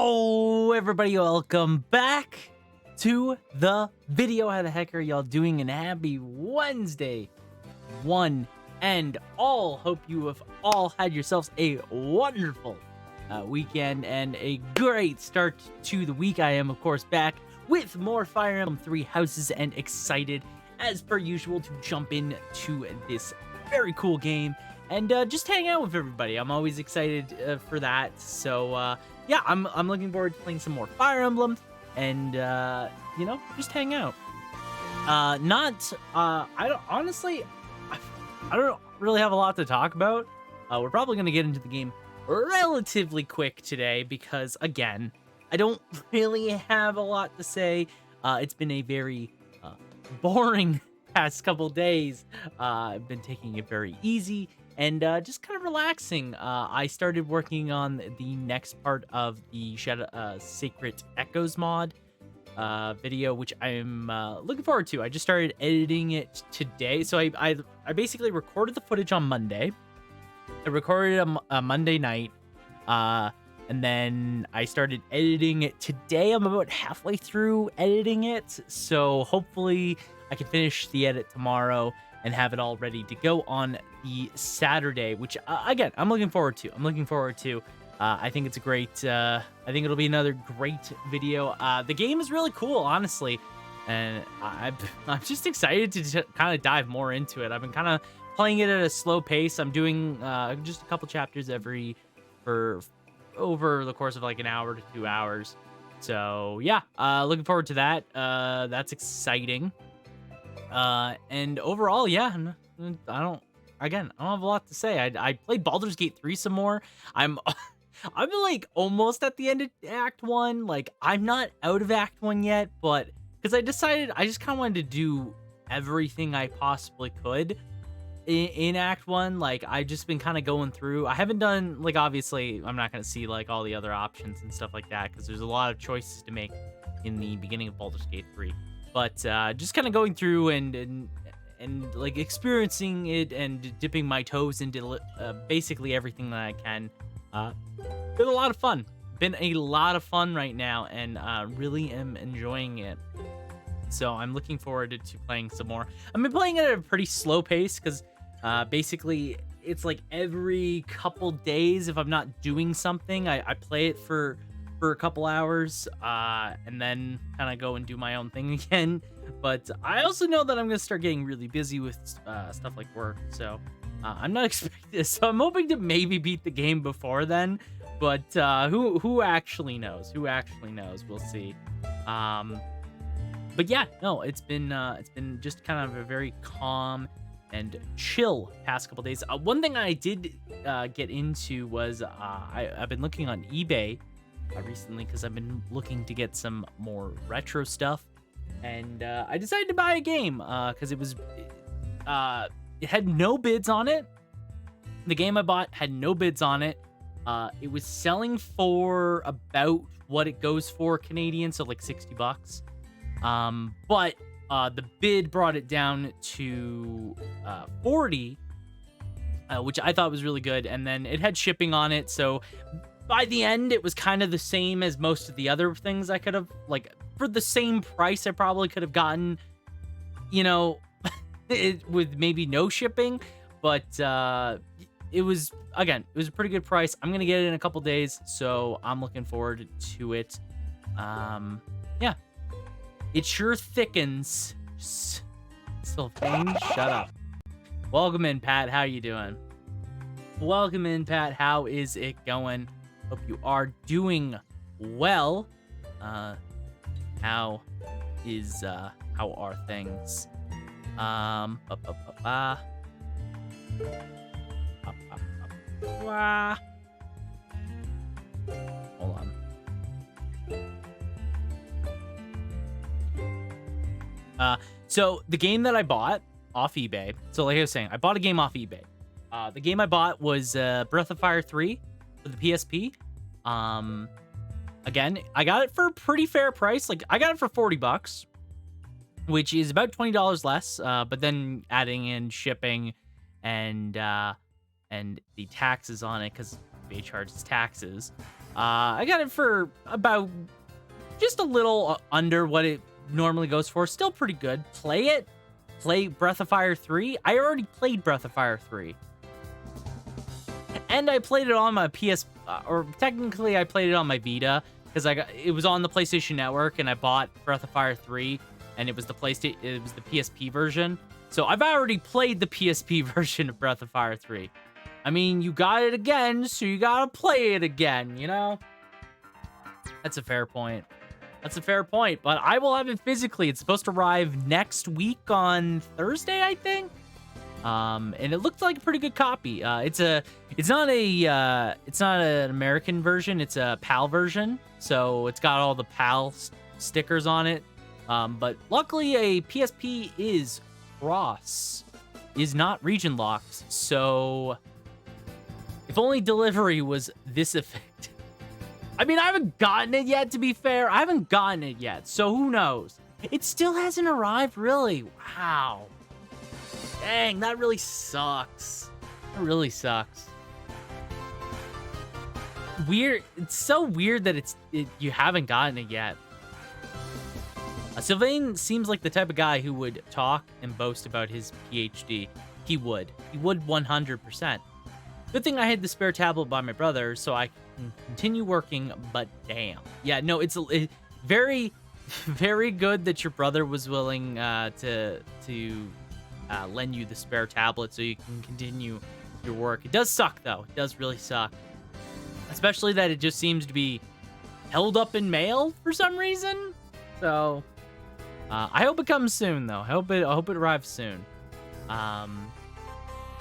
Yo, everybody, welcome back to the video. How the heck are y'all doing? And happy Wednesday, one and all. Hope you have all had yourselves a wonderful weekend and a great start to the week. I am, of course, back with more Fire Emblem 3 Houses and excited, as per usual, to jump into this very cool game and just hang out with everybody. I'm always excited for that. So, yeah, I'm looking forward to playing some more Fire Emblem and, you know, just hang out. I don't really have a lot to talk about. We're probably going to get into the game relatively quick today because, again, I don't really have a lot to say. It's been a very boring past couple days. I've been taking it very easy and just kind of relaxing. I started working on the next part of the Sacred Echoes mod video, which I'm looking forward to. I just started editing it today. So I basically recorded the footage on Monday. I recorded a Monday night, and then I started editing it today. I'm about halfway through editing it, so hopefully I can finish the edit tomorrow and have it all ready to go on the Saturday, which, again, I'm looking forward to. I think it's a great, I think it'll be another great video. The game is really cool, honestly, and I'm just excited to kind of dive more into it. I've been kind of playing it at a slow pace. I'm doing just a couple chapters over the course of like an hour to 2 hours. So yeah, looking forward to that. That's exciting. And overall, yeah, I don't have a lot to say. I played Baldur's Gate 3 some more. I'm like almost at the end of Act 1. Like, I'm not out of Act 1 yet, but because I decided I just kind of wanted to do everything I possibly could in Act 1. Like, I've just been kind of going through. I haven't done, like, obviously, I'm not going to see, like, all the other options and stuff like that, because there's a lot of choices to make in the beginning of Baldur's Gate 3. But just kind of going through and like experiencing it and dipping my toes into basically everything that I can. Been a lot of fun. Right now, and really am enjoying it. So I'm looking forward to playing some more. I've been playing it at a pretty slow pace because basically it's like every couple days, if I'm not doing something, I play it for a couple hours and then kind of go and do my own thing again. But I also know that I'm gonna start getting really busy with stuff like work, so I'm not expecting this. So I'm hoping to maybe beat the game before then, but who actually knows? We'll see. But yeah, no, it's been just kind of a very calm and chill past couple days. One thing I did get into was I've been looking on eBay recently because I've been looking to get some more retro stuff, and I decided to buy a game because it had no bids on it. The game I bought had no bids on it. It was selling for about what it goes for Canadian, so like $60. But the bid brought it down to 40, which I thought was really good, and then it had shipping on it, so by the end, it was kind of the same as most of the other things I could have, like, for the same price, I probably could have gotten, you know, with maybe no shipping, but it was a pretty good price. I'm going to get it in a couple days, so I'm looking forward to it. Yeah. It sure thickens. Sylvain, shut up. Welcome in, Pat. How you doing? Welcome in, Pat. How is it going? Hope you are doing well. How are things? Hold on. So the game that I bought off eBay. So like I was saying, I bought a game off eBay. The game I bought was Breath of Fire 3 for the PSP. Again, I got it for a pretty fair price. Like, I got it for $40, which is about $20 less. But then adding in shipping and the taxes on it, because eBay charges taxes, I got it for about just a little under what it normally goes for. Still pretty good. Play it. Play Breath of Fire 3. I already played Breath of Fire 3. And I played it on my PS, or technically I played it on my Vita, because it was on the PlayStation Network, and I bought Breath of Fire 3, and it was the PSP version. So I've already played the PSP version of Breath of Fire 3. I mean, you got it again, so you gotta play it again, you know? That's a fair point. That's a fair point, but I will have it physically. It's supposed to arrive next week on Thursday, I think. And it looked like a pretty good copy. It's not an American version. It's a PAL version. So it's got all the PAL stickers on it. But luckily a PSP is not region locked. So if only delivery was this effect. I mean, I haven't gotten it yet, to be fair. I haven't gotten it yet. So who knows? It still hasn't arrived, really. Wow. Dang, that really sucks. That really sucks. Weird. It's so weird that you haven't gotten it yet. Sylvain seems like the type of guy who would talk and boast about his PhD. He would. He would 100%. Good thing I had the spare tablet by my brother, so I can continue working, but damn. Yeah, no, it's very, very good that your brother was willing to lend you the spare tablet so you can continue your work. It does suck, though. It does really suck. Especially that it just seems to be held up in mail for some reason. So, I hope it comes soon, though. I hope it arrives soon.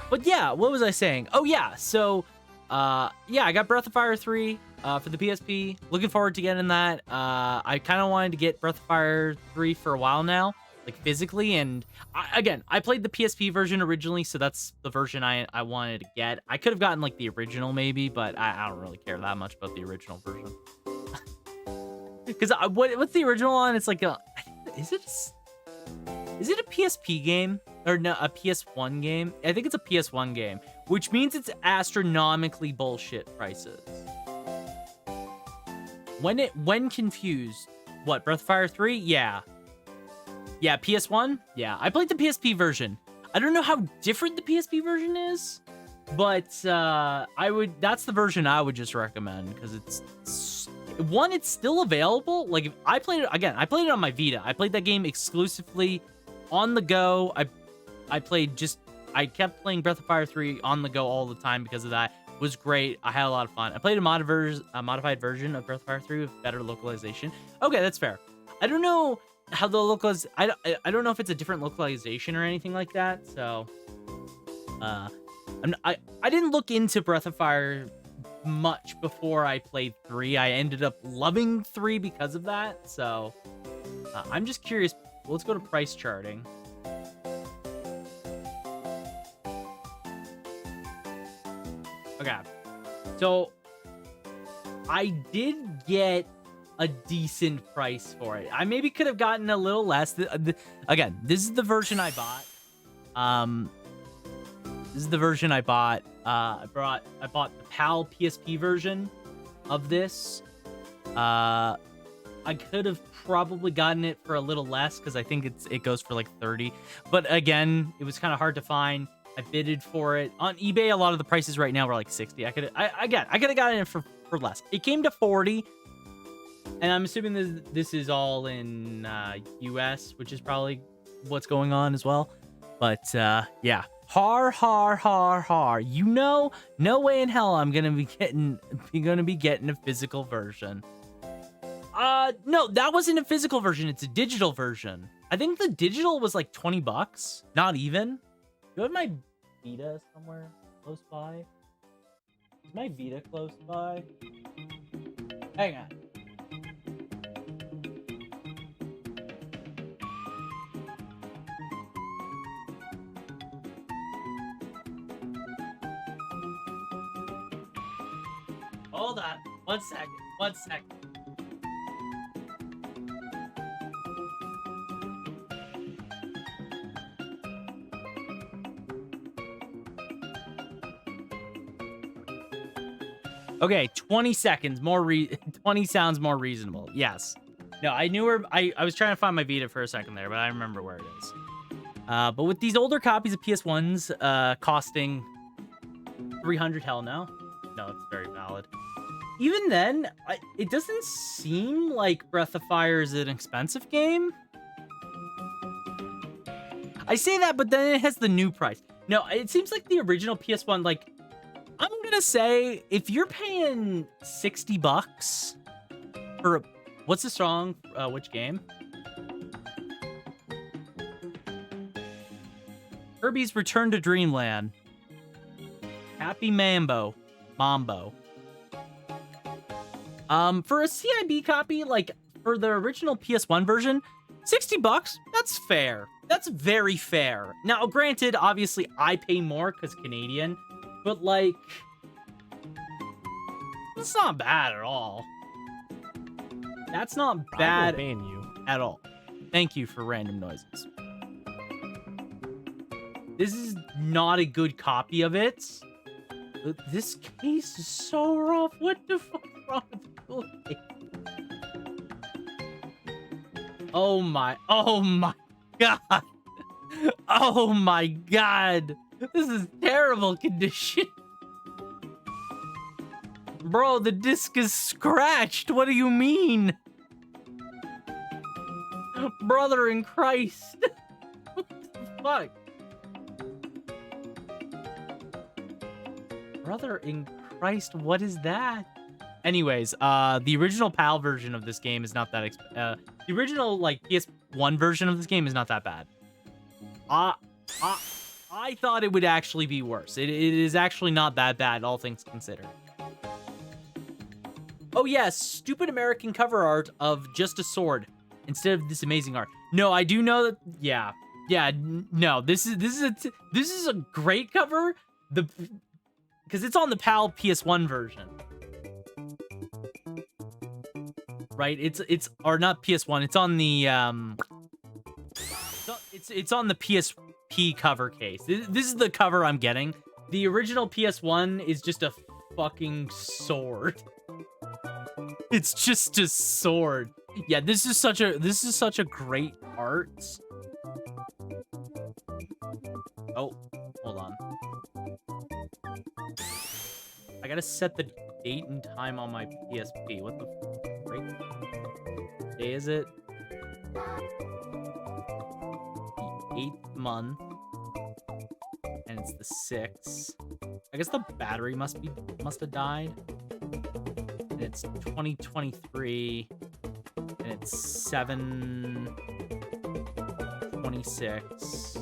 But yeah, what was I saying? Oh, yeah. So, yeah, I got Breath of Fire 3 for the PSP. Looking forward to getting that. I kind of wanted to get Breath of Fire 3 for a while now, like physically. And I played the PSP version originally, so that's the version I wanted to get. I could have gotten like the original maybe, but I don't really care that much about the original version. Because what's the original on? It's like is it a PSP game? Or no, a PS1 game? I think it's a PS1 game, which means it's astronomically bullshit prices. When confused, what, Breath of Fire 3? Yeah. Yeah, PS1? Yeah, I played the PSP version. I don't know how different the PSP version is, but that's the version I would just recommend, because it's still available. Like, if I played it on my Vita. I played that game exclusively on the go. I kept playing Breath of Fire 3 on the go all the time because of that. It was great. I had a lot of fun. I played a modified version of Breath of Fire 3 with better localization. Okay, that's fair. I don't know how the I don't know if it's a different localization or anything like that. So, I didn't look into Breath of Fire much before I played 3. I ended up loving 3 because of that. So, I'm just curious. Let's go to price charting. Okay, so I did get a decent price for it. I maybe could have gotten a little less. Again, this is the version I bought. This is the version I bought. I bought the PAL PSP version of this. I could have probably gotten it for a little less because I think it goes for like 30. But again, it was kind of hard to find. I bidded for it on eBay. A lot of the prices right now were like 60. I could have gotten it for less. It came to 40, and I'm assuming this is all in US, which is probably what's going on as well. But yeah, har. You know, no way in hell I'm gonna be getting a physical version. No, that wasn't a physical version. It's a digital version. I think the digital was like $20. Not even. Do I have my Vita somewhere close by? Is my Vita close by? Hang on. Hold on. 1 second. 1 second. Okay, 20 seconds. 20 sounds more reasonable. Yes. No, I knew where... I was trying to find my Vita for a second there, but I remember where it is. But with these older copies of PS1s costing 300, hell no. No, it's very valid. Even then, it doesn't seem like Breath of Fire is an expensive game. I say that, but then it has the new price. No, it seems like the original PS1, like... I'm gonna say, if you're paying 60 bucks for... What's the song? Which game? Kirby's Return to Dreamland. Happy Mambo. For a CIB copy, like, for the original PS1 version, 60 bucks, that's fair. That's very fair. Now, granted, obviously, I pay more because Canadian, but, like, it's not bad at all. That's not bad at all. Thank you for random noises. This is not a good copy of it. This case is so rough. What the fuck is wrong with the cool case? Oh my god. Oh my god. This is terrible condition. Bro, the disc is scratched. What do you mean? Brother in Christ. What the fuck? Brother in Christ, what is that? Anyways, the original PAL version of this game is not that the original, like, PS1 version of this game is not that bad. I thought it would actually be worse. It is actually not that bad, all things considered. Oh yes, stupid American cover art of just a sword instead of this amazing art. No, I do know that. Yeah, no. This is a great cover. Because it's on the PAL PS1 version, right? It's or not PS1. It's on the it's on the PSP cover case. This is the cover I'm getting. The original PS1 is just a fucking sword. It's just a sword. Yeah, this is such a great art. Oh, hold on. I gotta set the date and time on my PSP. What the freak day is it? The 8th month. And it's the 6th. I guess the battery must have died. And it's 2023. And it's 7/26.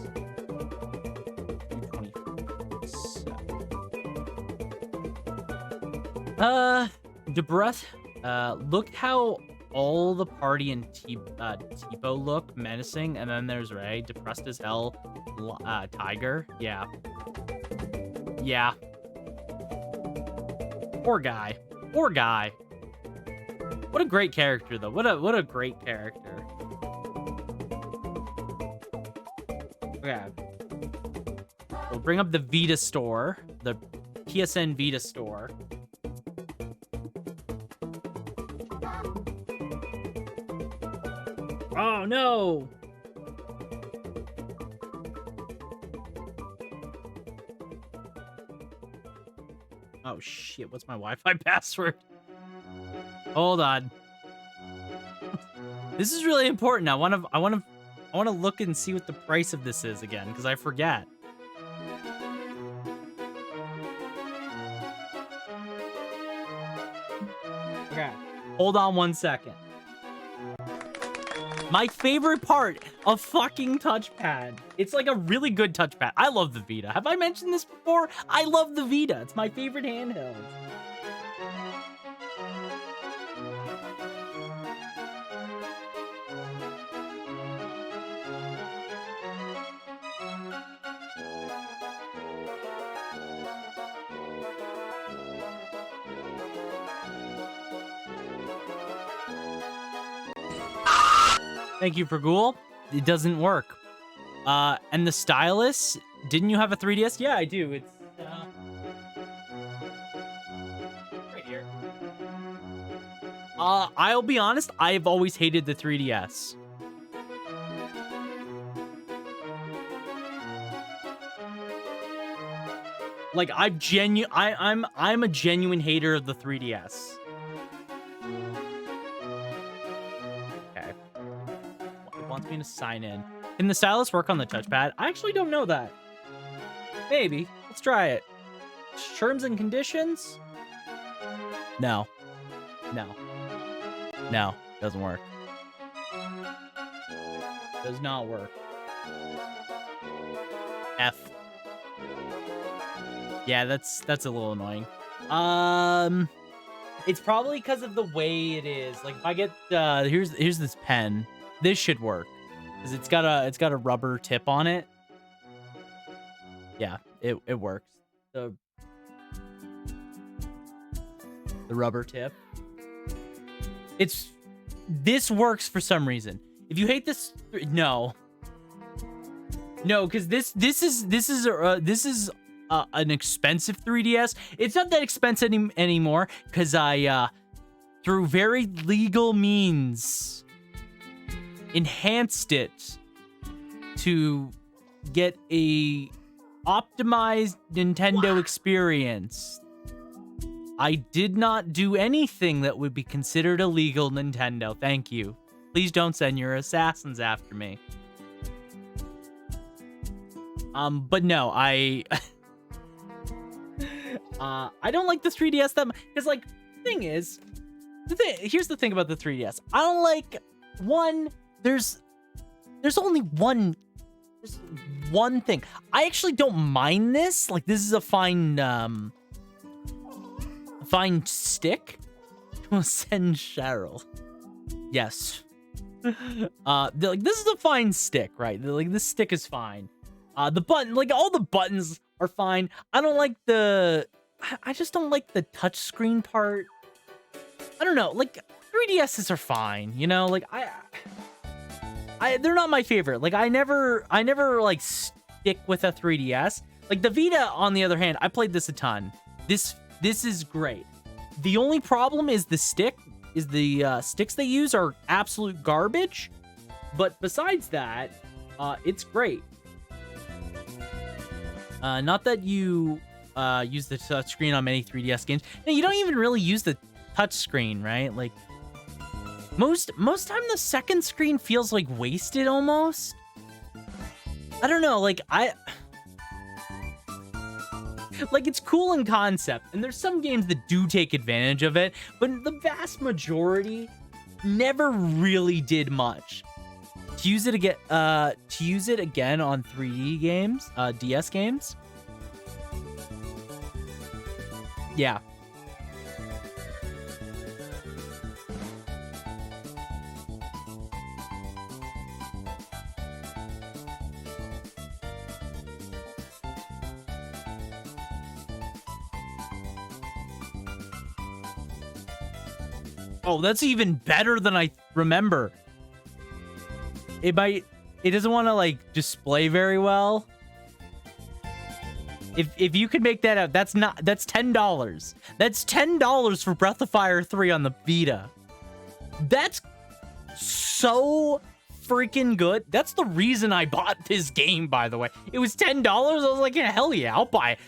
DeBreath, look how all the party and Tipo look menacing, and then there's Ray, depressed as hell, Tiger. Yeah. Poor guy. What a great character, though. What a great character. Okay. We'll bring up the Vita store, the PSN Vita store. Oh, no! Oh, shit. What's my Wi-Fi password? Hold on. This is really important. I want to look and see what the price of this is again, because I forget. Okay. Hold on 1 second. My favorite part of fucking touchpad. It's like a really good touchpad. I love the Vita. Have I mentioned this before? I love the Vita. It's my favorite handheld. Thank you for Ghoul. It doesn't work. And the stylus, didn't you have a 3DS? Yeah, I do. It's right here. I'll be honest, I've always hated the 3DS. Like, I'm a genuine hater of the 3DS. Okay. It wants me to sign in. Can the stylus work on the touchpad? I actually don't know that. Maybe. Let's try it. Terms and conditions? No. No. No. Doesn't work. Does not work. F. Yeah, that's a little annoying. It's probably because of the way it is. Like, if I get here's this pen. This should work. Because it's got a rubber tip on it. Yeah, it works. The rubber tip. This works for some reason. If you hate this, no, because this is an expensive 3DS. It's not that expensive anymore because I through very legal means enhanced it to get a optimized Nintendo experience. I did not do anything that would be considered illegal, Nintendo. Thank you. Please don't send your assassins after me. But no, I don't like the 3DS that much. Because, like, here's the thing about the 3DS. I don't like, there's only one thing. I actually don't mind this. Like, this is a fine stick. We'll send Cheryl. Yes. Like, this is a fine stick, right? Like, this stick is fine. The button, like, all the buttons are fine. I don't like I just don't like the touchscreen part. I don't know. Like, 3DSs are fine, you know? Like, they're not my favorite. Like, I never like stick with a 3DS. Like, the Vita, on the other hand, I played this a ton. This is great. The only problem is the sticks they use are absolute garbage. But besides that, it's great. Not that you use the touchscreen on many 3DS games. No, you don't even really use the touchscreen, right? Like, most time the second screen feels like wasted almost. I don't know, like, like, it's cool in concept, and there's some games that do take advantage of it, but the vast majority never really did much. To use it again on 3D games, DS games. Yeah. Oh, that's even better than I remember. It doesn't want to, like, display very well. If you could make that out, that's $10. That's $10 for Breath of Fire 3 on the Vita. That's so freaking good. That's the reason I bought this game, by the way. It was $10. I was like, yeah, hell yeah, I'll buy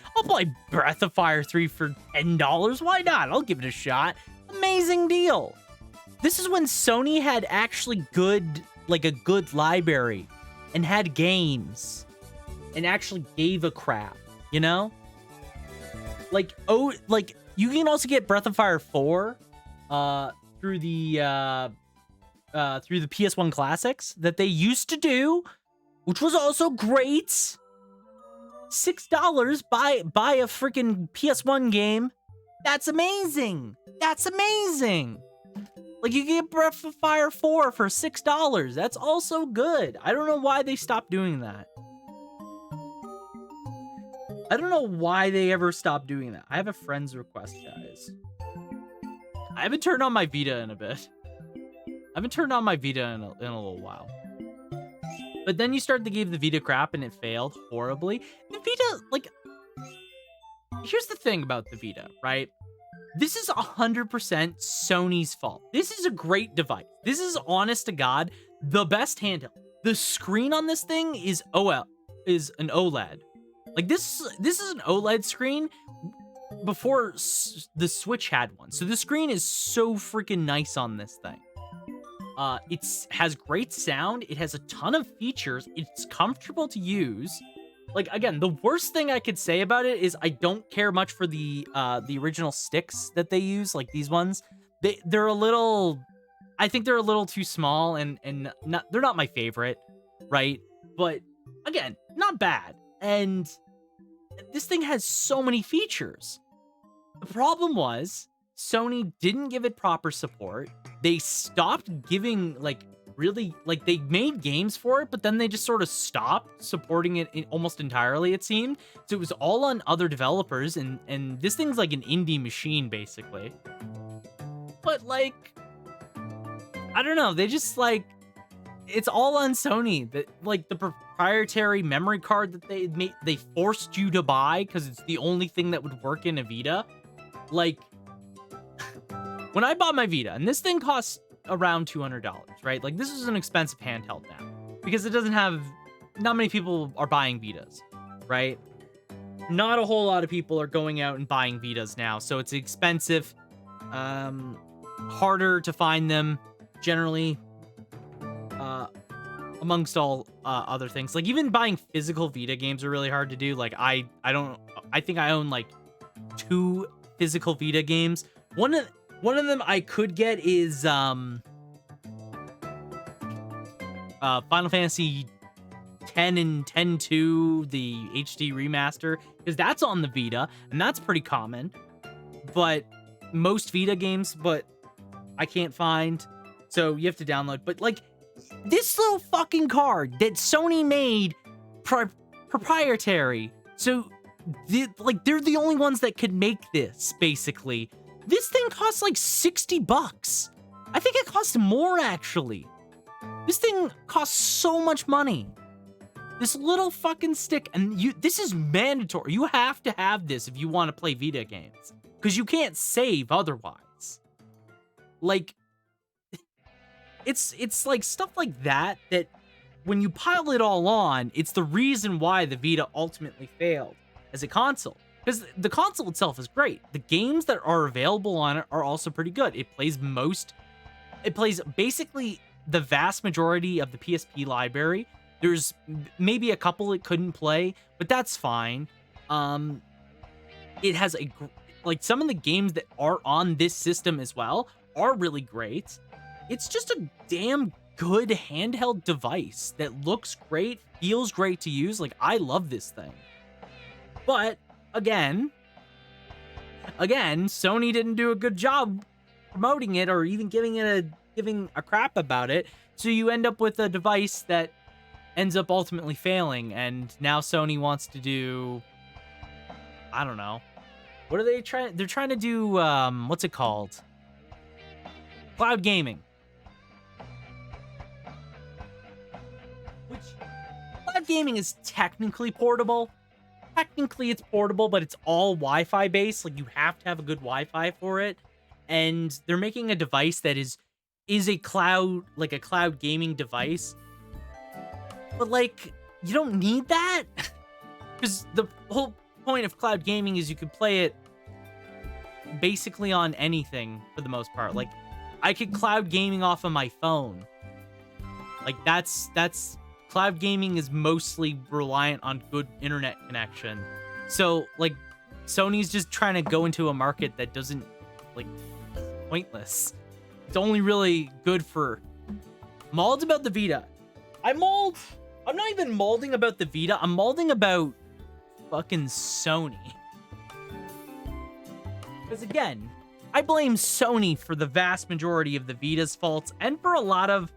Breath of Fire 3 for $10. Why not? I'll give it a shot. Amazing deal. This is when Sony had actually a good library and had games and actually gave a crap, you know? Like, you can also get Breath of Fire 4 through the PS1 classics that they used to do, which was also great. $6 buy a freaking PS1 game. That's amazing. That's amazing. Like, you get Breath of Fire 4 for $6. That's also good. I don't know why they stopped doing that. I don't know why they ever stopped doing that. I have a friend's request, guys. I haven't turned on my Vita in a bit. I haven't turned on my Vita in a little while. But then you start to give the Vita crap and it failed horribly. The Vita, like... Here's the thing about the Vita, right? This is 100% Sony's fault. This is a great device. This is, honest to God, the best handheld. The screen on this thing is an OLED. Like, this is an OLED screen before the Switch had one. So the screen is so freaking nice on this thing. It has great sound. It has a ton of features. It's comfortable to use. Like, again, the worst thing I could say about it is I don't care much for the original sticks that they use, like these ones. They're a little, I think they're a little too small and they're not my favorite, right? But again, not bad. And this thing has so many features. The problem was Sony didn't give it proper support. They stopped giving, like, really, like, they made games for it, but then they just sort of stopped supporting it almost entirely, it seemed. So it was all on other developers, and this thing's like an indie machine, basically. But, like, I don't know, they just, like, it's all on Sony. That, like, the proprietary memory card that they forced you to buy because it's the only thing that would work in a Vita. Like, when I bought my Vita, and this thing costs around $200, right? Like, this is an expensive handheld now because it doesn't have, not many people are buying Vitas, right? Not a whole lot of people are going out and buying Vitas now, so it's expensive, harder to find them generally, amongst all other things. Like, even buying physical Vita games are really hard to do. Like, I think I own like 2 physical Vita games. One of them I could get is Final Fantasy 10 and 10-2, the HD remaster, because that's on the Vita, and that's pretty common. But most Vita games, but I can't find, so you have to download. But, like, this little fucking card that Sony made proprietary, so they're the only ones that could make this, basically. This thing costs like $60. I think it costs more, actually. This thing costs so much money. This little fucking stick, and this is mandatory. You have to have this if you want to play Vita games, because you can't save otherwise. Like, it's like stuff like that when you pile it all on, it's the reason why the Vita ultimately failed as a console. Because the console itself is great. The games that are available on it are also pretty good. It plays basically the vast majority of the PSP library. There's maybe a couple it couldn't play, but that's fine. It has like, some of the games that are on this system as well are really great. It's just a damn good handheld device that looks great, feels great to use. Like, I love this thing. But again, Sony didn't do a good job promoting it or even giving a crap about it. So you end up with a device that ends up ultimately failing, and now Sony wants to do, I don't know. What are they trying? They're trying to do, what's it called? Cloud gaming. Which, cloud gaming is technically portable. Technically it's portable, but it's all Wi-Fi based. Like, you have to have a good Wi-Fi for it. And they're making a device that is a cloud, like a cloud gaming device. But, like, you don't need that. Because the whole point of cloud gaming is you can play it basically on anything for the most part. Like, I could cloud gaming off of my phone. Like, that's cloud gaming is mostly reliant on good internet connection. So, like, Sony's just trying to go into a market that doesn't, like, pointless. It's only really good for molds about the Vita. I'm not even molding about the Vita. I'm molding about fucking Sony. Because, again, I blame Sony for the vast majority of the Vita's faults and for a lot of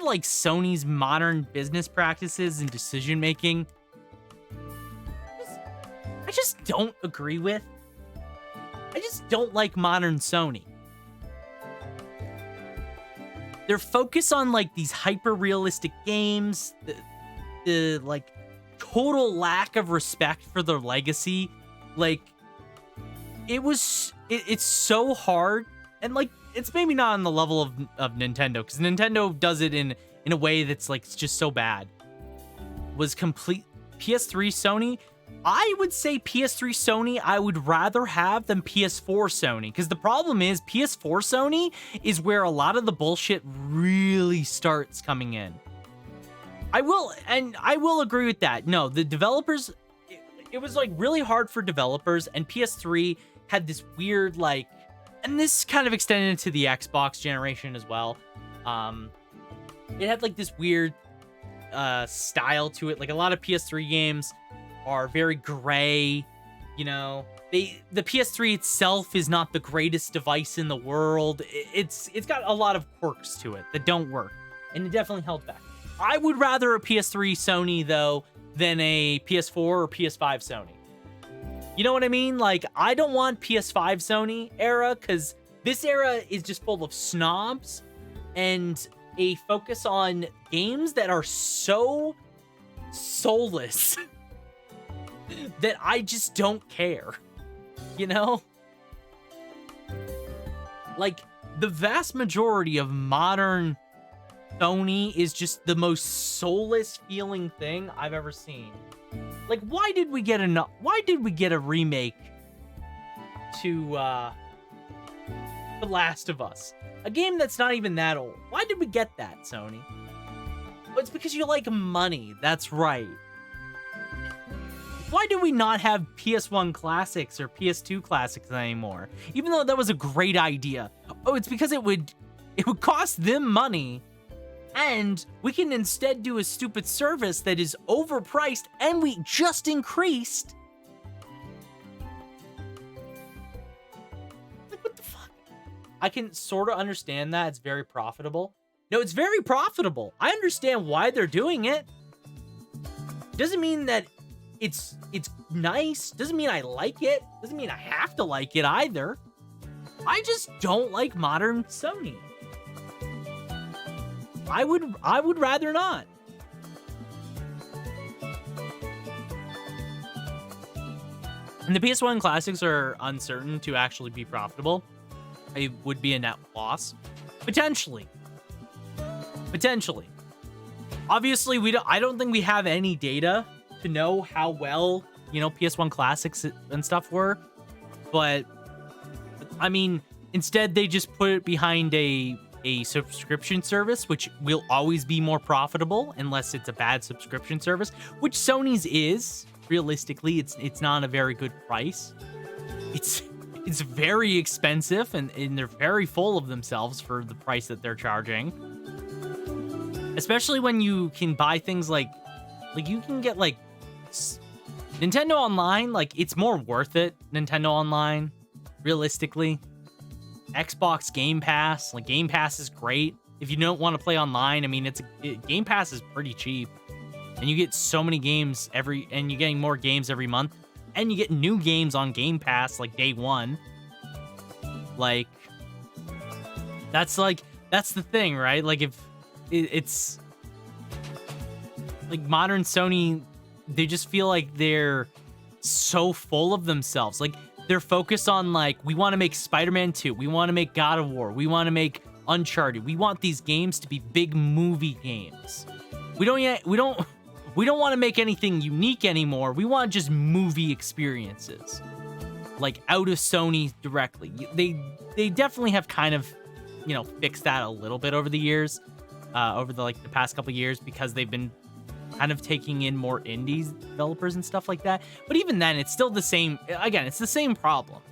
like Sony's modern business practices and decision making. I just don't agree with. I just don't like modern Sony. Their focus on, like, these hyper realistic games, the like total lack of respect for their legacy, like, it's so hard, and like it's maybe not on the level of Nintendo, because Nintendo does it in a way that's like it's just so bad. Was complete PS3 Sony. I would say PS3 Sony I would rather have than PS4 Sony, because the problem is PS4 Sony is where a lot of the bullshit really starts coming in. I will agree with that. No, the developers, it was like really hard for developers, and PS3 had this weird like, and this kind of extended into the Xbox generation as well. It had like this weird style to it. Like a lot of PS3 games are very gray, you know. The PS3 itself is not the greatest device in the world. It's got a lot of quirks to it that don't work, and it definitely held back. I would rather a PS3 Sony though than a PS4 or PS5 Sony. You know what I mean? Like, I don't want PS5 Sony era, because this era is just full of snobs and a focus on games that are so soulless that I just don't care. You know? Like, the vast majority of modern Sony is just the most soulless feeling thing I've ever seen. Like, why did we get a remake to The Last of Us? A game that's not even that old. Why did we get that, Sony? Well, it's because you like money. That's right. Why do we not have PS1 classics or PS2 classics anymore? Even though that was a great idea. Oh, it's because it would cost them money, and we can instead do a stupid service that is overpriced, and we just increased. Like, what the fuck? I can sort of understand that. It's very profitable. No, it's very profitable. I understand why they're doing it. Doesn't mean that it's nice. Doesn't mean I like it. Doesn't mean I have to like it either. I just don't like modern Sony. I would rather not. And the PS1 classics are uncertain to actually be profitable. It would be a net loss. Potentially. Obviously, I don't think we have any data to know how well, you know, PS1 classics and stuff were. But I mean, instead they just put it behind a subscription service, which will always be more profitable unless it's a bad subscription service, which Sony's is. Realistically, it's not a very good price. It's very expensive, and they're very full of themselves for the price that they're charging. Especially when you can buy things like you can get like Nintendo Online, like it's more worth it. Nintendo Online, realistically. Xbox Game Pass, like Game Pass is great. If you don't want to play online, I mean, Game Pass is pretty cheap, and you get so many games and you're getting more games every month, and you get new games on Game Pass like day one. Like, that's the thing, right? Like, if it's like modern Sony, they just feel like they're so full of themselves. Like, they're focused on, like, we want to make Spider-Man 2. We want to make God of War. We want to make Uncharted. We want these games to be big movie games. We don't want to make anything unique anymore. We want just movie experiences, like out of Sony directly. They definitely have kind of, you know, fixed that a little bit over the years, over the past couple years, because they've been kind of taking in more indie developers and stuff like that. But even then, it's still the same. Again, it's the same problem.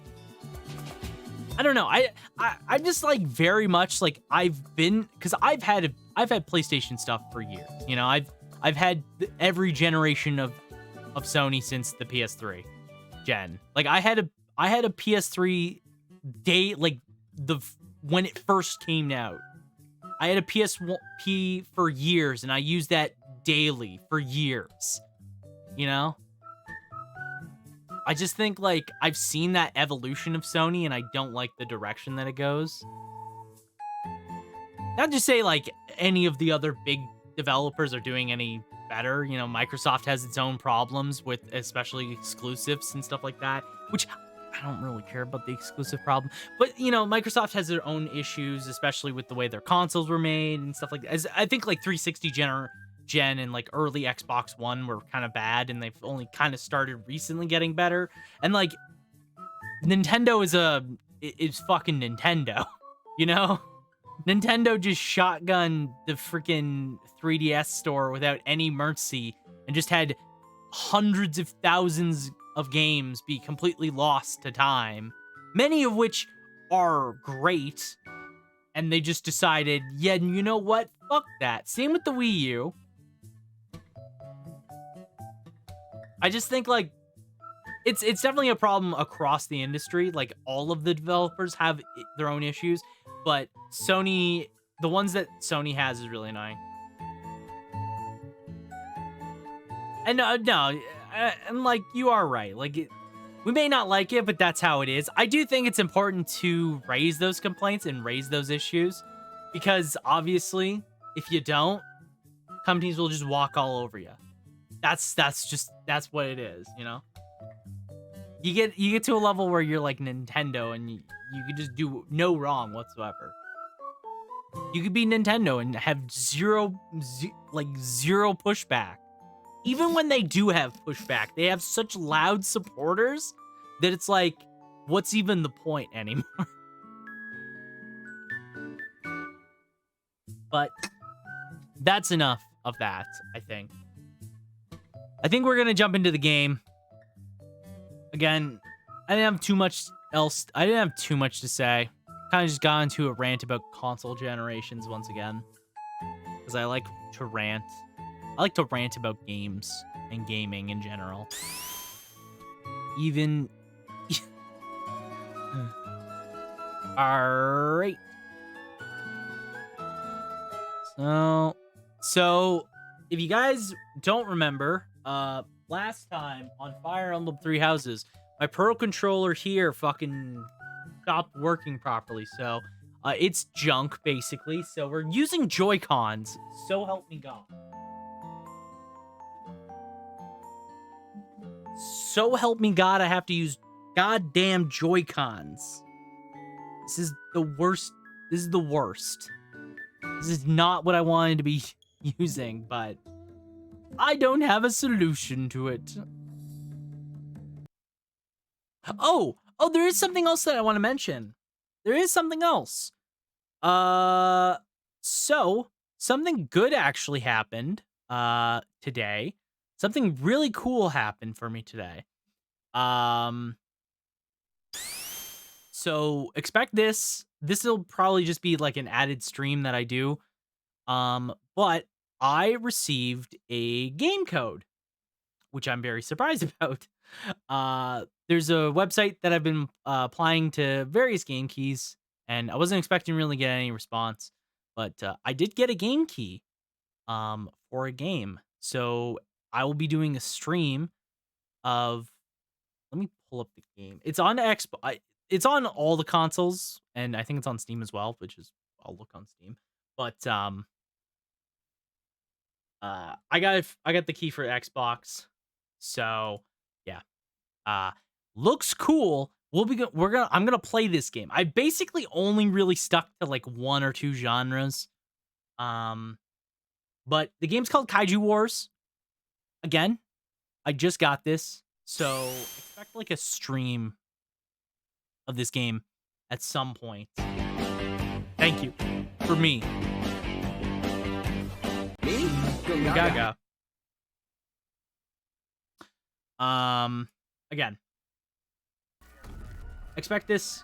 I don't know. I just like very much like because I've had PlayStation stuff for years. You know, I've had every generation of Sony since the PS3 gen. Like I had a PS3 day, like when it first came out. I had a PSP for years, and I used that daily for years. You know? I just think, like, I've seen that evolution of Sony, and I don't like the direction that it goes. Not to say, like, any of the other big developers are doing any better. You know, Microsoft has its own problems with especially exclusives and stuff like that, which I don't really care about the exclusive problem. But, you know, Microsoft has their own issues, especially with the way their consoles were made and stuff like that. As I think like 360 gen and like early Xbox One were kind of bad, and they've only kind of started recently getting better. And like Nintendo is fucking Nintendo, you know? Nintendo just shotgunned the freaking 3DS store without any mercy and just had hundreds of thousands of games be completely lost to time, many of which are great, and they just decided, yeah, you know what? Fuck that. Same with the Wii U. I just think, like, it's definitely a problem across the industry. Like, all of the developers have their own issues, but Sony, the ones that Sony has is really annoying. And no, and like, you are right. Like, we may not like it, but that's how it is. I do think it's important to raise those complaints and raise those issues, because obviously, if you don't, companies will just walk all over you. That's what it is, you know? You get to a level where you're like Nintendo and you could just do no wrong whatsoever. You could be Nintendo and have zero pushback. Even when they do have pushback, they have such loud supporters that it's like, what's even the point anymore? But that's enough of that, I think. I think we're going to jump into the game. Again, I didn't have too much else. I didn't have too much to say. Kind of just got into a rant about console generations once again, because I like to rant. I like to rant about games and gaming in general. Even... Alright. So, if you guys don't remember, last time on Fire Emblem Three Houses, my Pro Controller here fucking stopped working properly, so it's junk, basically. So we're using Joy-Cons, so help me God. So help me God, I have to use goddamn Joy-Cons. This is the worst. This is the worst. This is not what I wanted to be using, but I don't have a solution to it. Oh, there is something else that I want to mention. There is something else. So something good actually happened today. Something really cool happened for me today. So expect this. This will probably just be like an added stream that I do. But I received a game code, which I'm very surprised about. There's a website that I've been applying to various game keys, and I wasn't expecting really get any response, but I did get a game key for a game. So I will be doing a stream of, let me pull up the game. It's on Xbox. It's on all the consoles, and I think it's on Steam as well, which is, I'll look on Steam. But I got the key for Xbox. So, yeah. Looks cool. I'm gonna play this game. I basically only really stuck to like one or two genres. But the game's called Kaiju Wars. Again, I just got this, so expect like a stream of this game at some point. Thank you for me. Gaga. Again, expect this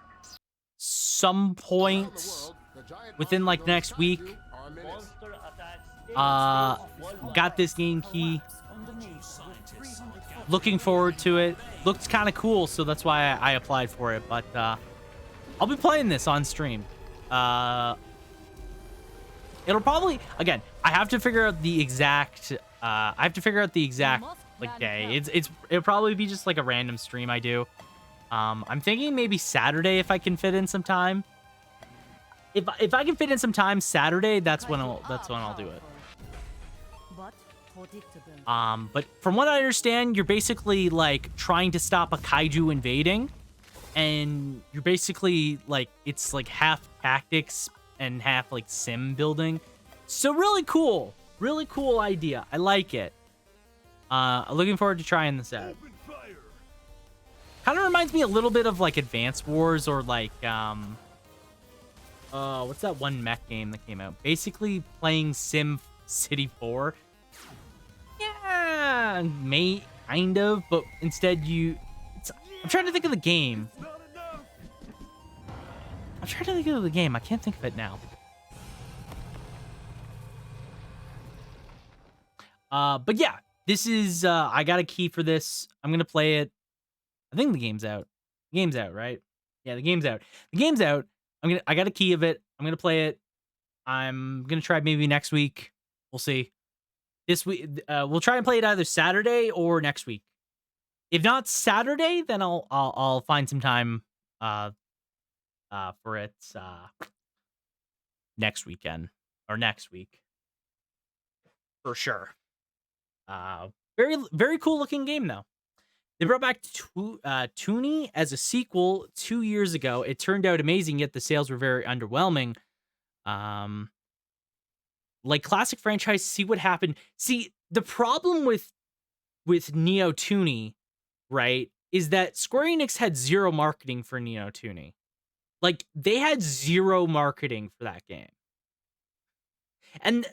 some point within like next week. Got this game key. Looking forward to it. Looks kind of cool, so that's why I applied for it. But I'll be playing this on stream. It'll probably, again, I have to figure out the exact like day. It'll probably be just like a random stream I do. I'm thinking maybe Saturday if I can fit in some time. If I can fit in some time Saturday, that's when I'll do it. But from what I understand, you're basically like trying to stop a kaiju invading, and you're basically like, it's like half tactics and half like sim building. So really cool idea. I like it. Looking forward to trying this out. Kind of reminds me a little bit of like Advance Wars or like what's that one mech game that came out? Basically playing Sim City 4. Yeah, kind of, but instead I'm trying to think of the game. I'm trying to think of the game. I can't think of it now. But yeah, this is I got a key for this. I'm gonna play it. I think the game's out. The game's out, right? Yeah, the game's out. The game's out. I got a key of it. I'm gonna play it. I'm gonna try maybe next week. We'll see. This week, we'll try and play it either Saturday or next week. If not Saturday, then I'll find some time for it next weekend or next week for sure. Very cool looking game though. They brought back Toonie as a sequel 2 years ago. It turned out amazing, yet the sales were very underwhelming. Like classic franchise, see what happened. See, the problem with Neo Toonie, right, is that Square Enix had zero marketing for Neo Toonie. Like, they had zero marketing for that game. And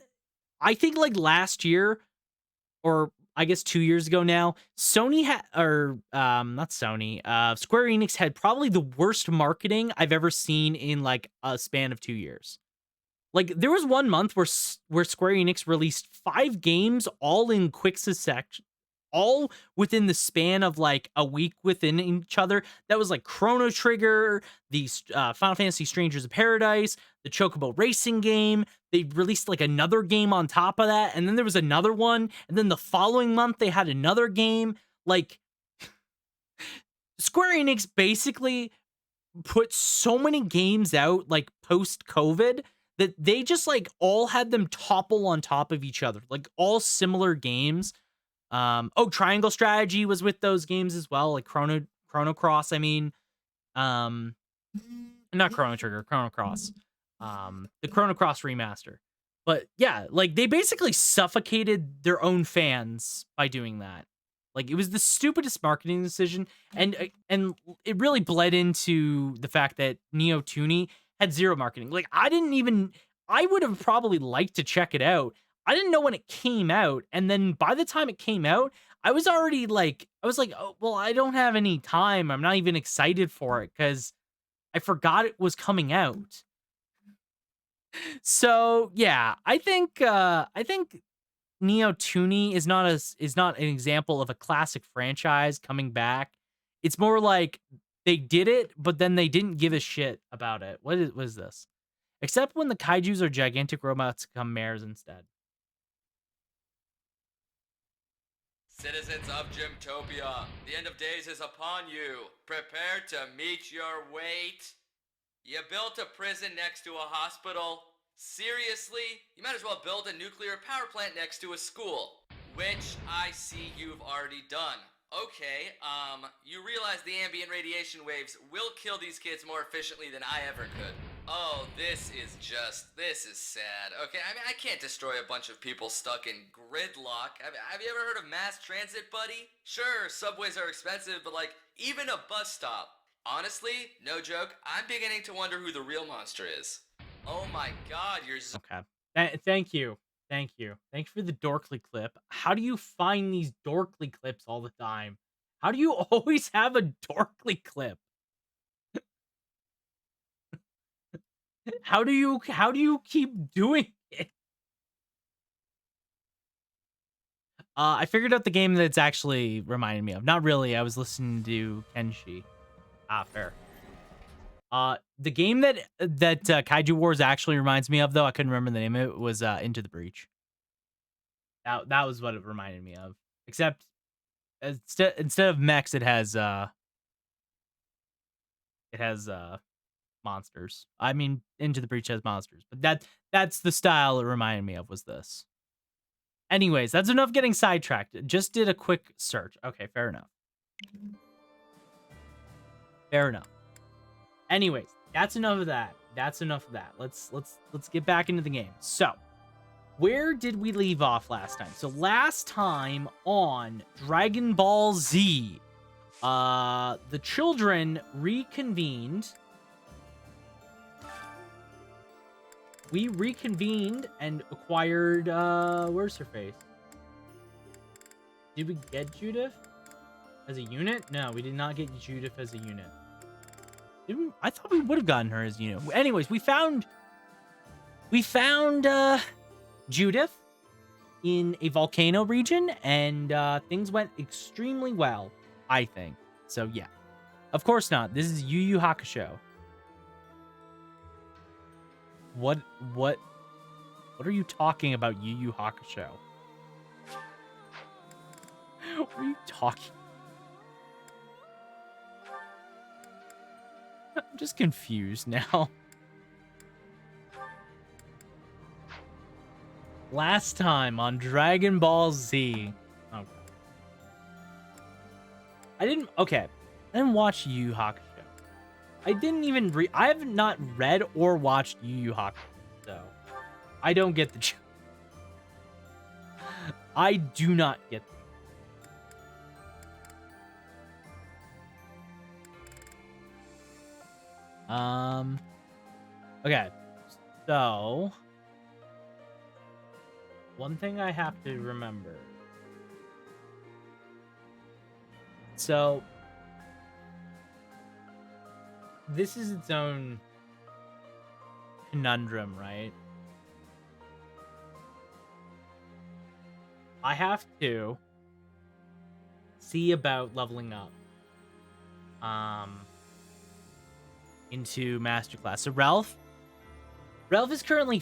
I think, like, last year, or I guess 2 years ago now, Sony had, or, not Sony, Square Enix had probably the worst marketing I've ever seen in, like, a span of 2 years. Like, there was 1 month where Square Enix released 5 games all in quick succession, all within the span of, like, a week within each other. That was, like, Chrono Trigger, the Final Fantasy Strangers of Paradise, the Chocobo Racing game. They released, like, another game on top of that, and then there was another one, and then the following month, they had another game. Like, Square Enix basically put so many games out, like, post-COVID, that they just, like, all had them topple on top of each other, like, all similar games. Triangle Strategy was with those games as well, like Chrono Cross, I mean. Not Chrono Trigger, Chrono Cross. The Chrono Cross remaster. But yeah, like they basically suffocated their own fans by doing that. Like it was the stupidest marketing decision, and it really bled into the fact that Neo Toonie had zero marketing. Like I would have probably liked to check it out. I didn't know when it came out, and then by the time it came out, I was like, oh well, I don't have any time. I'm not even excited for it because I forgot it was coming out. So yeah, I think Neo Toonie is not an example of a classic franchise coming back. It's more like they did it, but then they didn't give a shit about it. What is this? Except when the kaijus are gigantic robots become mares instead. Citizens of Gymtopia, the end of days is upon you. Prepare to meet your weight. You built a prison next to a hospital. Seriously? You might as well build a nuclear power plant next to a school. Which I see you've already done. Okay, you realize the ambient radiation waves will kill these kids more efficiently than I ever could. Oh, this is sad. Okay, I mean, I can't destroy a bunch of people stuck in gridlock. Have you ever heard of mass transit, buddy? Sure, subways are expensive, but like, even a bus stop. Honestly, no joke, I'm beginning to wonder who the real monster is. Oh my god, you're Okay. Thank you. Thank you. Thank you for the Dorkly clip. How do you find these Dorkly clips all the time? How do you always have a Dorkly clip? How do you keep doing it? I figured out the game that it's actually reminding me of. Not really. I was listening to Kenshi. Fair. The game that Kaiju Wars actually reminds me of, though, I couldn't remember the name of it, was Into the Breach. That was what it reminded me of. Except instead of mechs, it has monsters. I mean, Into the Breach has monsters, but that's the style it reminded me of, was this. Anyways, that's enough getting sidetracked. Just did a quick search. Okay, fair enough. Fair enough. Anyways, that's enough of that. Let's get back into the game. So, where did we leave off last time? So last time on Dragon Ball Z, the children reconvened. We reconvened and acquired, where's her face? Did we get Judith as a unit? No, we did not get Judith as a unit. Did we? I thought we would have gotten her as a unit. Anyways, we found Judith in a volcano region, and things went extremely well, I think. So yeah, of course not. This is Yu Yu Hakusho. What are you talking about, Yu Yu Hakusho? What are you talking? I'm just confused now. Last time on Dragon Ball Z. Okay. I didn't watch Yu Yu Hakusho. I have not read or watched Yu Yu Hakusho, so I don't get the joke. I do not get okay, so one thing I have to remember. So this is its own conundrum, right? I have to see about leveling up into Masterclass. So Ralph is currently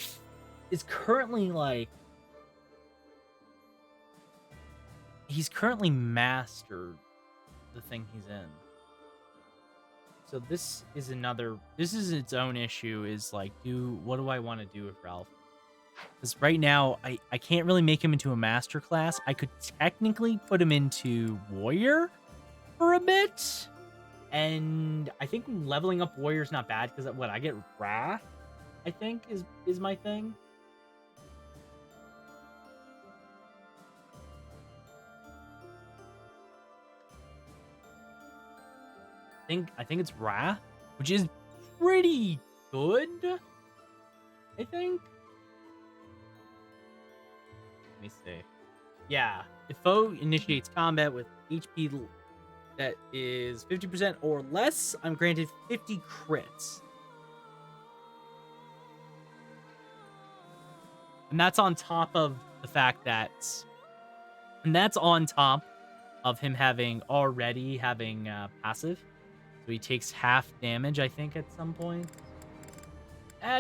like he's currently mastered the thing he's in. So this is its own issue, is like, what do I want to do with Ralph? Because right now, I can't really make him into a master class. I could technically put him into warrior for a bit. And I think leveling up warrior is not bad, because I get wrath, I think, is my thing. I think it's wrath, which is pretty good, I think. Let me see. Yeah, if foe initiates combat with HP that is 50% or less, I'm granted 50 crits. And that's on top of the fact that... And that's on top of him already having passive. So he takes half damage, I think, at some point.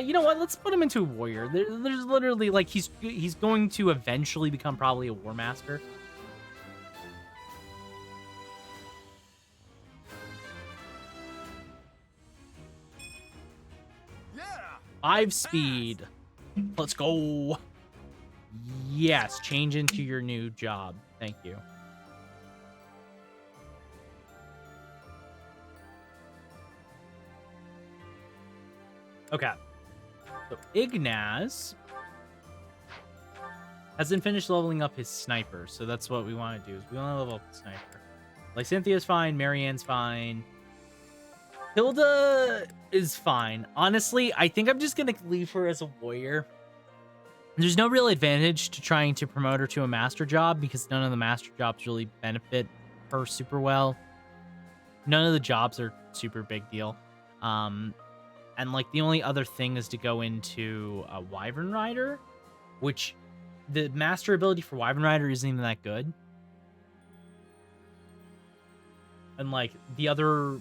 You know what? Let's put him into a warrior. There's literally, like, he's going to eventually become probably a war master. Yeah. 5 speed. Let's go. Yes, change into your new job. Thank you. Okay. So Ignaz hasn't finished leveling up his sniper, so that's what we want to do. Is we want to level up the sniper. Like, Cynthia's fine, Marianne's fine. Hilda is fine. Honestly, I think I'm just gonna leave her as a warrior. There's no real advantage to trying to promote her to a master job, because none of the master jobs really benefit her super well. None of the jobs are super big deal. And, like, the only other thing is to go into a Wyvern Rider, which the master ability for Wyvern Rider isn't even that good. And, like, the other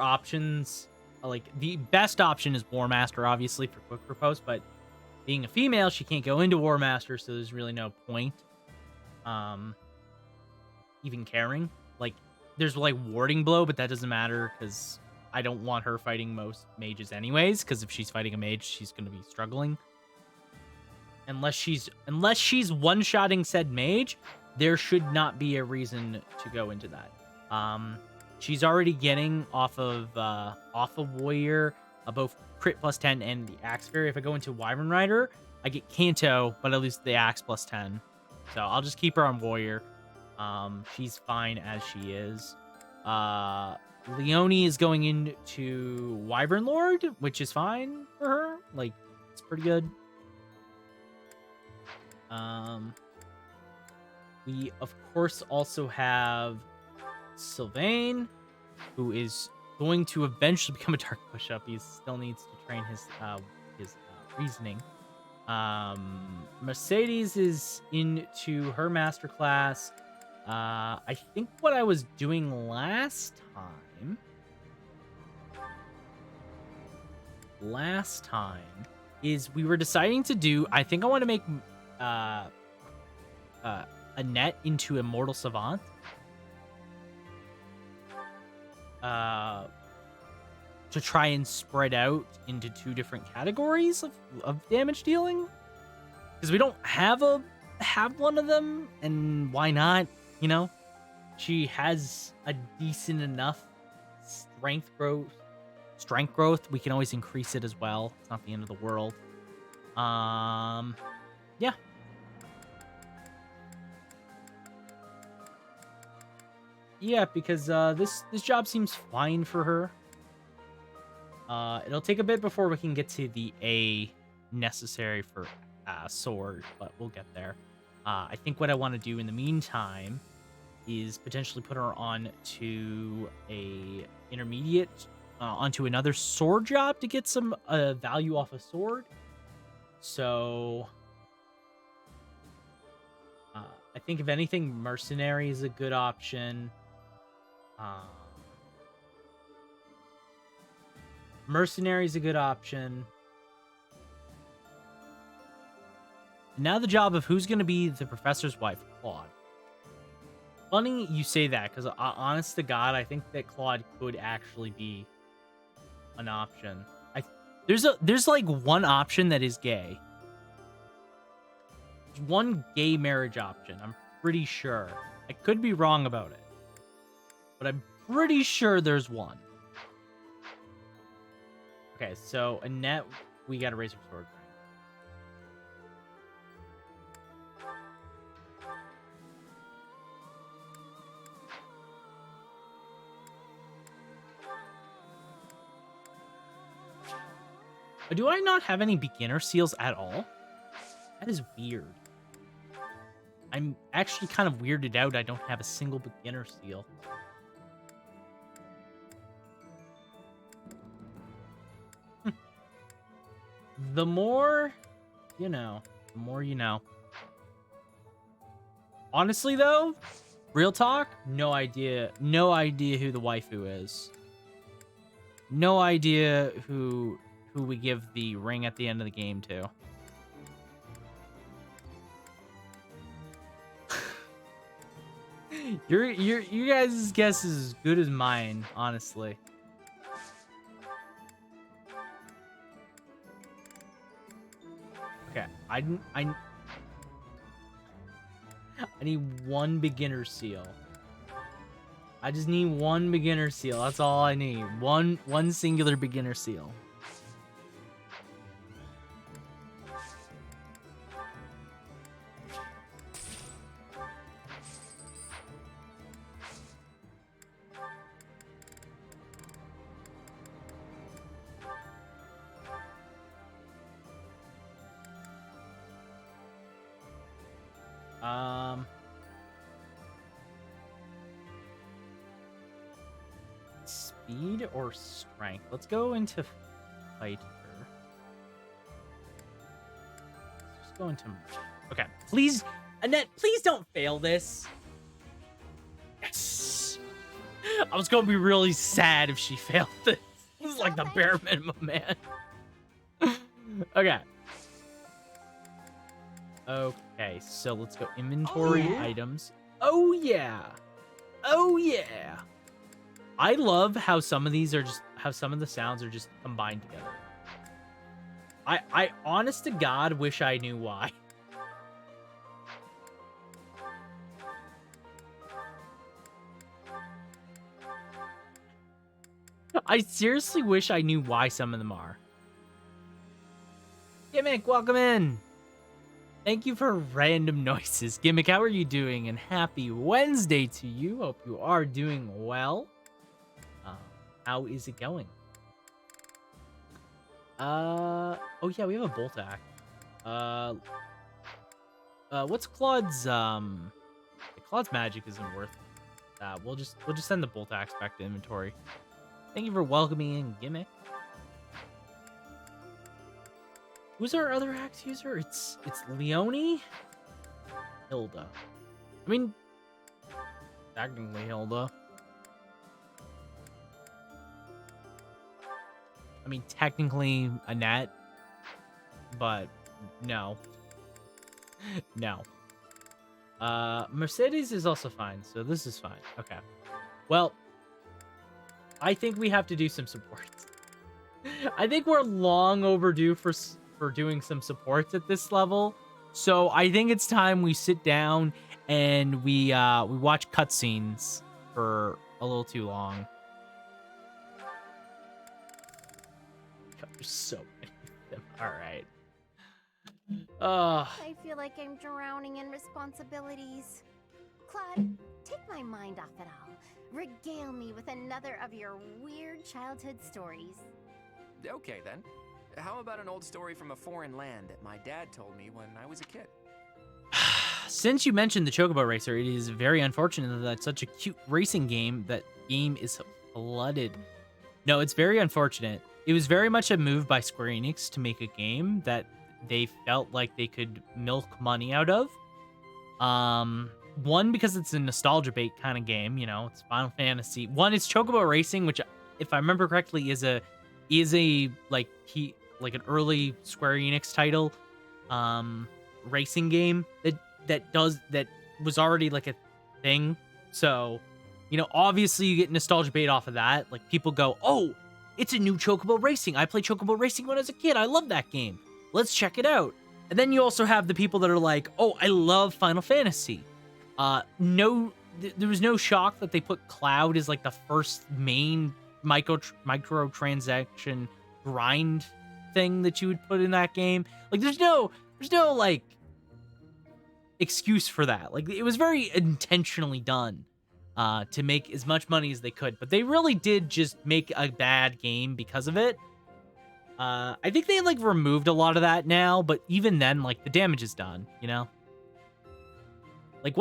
options, like, the best option is War Master, obviously, for quick riposte, but being a female, she can't go into War Master, so there's really no point even caring. Like, there's, like, Warding Blow, but that doesn't matter, because I don't want her fighting most mages anyways, because if she's fighting a mage, she's going to be struggling. Unless she's one-shotting said mage, there should not be a reason to go into that. she's already getting off of Warrior both crit plus 10 and the axe fairy. If I go into Wyvern Rider, I get Kanto, but I lose the axe plus 10. So I'll just keep her on Warrior. She's fine as she is. Leonie is going into Wyvern Lord, which is fine for her. Like, it's pretty good. We, of course, also have Sylvain, who is going to eventually become a Dark Push-Up. He still needs to train his reasoning. Mercedes is into her masterclass. I think what I was doing last time is we were deciding to do, I think I want to make Annette into Immortal Savant. To try and spread out into 2 different categories of damage dealing. Because we don't have one of them, and why not? You know? She has a decent enough strength growth. We can always increase it as well. It's not the end of the world. Yeah. Yeah, because this job seems fine for her. It'll take a bit before we can get to the A necessary for sword, but we'll get there. I think what I want to do in the meantime is potentially put her on to a intermediate, onto another sword job to get some value off a sword. So I think if anything, mercenary is a good option. Mercenary is a good option. Now the job of who's going to be the professor's wife, Claude. Funny you say that, because honest to God, I think that Claude could actually be an option. There's like one option that is gay. There's one gay marriage option. I'm pretty sure. I could be wrong about it, but I'm pretty sure there's one. Okay, so Annette, we gotta raise her sword. Do I not have any beginner seals at all? That is weird. I'm actually kind of weirded out I don't have a single beginner seal. The more you know. The more you know. Honestly, though, real talk, no idea. No idea who the waifu is. No idea who we give the ring at the end of the game to. Your guys' guess is as good as mine, honestly. Okay, I need one beginner seal. I just need one beginner seal. That's all I need. One singular beginner seal. Speed or strength? Let's go into fighter. Let's just go into... Okay, please, Annette, please don't fail this. Yes! I was gonna be really sad if she failed this. This is like the bare minimum, man. Okay. Okay, so let's go inventory items. Oh yeah. Oh yeah. I love how some of these are just, how some of the sounds are just combined together. I honest to God wish I knew why. I seriously wish I knew why some of them are. Gimmick, welcome in. Thank you for random noises. Gimmick, how are you doing? And happy Wednesday to you. Hope you are doing well. How is it going? Oh yeah, we have a bolt act. What's Claude's Claude's magic isn't worth that. We'll just send the bolt axe back to inventory. Thank you for welcoming in, Gimmick. Who's our other axe user? It's Leonie? Hilda. I mean, technically Hilda. I mean, technically Annette, but no. No. Mercedes is also fine, so this is fine. Okay. Well, I think we have to do some supports. I think we're long overdue for doing some supports at this level. So I think it's time we sit down and we watch cutscenes for a little too long. God, there's so many of them. All right. I feel like I'm drowning in responsibilities. Claude, take my mind off it all. Regale me with another of your weird childhood stories. Okay, then. How about an old story from a foreign land that my dad told me when I was a kid? Since you mentioned the Chocobo Racer, it is very unfortunate that such a cute racing game, is flooded. No, it's very unfortunate. It was very much a move by Square Enix to make a game that they felt like they could milk money out of. One, because it's a nostalgia bait kind of game, you know, it's Final Fantasy. One is Chocobo Racing, which, if I remember correctly, is a like an early Square Enix title, racing game that was already like a thing. So, you know, obviously you get nostalgia bait off of that. Like, people go, "Oh, it's a new Chocobo Racing. I played Chocobo Racing when I was a kid. I love that game. Let's check it out." And then you also have the people that are like, "Oh, I love Final Fantasy." There was no shock that they put Cloud as like the first main microtransaction grind thing that you would put in that game. Like, there's no like excuse for that. Like, it was very intentionally done to make as much money as they could, but they really did just make a bad game because of it. I think they like removed a lot of that now, but even then, like, the damage is done, you know? Like,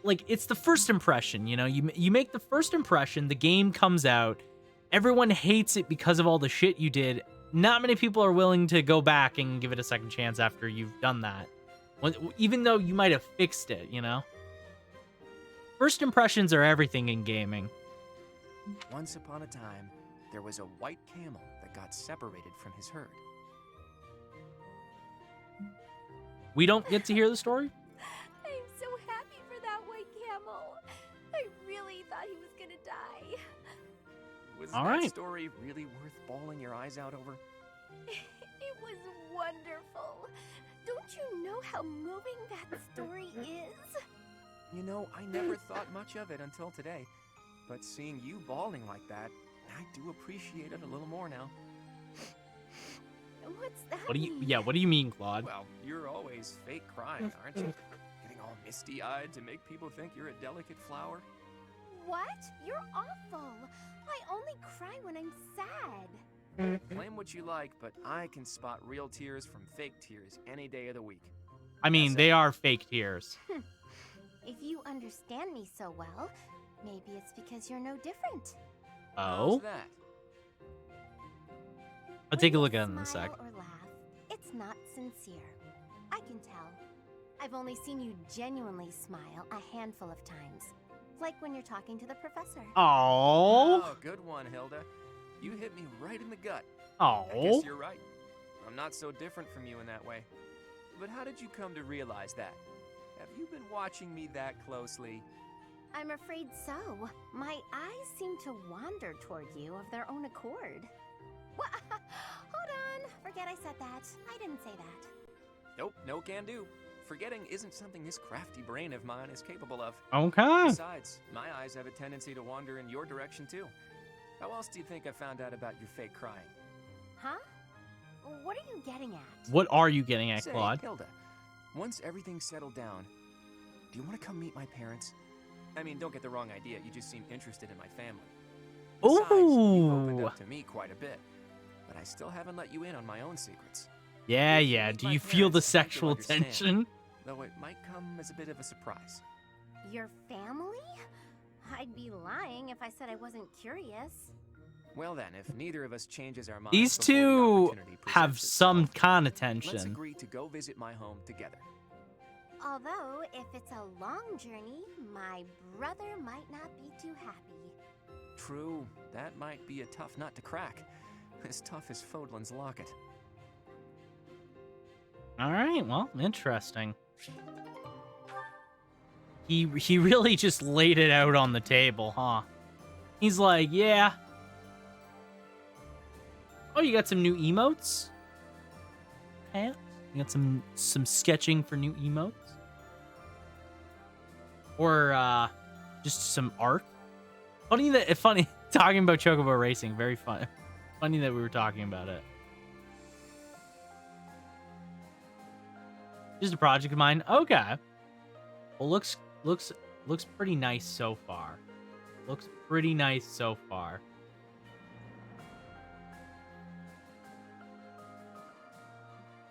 like, it's the first impression, you know? You make the first impression, the game comes out, everyone hates it because of all the shit you did. Not many people are willing to go back and give it a second chance after you've done that. Even though you might have fixed it, you know? First impressions are everything in gaming. Once upon a time, there was a white camel that got separated from his herd. We don't get to hear the story? I'm so happy for that white camel. I really thought he was gonna die. Was All that right. story really worth bawling your eyes out over? It was wonderful. Don't you know how moving that story is? You know, I never thought much of it until today. But seeing you bawling like that, I do appreciate it a little more now. What's that What do you? mean? Yeah, what do you mean, Claude? Well, you're always fake crying, aren't you? Getting all misty-eyed to make people think you're a delicate flower. What? You're awful. I only cry when I'm sad. Claim what you like, but I can spot real tears from fake tears any day of the week. I mean, they are fake tears. If you understand me so well, maybe it's because you're no different. Oh? How's that? I'll take a When look you at it in a sec. smile or laugh, it's not sincere. I can tell. I've only seen you genuinely smile a handful of times. Like when you're talking to the professor. Oh. Oh, good one, Hilda. You hit me right in the gut. Oh. I guess you're right. I'm not so different from you in that way. But how did you come to realize that? Have you been watching me that closely? I'm afraid so. My eyes seem to wander toward you of their own accord. What? Hold on. Forget I said that. I didn't say that. Nope, no can do. Forgetting isn't something this crafty brain of mine is capable of. Okay. Besides, my eyes have a tendency to wander in your direction too. How else do you think I found out about your fake crying? Huh? What are you getting at? What are you getting at, Say, Claude? Hilda, once everything's settled down, do you want to come meet my parents? I mean, don't get the wrong idea. You just seem interested in my family. Besides, you've opened Ooh. up to me quite a bit, but I still haven't let you in on my own secrets. Yeah, If you yeah. meet Do my you feel the parents, I think you'll sexual understand. tension? Though it might come as a bit of a surprise. Your family? I'd be lying if I said I wasn't curious. Well then, if neither of us changes our minds These before the two opportunity have presents some itself, kind of let's tension. agree to go visit my home together. Although, if it's a long journey, my brother might not be too happy. True, that might be a tough nut to crack. As tough as Fodlan's locket. All right, well, interesting. He really just laid it out on the table, huh? He's like, yeah. Oh, you got some new emotes? Okay. You got some sketching for new emotes? Or just some art? Funny talking about Chocobo Racing, very fun. Funny that we were talking about it. Just a project of mine. Okay. Well, looks pretty nice so far. Looks pretty nice so far.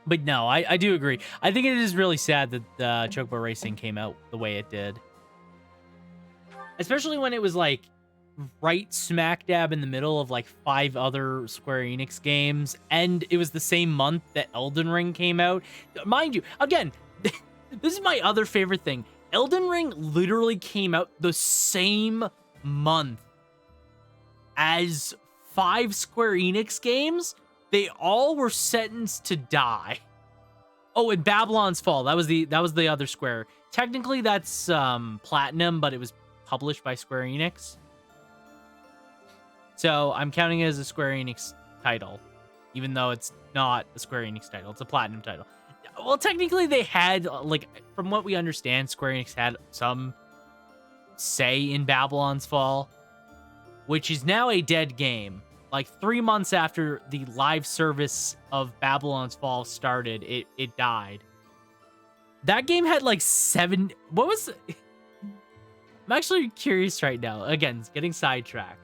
But no, I do agree. I think it is really sad that Chocobo Racing came out the way it did. Especially when it was like right smack dab in the middle of like 5 other Square Enix games, and it was the same month that Elden Ring came out. Mind you, again, this is my other favorite thing. Elden Ring literally came out the same month as 5 Square Enix games. They all were sentenced to die. Oh, and Babylon's Fall. That was the other Square. Technically, that's Platinum, but it was published by Square Enix. So I'm counting it as a Square Enix title, even though it's not a Square Enix title. It's a Platinum title. Well, technically, they had, like, from what we understand, Square Enix had some say in Babylon's Fall, which is now a dead game. Like 3 months after the live service of Babylon's Fall started, it died. That game had like 7. What was it? I'm actually curious right now. Again, it's getting sidetracked.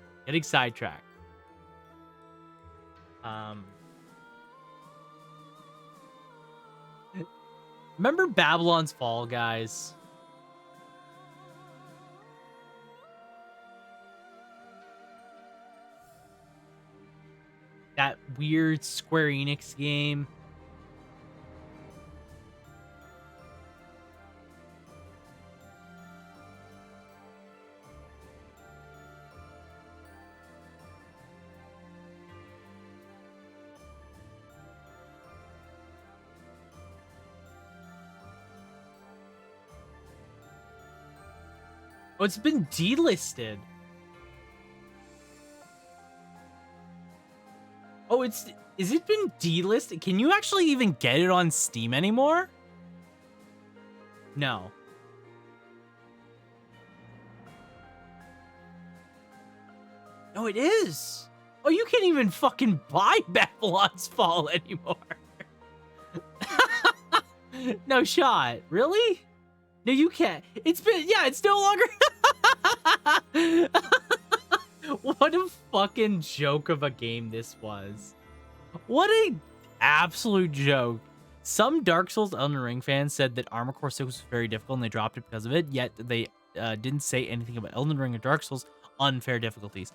Remember Babylon's Fall, guys? That weird Square Enix game. Oh, it's been delisted. Oh, is it been delisted? Can you actually even get it on Steam anymore? No. No, it is. Oh, you can't even fucking buy Babylon's Fall anymore. No shot. Really? No, you can't. It's no longer. What a fucking joke of a game this was. What a absolute joke. Some Dark Souls Elden Ring fans said that Armor Core 6 was very difficult and they dropped it because of it, yet they didn't say anything about Elden Ring or Dark Souls unfair difficulties.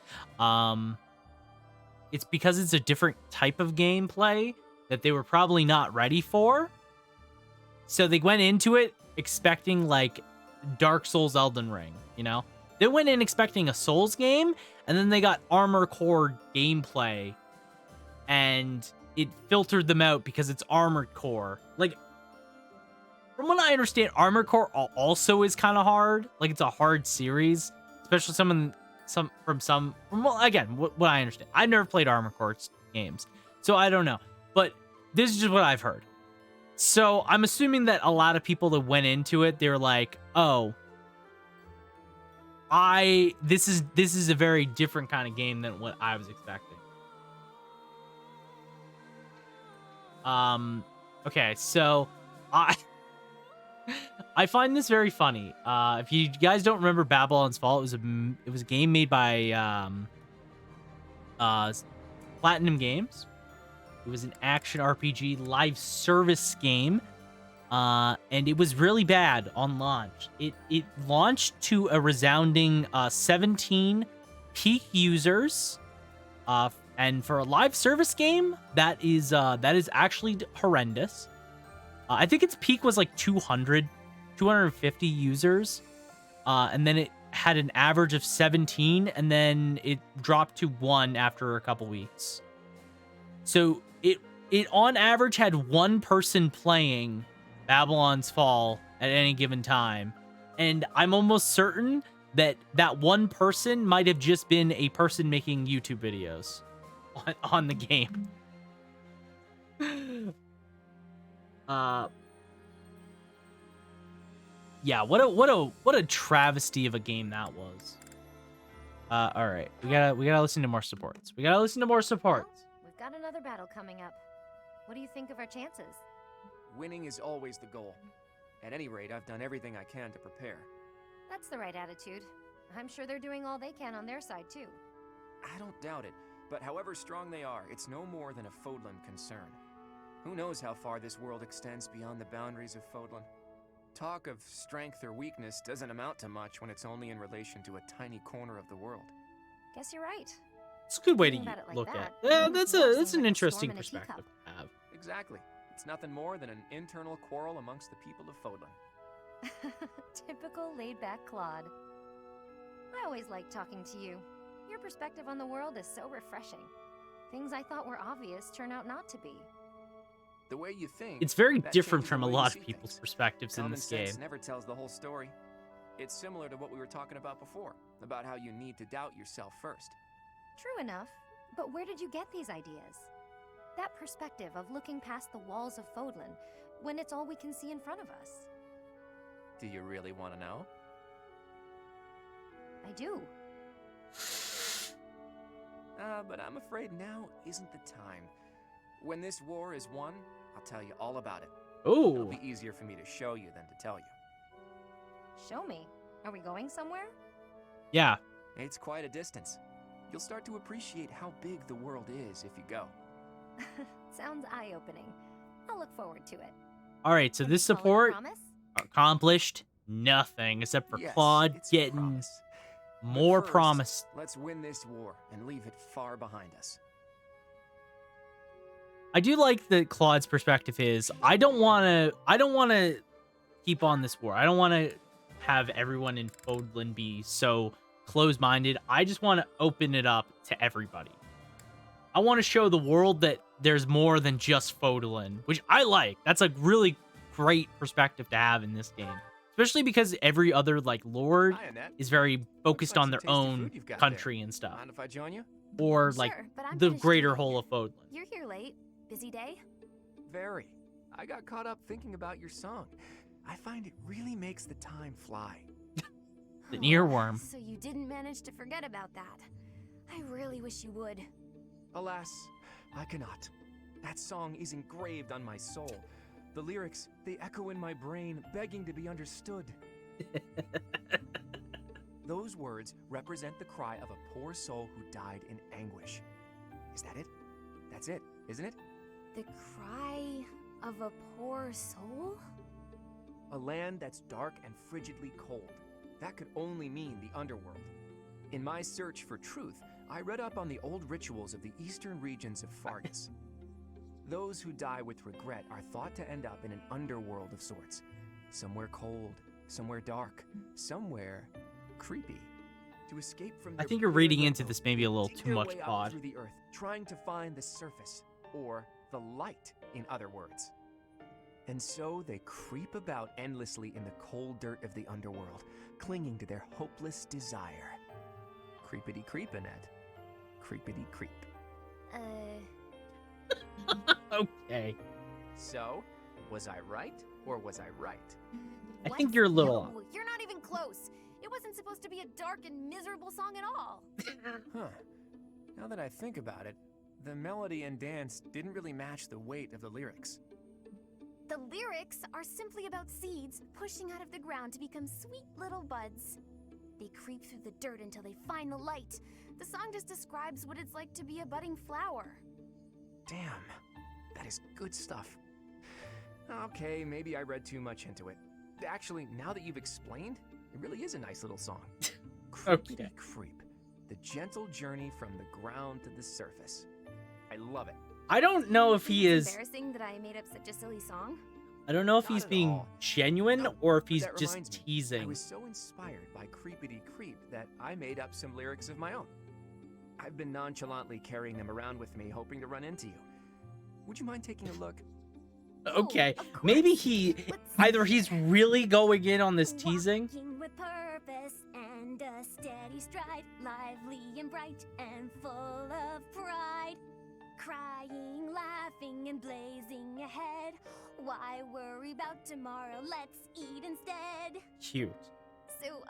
It's because it's a different type of gameplay that they were probably not ready for. So they went into it expecting like Dark Souls Elden Ring, you know? They went in expecting a Souls game, and then they got Armor Core gameplay, and it filtered them out because it's Armored Core. Like, from what I understand, Armored Core also is kind of hard. Like, it's a hard series, especially from what I understand. I've never played Armor Core games, so I don't know. But this is just what I've heard. So I'm assuming that a lot of people that went into it, they're like, oh, this is a very different kind of game than what I was expecting. Okay, so I find this very funny. If you guys don't remember Babylon's Fall, it was a game made by Platinum Games. It was an action RPG live service game. And it was really bad on launch. It launched to a resounding 17 peak users. And for a live service game, that is actually horrendous. I think its peak was like 250 users. And then it had an average of 17, and then it dropped to 1 after a couple weeks. So it on average had 1 person playing Babylon's Fall at any given time. And I'm almost certain that that 1 person might have just been a person making YouTube videos on the game. Yeah, what a travesty of a game that was. All right, we gotta listen to more supports. We gotta listen to more supports. Well, we've got another battle coming up. What do you think of our chances? Winning is always the goal. At any rate, I've done everything I can to prepare. That's the right attitude. I'm sure they're doing all they can on their side, too. I don't doubt it, but however strong they are, it's no more than a Fodlan concern. Who knows how far this world extends beyond the boundaries of Fodlan? Talk of strength or weakness doesn't amount to much when it's only in relation to a tiny corner of the world. Guess you're right. It's a good way to Thinking about it like look that, at. Yeah, it that's seems an like a interesting storm in a perspective teacup. to have. Exactly. It's nothing more than an internal quarrel amongst the people of Fodlan. Typical laid-back Claude. I always like talking to you. Your perspective on the world is so refreshing. Things I thought were obvious turn out not to be. The way you think. It's very that different changes from the a way you lot see of people's things. perspectives in Common this game. sense never tells the whole story. It's similar to what we were talking about before, about how you need to doubt yourself first. True enough, but where did you get these ideas? That perspective of looking past the walls of Fodlan, when it's all we can see in front of us. Do you really want to know? I do. But I'm afraid now isn't the time. When this war is won, I'll tell you all about it. It'll Oh, be easier for me to show you than to tell you. Show me. Are we going somewhere? yeah. It's quite a distance. You'll start to appreciate how big the world is if you go. Sounds eye-opening. I'll look forward to it. All right, so Can this we call it a support promise? accomplished nothing except for Yes, Claude it's a getting promise. But more first, promise. Let's win this war and leave it far behind us. I do like that Claude's perspective is I don't want to keep on this war. I don't want to have everyone in Fodlan be so closed-minded. I just want to open it up to everybody. I want to show the world that there's more than just Fodlan, which I like. That's a really great perspective to have in this game, especially because every other like lord Hi, Annette. is very focused like on some their tasty own food you've got country there. and stuff, Mind if I join you? or like Sure, but I'm the finished greater eating. whole of Fodlan. You're here late. Busy day? Very. I got caught up thinking about your song. I find it really makes the time fly. The Oh, earworm. So you didn't manage to forget about that. I really wish you would. Alas, I cannot. That song is engraved on my soul. The lyrics, they echo in my brain, begging to be understood. Those words represent the cry of a poor soul who died in anguish. Is that it? That's it, isn't it? The cry of a poor soul? A land that's dark and frigidly cold. That could only mean the underworld. In my search for truth, I read up on the old rituals of the eastern regions of Fargus. Those who die with regret are thought to end up in an underworld of sorts. Somewhere cold, somewhere dark, somewhere creepy. To escape from I their think you're bitter reading into limbo, this maybe a little dig too their much, way up Claude. through the earth, trying to find the surface, or the light, in other words. And so they creep about endlessly in the cold dirt of the underworld, clinging to their hopeless desire. Creepity creep, Annette. Creepity creep. Okay. So, was I right or was I right? I What? think you're a little No, you're not even close. It wasn't supposed to be a dark and miserable song at all. Huh. Now that I think about it, the melody and dance didn't really match the weight of the lyrics. The lyrics are simply about seeds pushing out of the ground to become sweet little buds. They creep through the dirt until they find the light. The song just describes what it's like to be a budding flower. Damn, that is good stuff. Okay, maybe I read too much into it. Actually, now that you've explained, it really is a nice little song. Okay. Creep, the gentle journey from the ground to the surface. I love it. I don't know if he It's is. embarrassing that I made up such a silly song. I don't know if Not he's at being all. genuine or if he's That just reminds me, I teasing. was so inspired by Creepity Creep that I made up some lyrics of my own. I've been nonchalantly carrying them around with me, hoping to run into you. Would you mind taking a look? Okay, Oh, of course. maybe he Let's either he's really going in on this teasing. Walking with purpose and a steady stride, lively and bright and full of pride. Crying, laughing, and blazing ahead. Why worry about tomorrow? Let's eat instead. Cute. So,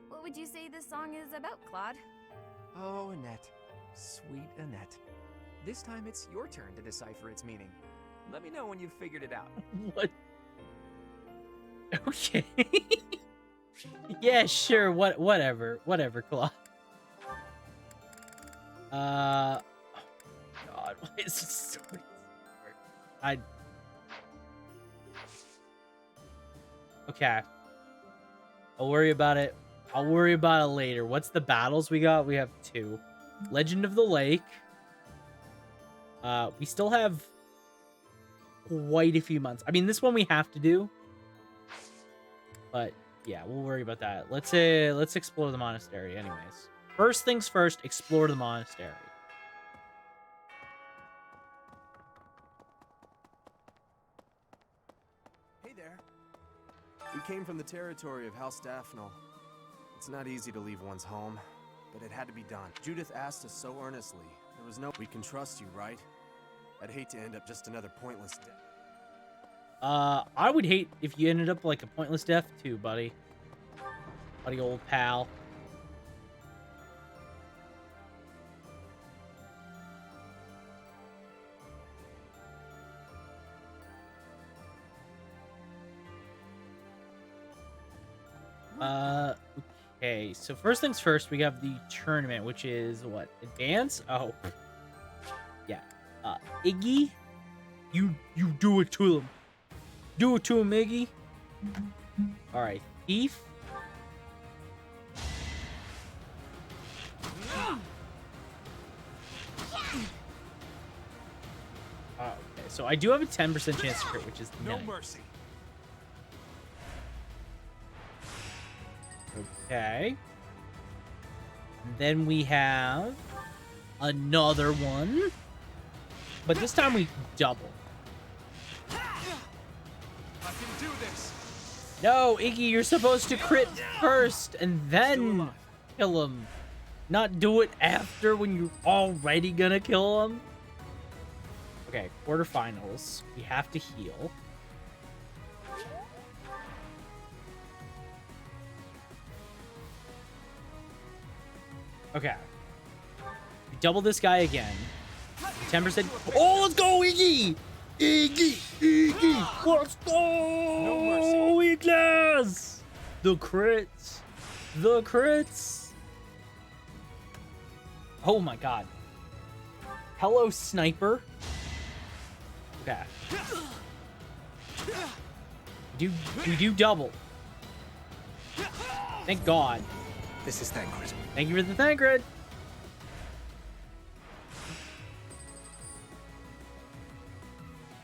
what would you say this song is about, Claude? Oh, Annette. Sweet Annette. This time it's your turn to decipher its meaning. Let me know when you've figured it out. What? Okay. Yeah, sure. Whatever, Claude. Oh my God, why is this so hard? Okay. I'll worry about it. I'll worry about it later. What's the battles we got? We have 2. Legend of the Lake. We still have quite a few months. I mean, this one we have to do. But yeah, we'll worry about that. Let's explore the monastery anyways. First things first, explore the monastery. Hey there. We came from the territory of House Daphne. It's not easy to leave one's home, but it had to be done. Judith asked us so earnestly. There was no... We can trust you, right? I'd hate to end up just another pointless death. I would hate if you ended up like a pointless death too, buddy. Buddy old pal. Okay, so first things first, we have the tournament, which is what? Advance? Oh. Yeah. Iggy, you do it to him. Do it to him, Iggy. All right, Thief. Okay, so I do have a 10% chance to crit, which is No nice. mercy. Okay. And then we have another one. But this time we double. I can do this. No, Iggy, you're supposed to crit first and then kill him. Not do it after when you're already gonna kill him. Okay, quarterfinals. We have to heal. Okay. We double this guy again. 10%. Oh, let's go, Iggy! Iggy! Let's go! Iglas! The crits. The crits. Oh my god. Hello, sniper. Okay. We do double. Thank God. This is Thancred. Thank you for the Thancred.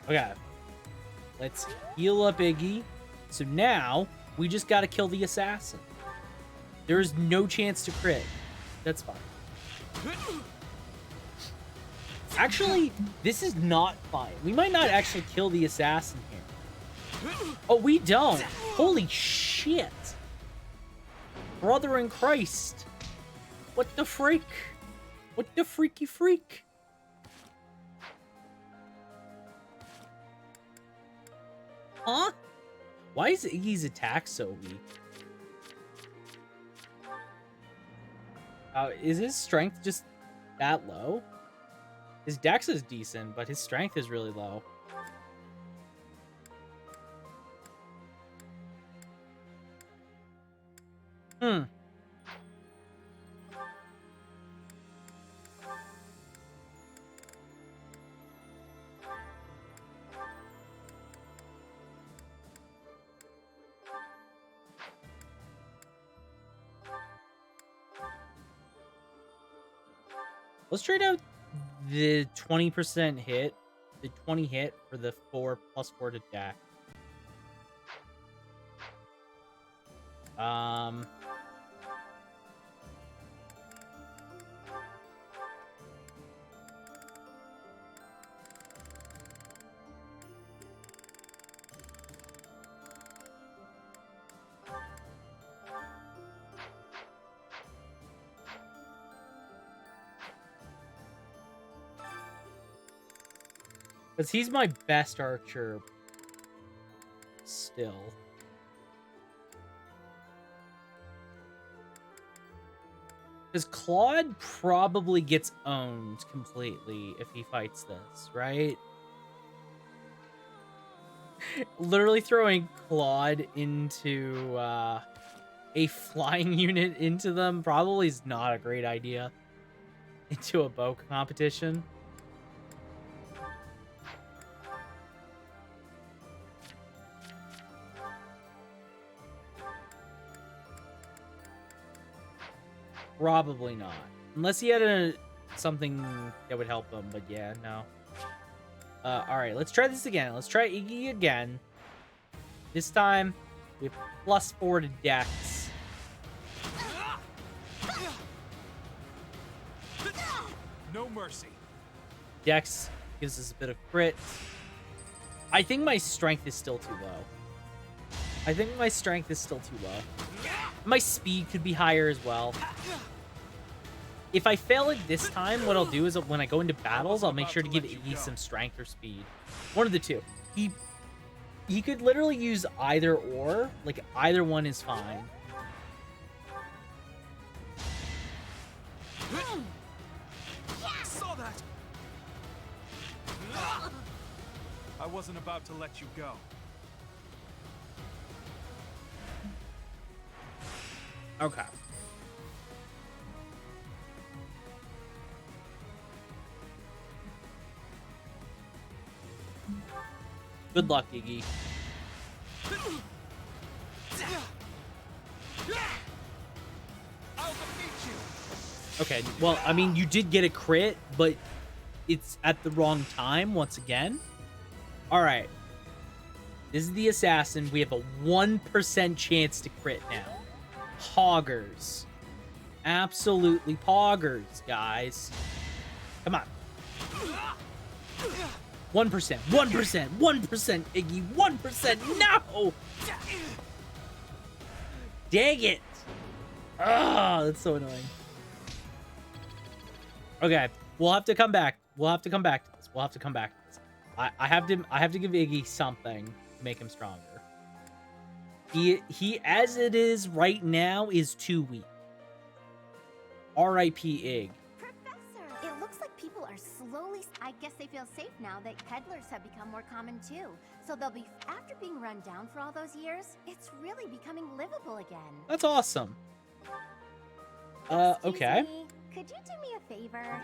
Okay. Let's heal up Iggy. So now, we just gotta kill the assassin. There is no chance to crit. That's fine. Actually, this is not fine. We might not actually kill the assassin here. Oh, we don't. Holy shit. Brother in Christ. What the freak? What the freaky freak? Huh? Why is Iggy's attack so weak? Is his strength just that low? His dex is decent, but his strength is really low. Hmm. Let's trade out the 20% hit, the 20 hit for the 4+4 to deck. Because he's my best archer still. Because Claude probably gets owned completely if he fights this, right? Literally throwing Claude into a flying unit into them probably is not a great idea. Into a bow competition. Probably not. Unless he had something that would help him, but yeah, no. Alright, let's try this again. Let's try Iggy again. This time, we have +4 to dex. No mercy. Dex gives us a bit of crit. I think my strength is still too low. My speed could be higher as well. If I fail it this time, what I'll do is when I go into battles, I'll make sure to give Iggy some strength or speed. One of the two. He could literally use either or. Like, either one is fine. Saw that. I wasn't about to let you go. Okay. Good luck, Iggy. Okay, well, I mean, you did get a crit, but it's at the wrong time once again. All right. This is the assassin. We have a 1% chance to crit now. Poggers. Absolutely poggers, guys. Come on. 1%, 1%, 1%, Iggy, 1%, no! Dang it! Ah, that's so annoying. Okay, we'll have to come back. We'll have to come back to this. I have to give Iggy something to make him stronger. He as it is right now is too weak. R.I.P. Ig. Professor, it looks like people are slowly... I guess they feel safe now that peddlers have become more common too. So they'll be... After being run down for all those years, it's really becoming livable again. That's awesome. Okay. Me, could you do me a favor?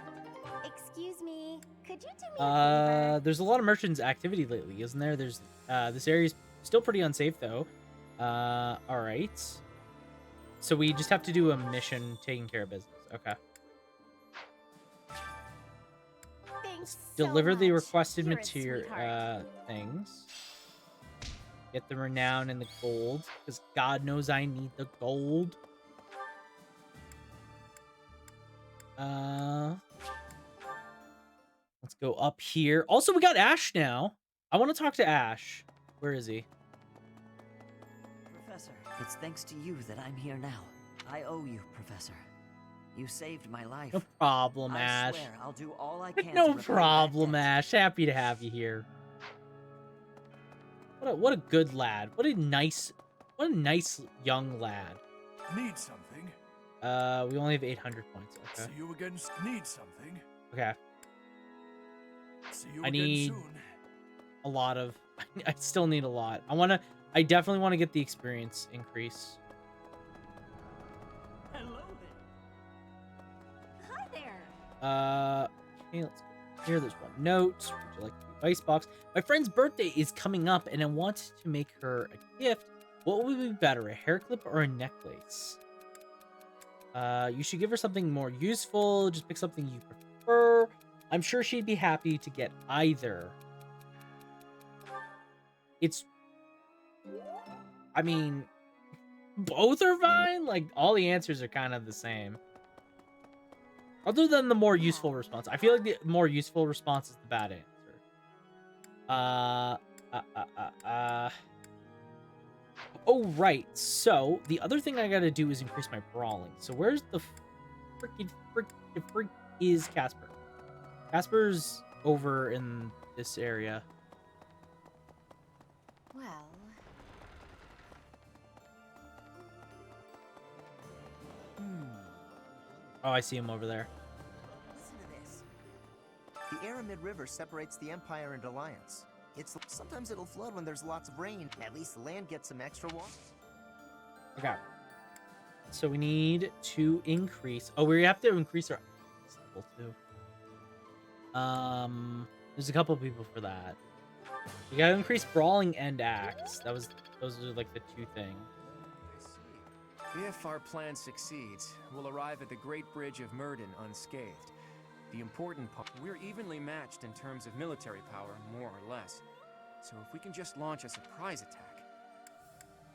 Excuse me, could you do me a favor? There's a lot of merchants activity lately, isn't there? There's this area's still pretty unsafe though. All right. So we just have to do a mission taking care of business. Okay. Thanks Deliver so the much. requested You're a material sweetheart. things. Get the renown and the gold, because God knows I need the gold. Let's go up here. Also, we got Ash now. I want to talk to Ash. Where is he? Professor, it's thanks to you that I'm here now. I owe you, Professor. You saved my life. No problem, I Ash. swear I'll do all I can to No repay that problem, debt. Ash. Happy to have you here. What a good lad. What a nice young lad. Need something? We only have 800 points. Okay. See you again. Need something? Okay. See you I again need soon. a lot of. I still need a lot. I definitely want to get the experience increase. Hello there. Hi there. Okay, let's go here. There's one note. Would you like to be icebox? My friend's birthday is coming up, and I want to make her a gift. What would be better, a hair clip or a necklace? You should give her something more useful. Just pick something you prefer. I'm sure she'd be happy to get either. I mean, both are fine. Like, all the answers are kind of the same. Other than the more useful response. I feel like the more useful response is the bad answer. Oh, right. So, the other thing I gotta do is increase my brawling. So, where's the frick is Casper? Casper's over in this area. Well, Oh, I see him over there. Listen to this. The Aramid River separates the Empire and Alliance. Sometimes it'll flood when there's lots of rain. At least the land gets some extra water. Okay. So we need to increase. Oh, we have to increase our level too. There's a couple people for that. We gotta increase brawling and axe. Those are like the two things. If our plan succeeds, we'll arrive at the Great Bridge of Murden unscathed. The important part, we're evenly matched in terms of military power, more or less. So if we can just launch a surprise attack,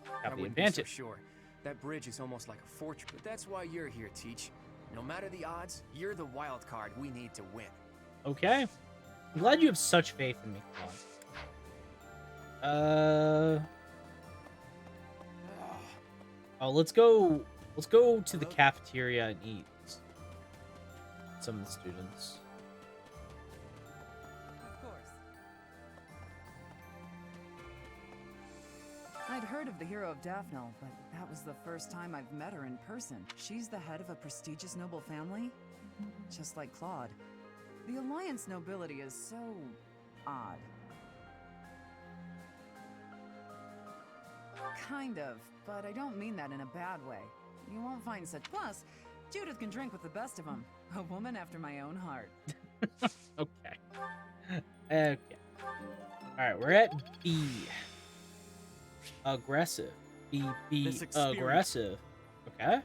I Have the wouldn't be so advantage. sure. That bridge is almost like a fortress. But that's why you're here, Teach. No matter the odds, you're the wild card we need to win. Okay. I'm glad you have such faith in me, Claude. Oh, let's go to the cafeteria and eat. Some of the students. Of course. I'd heard of the hero of Daphne, but that was the first time I've met her in person. She's the head of a prestigious noble family, just like Claude. The Alliance nobility is so odd. Kind of, but I don't mean that in a bad way. You won't find such. Plus, Judith can drink with the best of them. A woman after my own heart. Okay. Okay. Alright, we're at B. Aggressive. B, This experience- aggressive. Okay.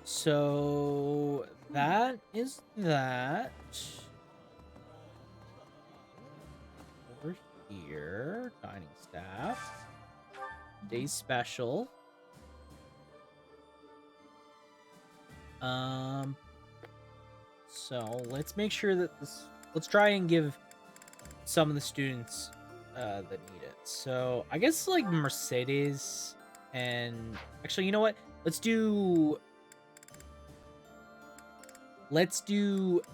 So, that is that. Over here. Dining staff. Day special. So let's make sure that let's try and give some of the students that need it. So I guess like Mercedes and actually, you know what? Let's do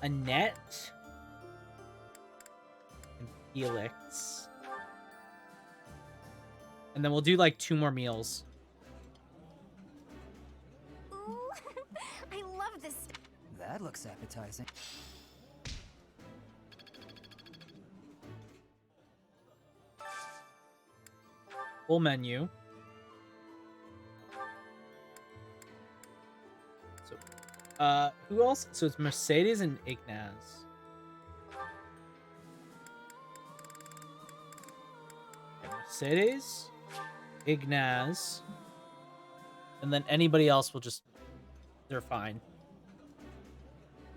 Annette and Felix. And then we'll do like 2 more meals. ooh, I love this stuff. That looks appetizing. Full menu. So, who else? So it's Mercedes and Ignaz. Okay, Mercedes, Ignaz, and then anybody else will just, they're fine.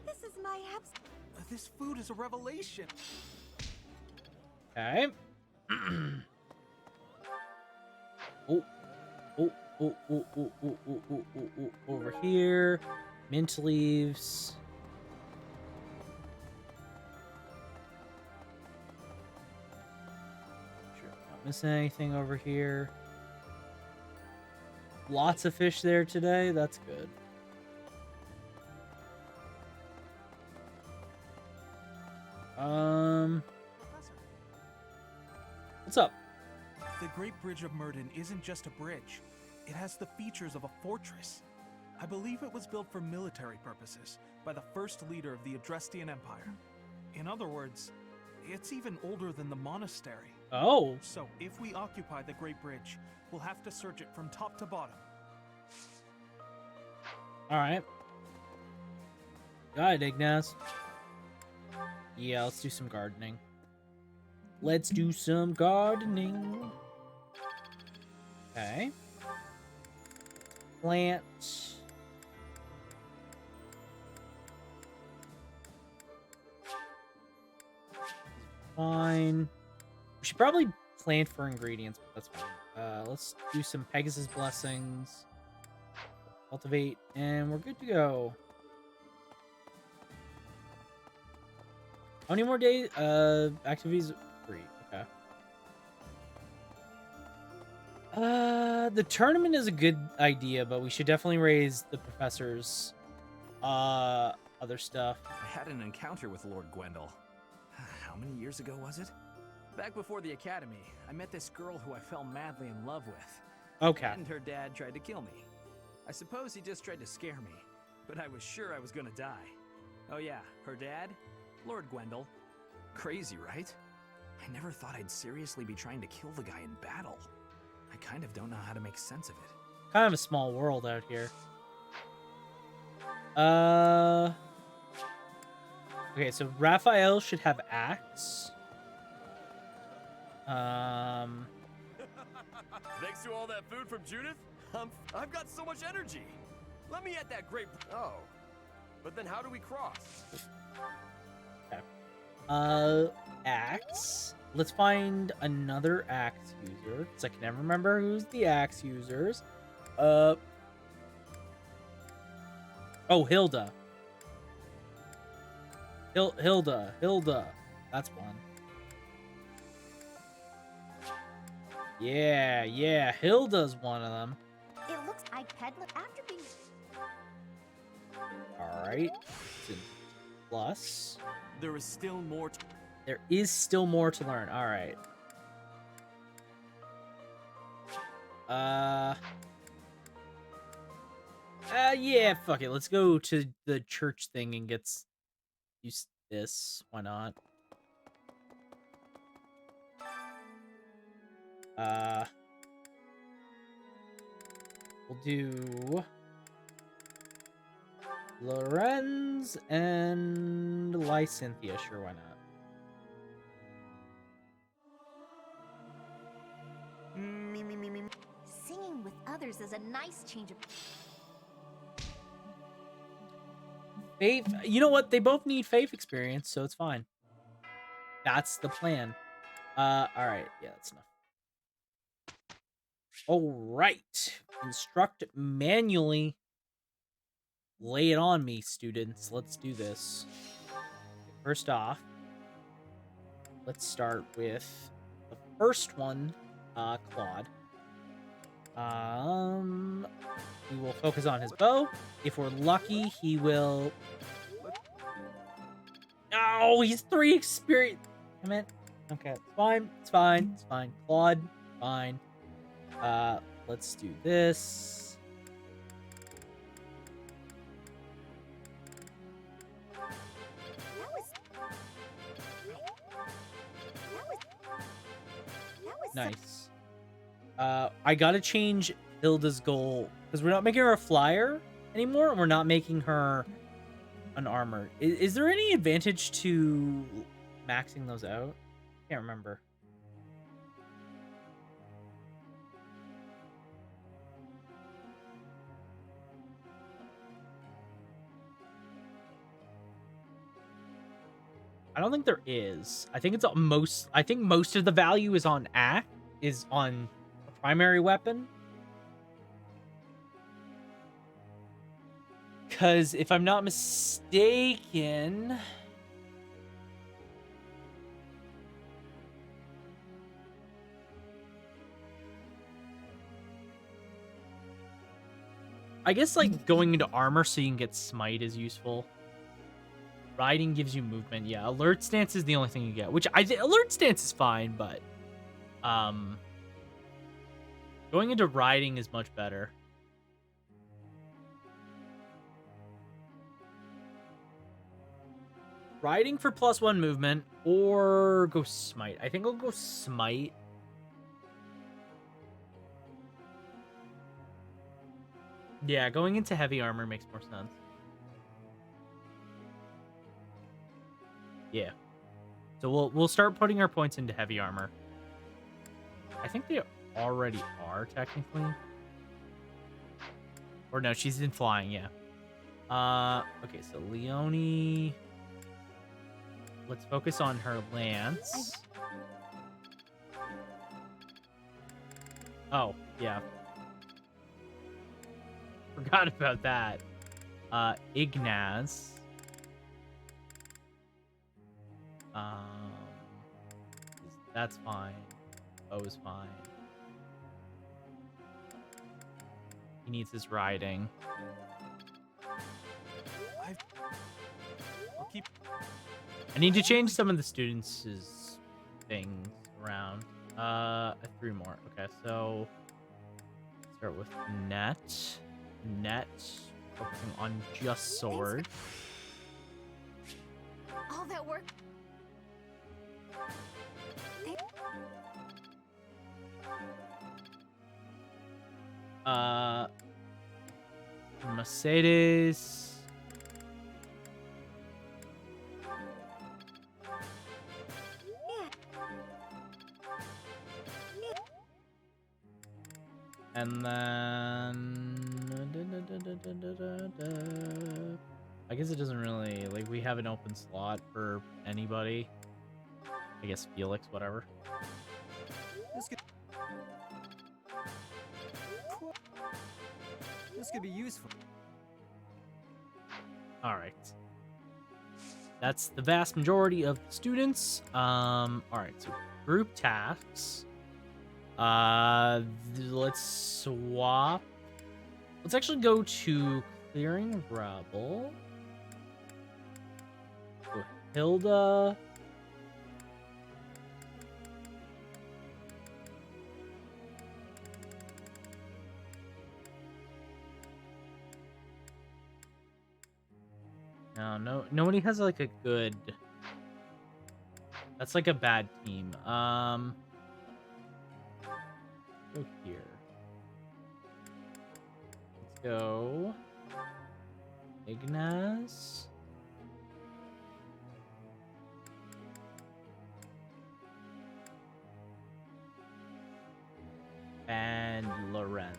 This is my abs. This food is a revelation. Okay. Oh, over here. Mint leaves. Sure, I'm not missing anything over here. Lots of fish there today. That's good. What's up? The Great Bridge of Murden isn't just a bridge. It has the features of a fortress. I believe it was built for military purposes by the first leader of the Adrestian Empire. In other words, it's even older than the monastery. Oh. So if we occupy the Great Bridge, we'll have to search it from top to bottom. All right. Got it, Ignaz. Yeah, let's do some gardening. Let's do some gardening. Okay. Plant. Fine. We should probably plant for ingredients, but that's fine. Let's do some Pegasus blessings. Cultivate, and we're good to go. How many more days? Activities 3. Okay. The tournament is a good idea, but we should definitely raise the professor's other stuff. I had an encounter with Lord Gwendol. How many years ago was it? Back before the academy, I met this girl who I fell madly in love with. Okay. And her dad tried to kill me. I suppose he just tried to scare me, but I was sure I was gonna die. Oh yeah, her dad? Lord Gwendol. Crazy, right? I never thought I'd seriously be trying to kill the guy in battle. I kind of don't know how to make sense of it. Kind of a small world out here. Okay, so Raphael should have axe. Thanks to all that food from Judith, I've got so much energy. Let me at that great. Oh, but then how do we cross? Okay. Axe. Let's find another axe user, because I can never remember who's the axe users. Oh, Hilda. Hilda. That's one. Yeah, Hilda's one of them. It looks like peddler after being. Alright. Plus. There is still more. There is still more to learn. Alright. Yeah, fuck it. Let's go to the church thing and use this. Why not? We'll do Lorenz and Lysynthia. Sure, why not? Singing with others is a nice change of. Faith, you know what? They both need faith experience, so it's fine. That's the plan. Alright. Yeah, that's enough. Alright. Instruct manually. Lay it on me, students. Let's do this. First off, let's start with the first one, Claude. He will focus on his bow. If we're lucky, he will... Oh, he's 3 experience. Damn it. Okay, it's fine. It's fine. It's fine. Claude, fine. Let's do this. Nice. I gotta change Hilda's goal because we're not making her a flyer anymore, and we're not making her an armor. Is there any advantage to maxing those out? Can't remember. I don't think there is. I think it's most. I think most of the value is on on a primary weapon. Because if I'm not mistaken, I guess like going into armor so you can get smite is useful. Riding gives you movement. Yeah, alert stance is the only thing you get, which alert stance is fine, but going into riding is much better. riding for +1 movement or go smite. I think I'll go smite. Yeah, going into heavy armor makes more sense. Yeah. So we'll start putting our points into heavy armor. I think they already are technically. Or no, she's in flying, yeah. Okay, so Leonie. Let's focus on her lance. Oh, yeah. Forgot about that. Ignaz. That's fine. O is fine. He needs his riding. I'll keep. I need to change some of the students' things around. 3 more. Okay, so start with Net. Net, focusing on just sword. All that work. Mercedes. And then I guess it doesn't really, like, we have an open slot for anybody. I guess Felix, whatever. This could be useful. All right. That's the vast majority of the students. All right, so group tasks. Let's swap. Let's actually go to clearing rebel. So Hilda. No, nobody has like a good. That's like a bad team. Go here. Let's go. Ignaz. And Lorenz.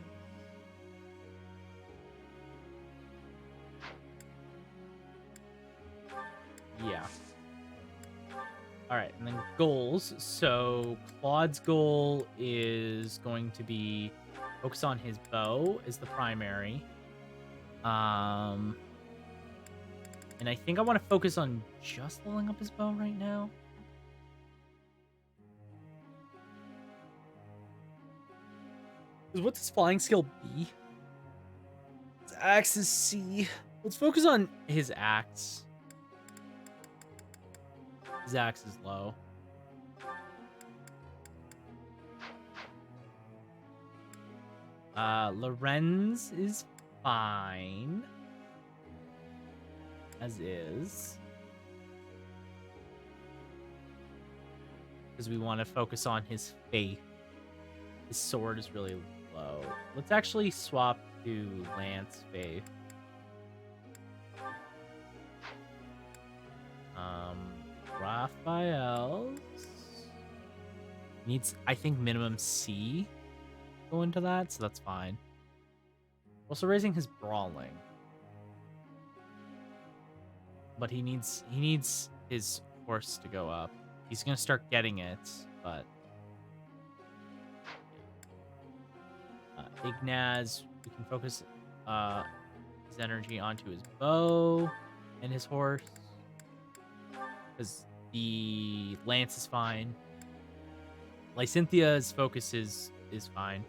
Yeah. All right, and then goals. So Claude's goal is going to be focus on his bow as the primary. And I think I want to focus on just leveling up his bow right now. What's his flying skill be? His axe is C. Let's focus on his axe. His axe is low. Lorenz is fine. As is. Because we want to focus on his faith. His sword is really low. Let's actually swap to Lance Faith. Raphael's needs, I think, minimum C go into that, so that's fine. Also raising his brawling. But he needs his horse to go up. He's gonna start getting it, but Ignaz, we can focus his energy onto his bow and his horse. Because the lance is fine. Lycynthia's focus is fine.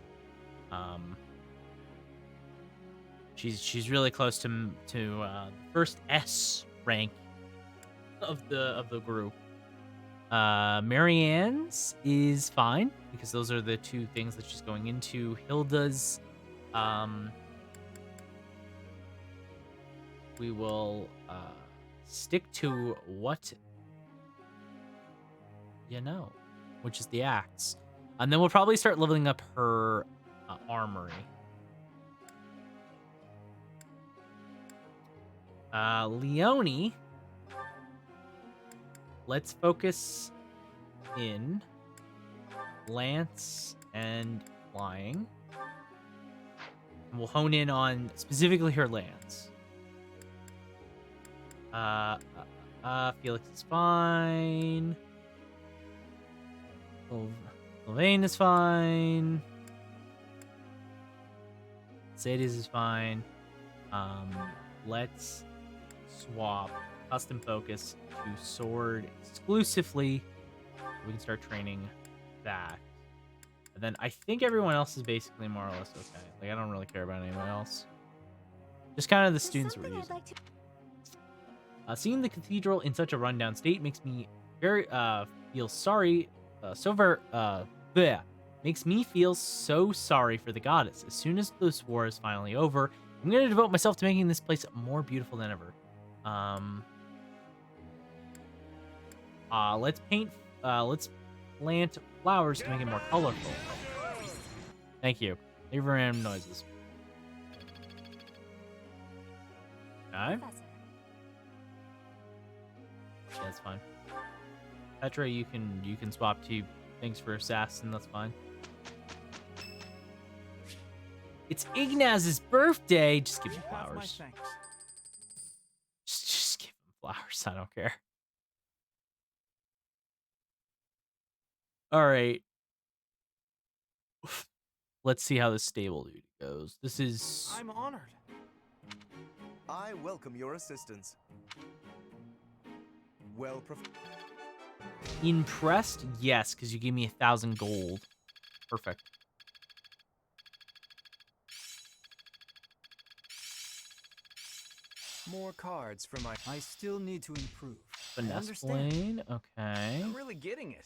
She's really close to the first S rank of the group. Marianne's is fine because those are the two things that she's going into. Hilda's, we will stick to what you know, which is the axe. And then we'll probably start leveling up her armory. Leonie, let's focus in lance and flying. And we'll hone in on specifically her lance. Felix is fine. Sylvain is fine. Sadie's is fine. Let's swap custom focus to sword exclusively. We can start training that. And then I think everyone else is basically more or less okay. Like, I don't really care about anyone else. Just kind of the students we're using. Seeing the cathedral in such a rundown state makes me very feel sorry. Makes me feel so sorry for the goddess. As soon as this war is finally over, I'm gonna devote myself to making this place more beautiful than ever. Let's plant flowers to make it more colorful. Thank you. Leave random noises. Okay. Yeah, that's fine. Petra, you can swap two things for assassin. That's fine. It's Ignaz's birthday. Just give him flowers. Just give him flowers. I don't care. All right. Let's see how this stable duty goes. This is. I'm honored. I welcome your assistance. Well, Impressed? Yes, because you gave me 1,000 gold. Perfect. More cards for my... I still need to improve. Finesse Blade, okay. I'm really getting it.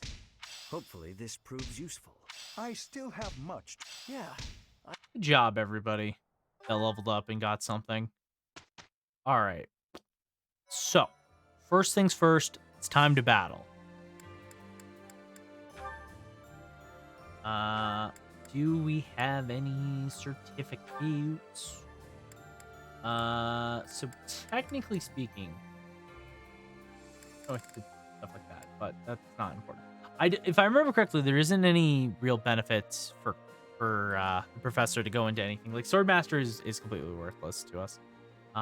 Hopefully this proves useful. I still have much. Yeah. Good job, everybody that leveled up and got something. All right. So, first things first, it's time to battle. Do we have any certificates? So technically speaking, stuff like that, but that's not important. If I remember correctly, there isn't any real benefits for the professor to go into anything. Like Swordmaster is completely worthless to us. If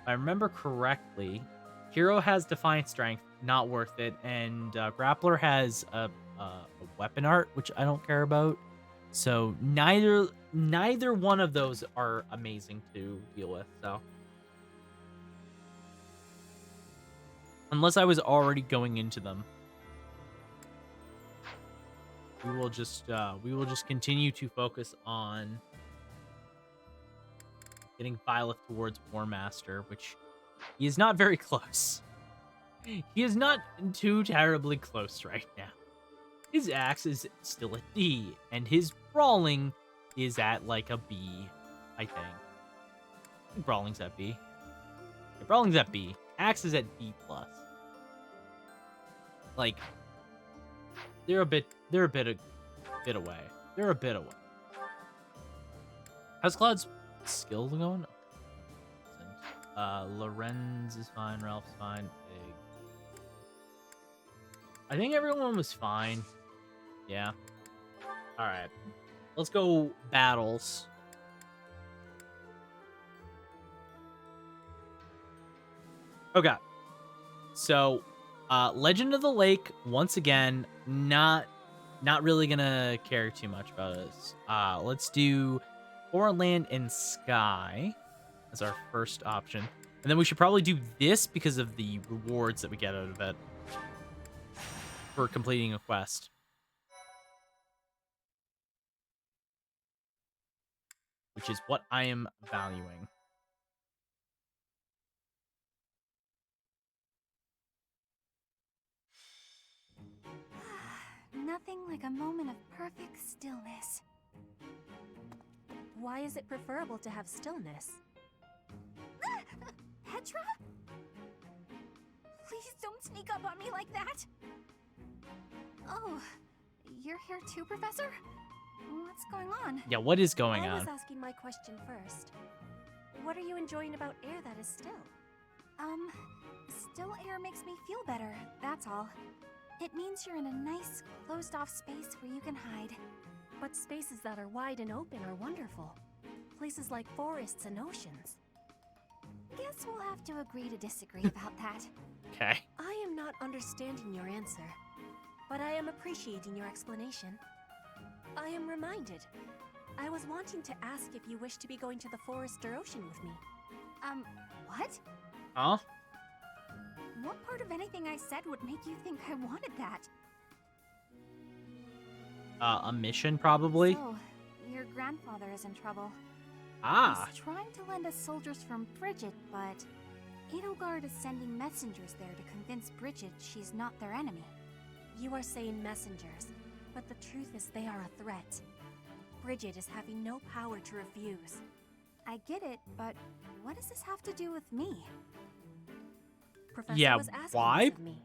I remember correctly, Hero has Defiant Strength, not worth it, and Grappler has a weapon art, which I don't care about. So neither one of those are amazing to deal with. So unless I was already going into them, we will just continue to focus on getting Byleth towards War Master, which he is not very close. He is not too terribly close right now. His axe is still at D, and his brawling is at like a B, I think. Brawling's at B. Yeah, brawling's at B. Axe is at B+. Like, they're a bit away. They're a bit away. How's Claude's skill going? Lorenz is fine. Ralph's fine. Big. I think everyone was fine. Yeah. All right. Let's go battles. Okay. So, Legend of the Lake, once again, not really gonna care too much about us. Let's do Foreign Land and Sky as our first option. And then we should probably do this because of the rewards that we get out of it for completing a quest. Which is what I am valuing. Nothing like a moment of perfect stillness. Why is it preferable to have stillness? Petra? Don't sneak up on me like that! Oh, you're here too, Professor? What's going on? Yeah, what is going I on? was asking my question first. What are you enjoying about air that is still? Still air makes me feel better, that's all. It means you're in a nice, closed-off space where you can hide. But spaces that are wide and open are wonderful. Places like forests and oceans. Guess we'll have to agree to disagree about that. Okay. I am not understanding your answer, but I am appreciating your explanation. I am reminded. I was wanting to ask if you wish to be going to the forest or ocean with me. What? Huh? What part of anything I said would make you think I wanted that? A mission, probably? So, your grandfather is in trouble. Ah. He's trying to lend us soldiers from Bridget, but Edelgard is sending messengers there to convince Bridget she's not their enemy. You are saying messengers, but the truth is they are a threat. Bridget is having no power to refuse. I get it, but what does this have to do with me? Professor was asking why? this of me.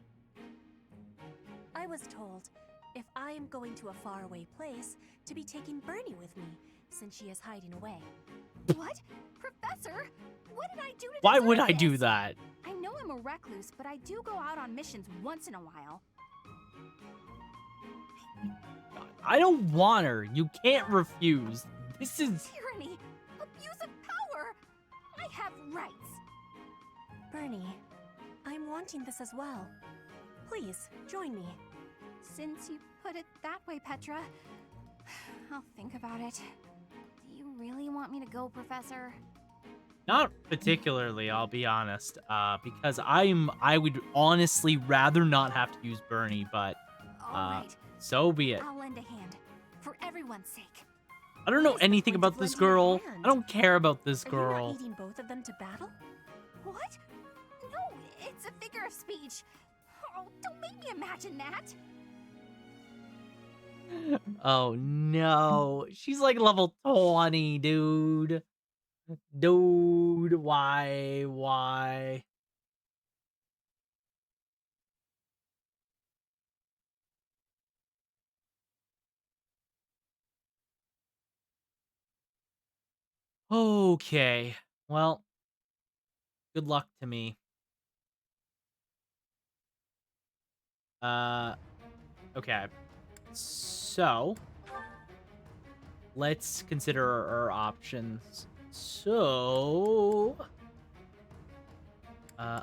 I was told, if I am going to a faraway place, to be taking Bernie with me, since she is hiding away. What? Professor? What did I do to Why deserve would I do this? that? I know I'm a recluse, but I do go out on missions once in a while. I don't want her. You can't refuse. This is... Tyranny! Abuse of power! I have rights! Bernie, I'm wanting this as well. Please, join me. Since you put it that way, Petra, I'll think about it. Do you really want me to go, Professor? Not particularly, I'll be honest. Because I would honestly rather not have to use Bernie, but... Alright. So be it. I'll lend a hand. For everyone's sake. I don't know What is the anything point of about this lending a girl. hand? I don't care about this Are you girl. not leading both of them to battle? What? No, it's a figure of speech. Oh, don't make me imagine that. Oh no. She's like level 20, dude. Dude, why? Okay. Well, good luck to me. Okay. So, let's consider our options. So, yeah,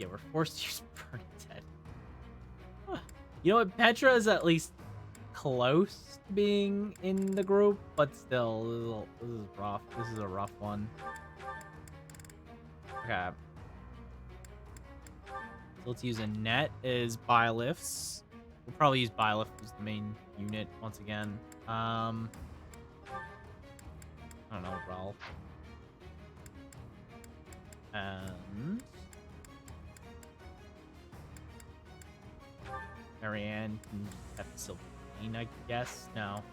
we're forced to use Burning Dead. Huh. You know what? Petra is at least close to being in the group, but still, this is rough. This is a rough one. Okay. So let's use a net as Bylifts. We'll probably use Bylif as the main unit once again. I don't know, Ralph. And Marianne can have Sylvain, I guess. No.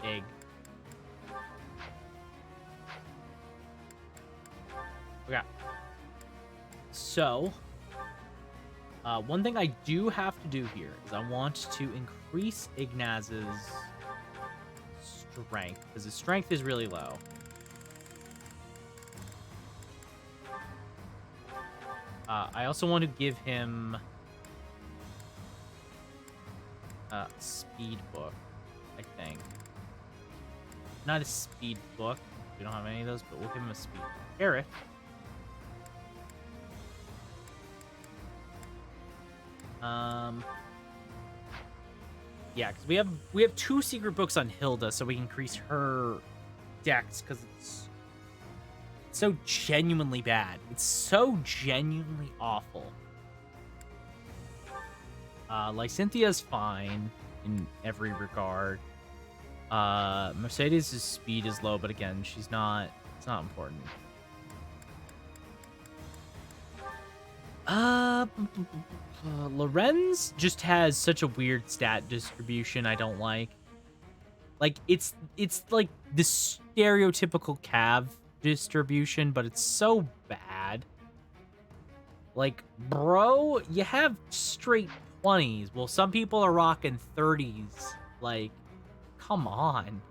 Egg. Okay. So, one thing I do have to do here is I want to increase Ignaz's strength, because his strength is really low. I also want to give him a speed book, I think. Not a speed book. We don't have any of those, but we'll give him a speed book. Gareth. Yeah, because we have 2 secret books on Hilda, so we can increase her dex, because it's so genuinely bad. It's so genuinely awful. Lycynthia's fine in every regard. Mercedes' speed is low, but again, it's not important. Lorenz just has such a weird stat distribution I don't like. Like, it's like the stereotypical Cav distribution, but it's so bad. Like, bro, you have straight 20s. Well, some people are rocking 30s. Like, come on.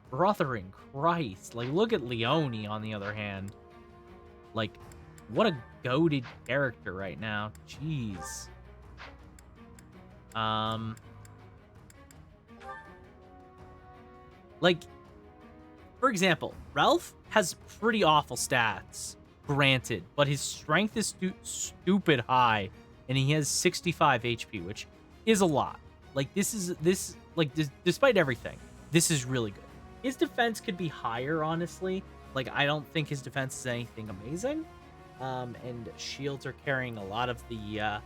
Brother in Christ. Like, look at Leone, on the other hand. Like, what a goated character right now. Jeez. Like, for example, Ralph has pretty awful stats, granted, but his strength is stupid high, and he has 65 HP, which is a lot. Like, despite everything, this is really good. His defense could be higher, honestly. Like, I don't think his defense is anything amazing. And shields are carrying a lot of the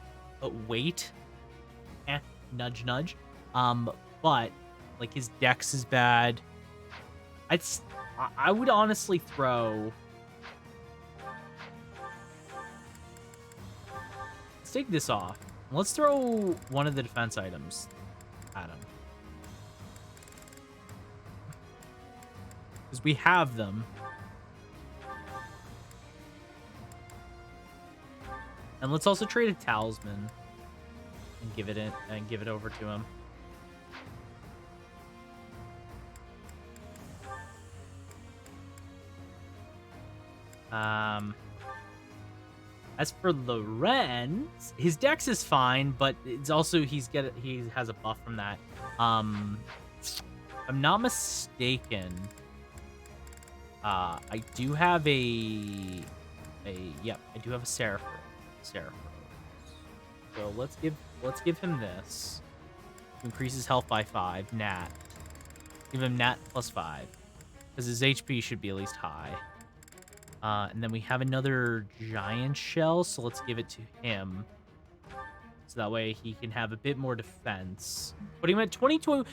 weight. Nudge, nudge. But like his dex is bad. I would honestly throw. Let's take this off. Let's throw one of the defense items at him. Because we have them. And let's also trade a talisman and give it over to him. As for Lorenz, his dex is fine, but it's also he has a buff from that. If I'm not mistaken, I do have I do have a Seraph. So let's give him this. Increase his health by 5. Nat. Give him Nat plus 5. Because his HP should be at least high. And then we have another giant shell, so let's give it to him. So that way he can have a bit more defense. But he went 22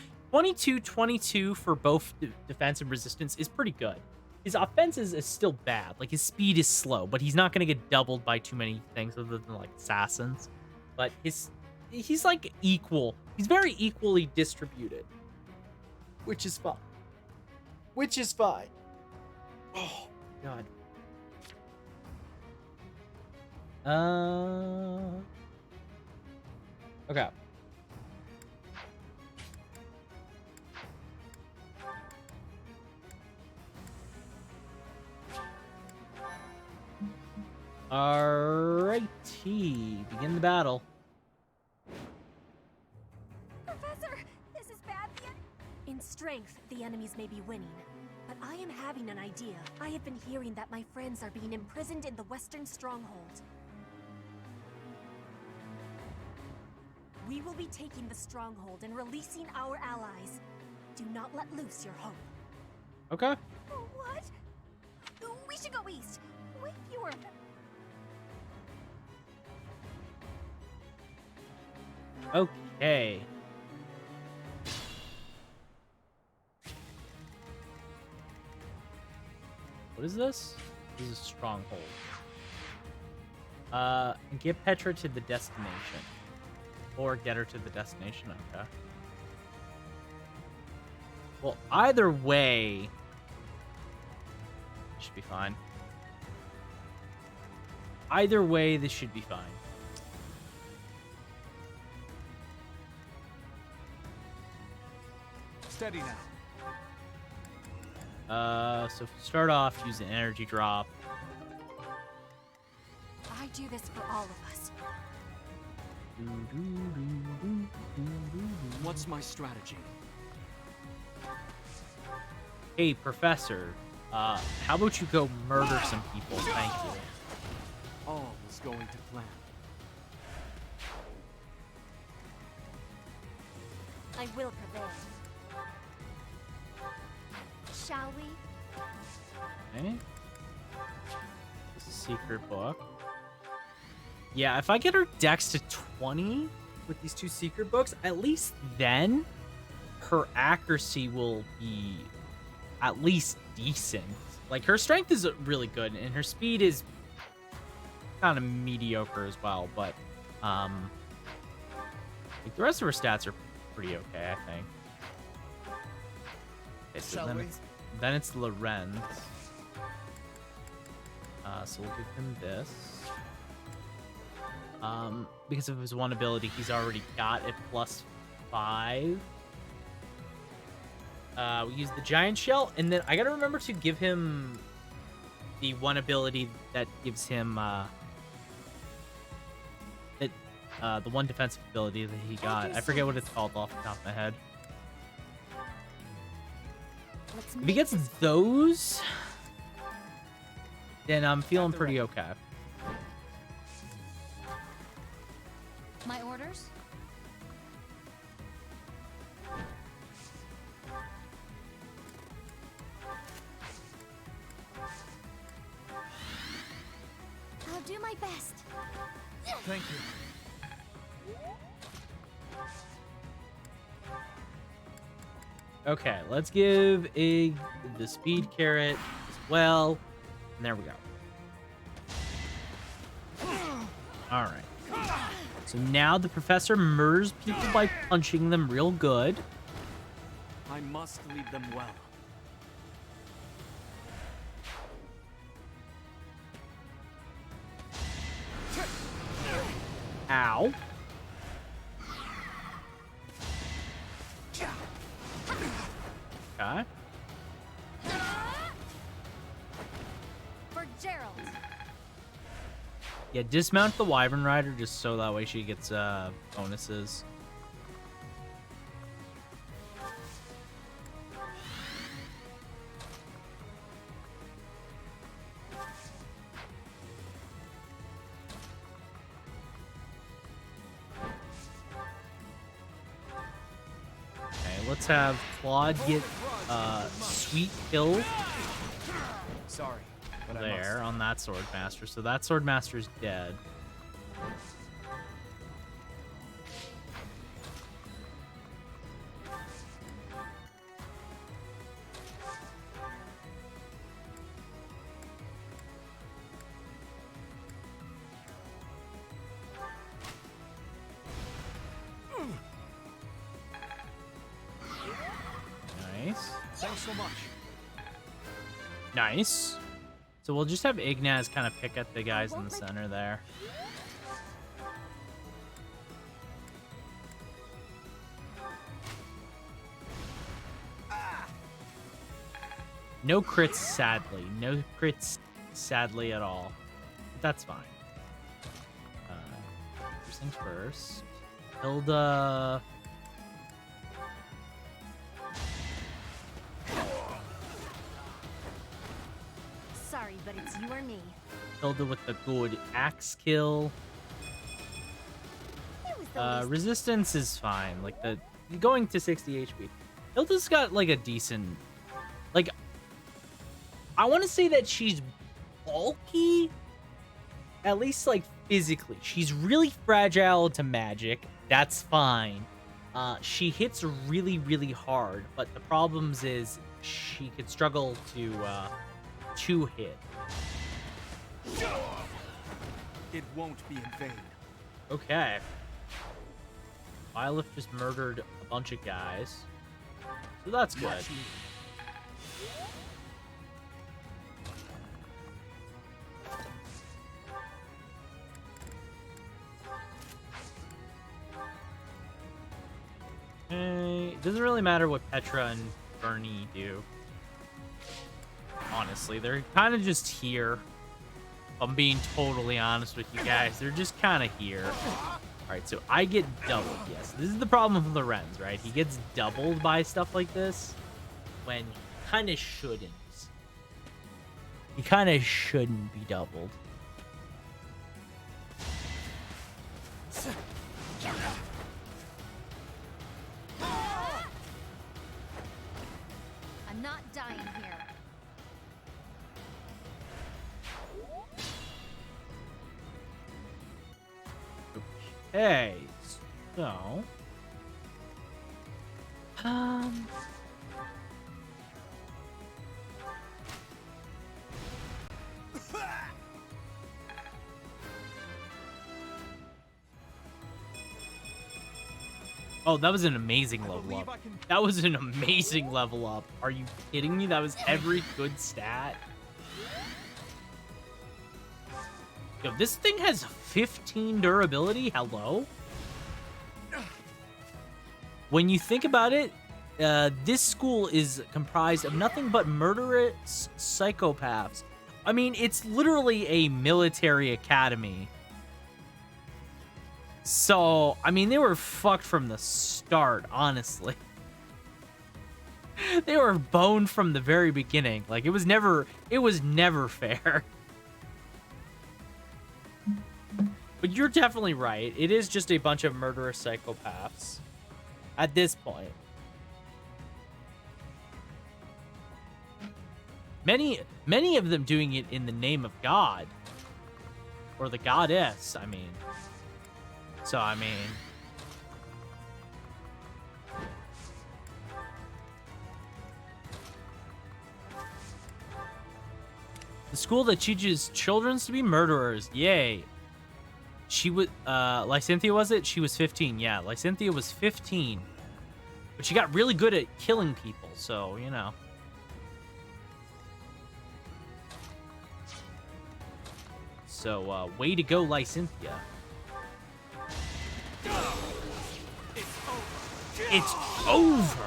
for both defense and resistance is pretty good. His offense is still bad. Like, his speed is slow, but he's not going to get doubled by too many things other than, like, assassins. But he's, like, equal. He's very equally distributed. Which is fine. Oh, God. Okay. Alrighty, begin the battle. Professor, this is bad. In strength, the enemies may be winning, but I am having an idea. I have been hearing that my friends are being imprisoned in the Western Stronghold. We will be taking the Stronghold and releasing our allies. Do not let loose your hope. Okay. What? We should go east. Way fewer of them. Okay. What is this? This is a stronghold. Get Petra to the destination. Or get her to the destination, okay. Well, either way, should be fine. Either way, this should be fine. Steady now. So start off, use an energy drop. I do this for all of us. What's my strategy? Hey, Professor. How about you go murder some people? Thank you. All is going to plan. I will prevail. Shall we? Okay. This is a secret book. Yeah, if I get her dex to 20 with these two secret books, at least then her accuracy will be at least decent. Like, her strength is really good, and her speed is kind of mediocre as well, but like, the rest of her stats are pretty okay, I think. Okay, so then it's Lorenz. So we'll give him this. Because of his one ability, he's already got a +5. We use the giant shell, and then I gotta remember to give him the one ability that gives him the one defensive ability that he got. I forget what it's called off the top of my head. If he gets those, then I'm feeling pretty okay. My orders? I'll do my best. Thank you. Okay, let's give Ig the speed carrot as well. And there we go. All right. So now the professor murders people by punching them real good. I must lead them well. Ow. Okay. For Gerald. Yeah, dismount the Wyvern Rider just so that way she gets bonuses. Okay, let's have Claude get sweet kill. Sorry, but There on that Swordmaster. So that Swordmaster's dead. Nice. Thanks so much. Nice. So we'll just have Ignaz kind of pick at the guys in the center there. No crits, sadly. No crits, sadly, at all. But that's fine. First things first. Hilda... Sorry, but it's you or me. Hilda with the good axe kill. Resistance is fine. Like, the going to 60 HP. Hilda's got, like, a decent... Like, I want to say that she's bulky. At least, like, physically. She's really fragile to magic. That's fine. She hits really, really hard. But the problems is she could struggle to hit. It won't be in vain. Okay. Byleth just murdered a bunch of guys. So that's good. It doesn't really matter what Petra and Bernie do. Honestly, they're kind of just here. I'm being totally honest with you guys. They're just kind of here. Alright, so I get doubled. Yes, this is the problem with Lorenz, right? He gets doubled by stuff like this when he kind of shouldn't. He kind of shouldn't be doubled. I'm not dying here. Okay, so... Oh, that was an amazing level up. That was an amazing level up. Are you kidding me? That was every good stat. Yo, this thing has 15 durability. Hello? When you think about it, this school is comprised of nothing but murderous psychopaths. I mean, it's literally a military academy. So, I mean, they were fucked from the start, honestly. They were boned from the very beginning. Like, it was never fair. But you're definitely right. It is just a bunch of murderous psychopaths at this point. Many of them doing it in the name of God. Or the goddess, I mean. So, I mean... The school that teaches children to be murderers. Yay. She was, Lysynthia was it? She was 15. Yeah, Lysynthia was 15. But she got really good at killing people, so, you know. So, way to go, Lysynthia. It's over!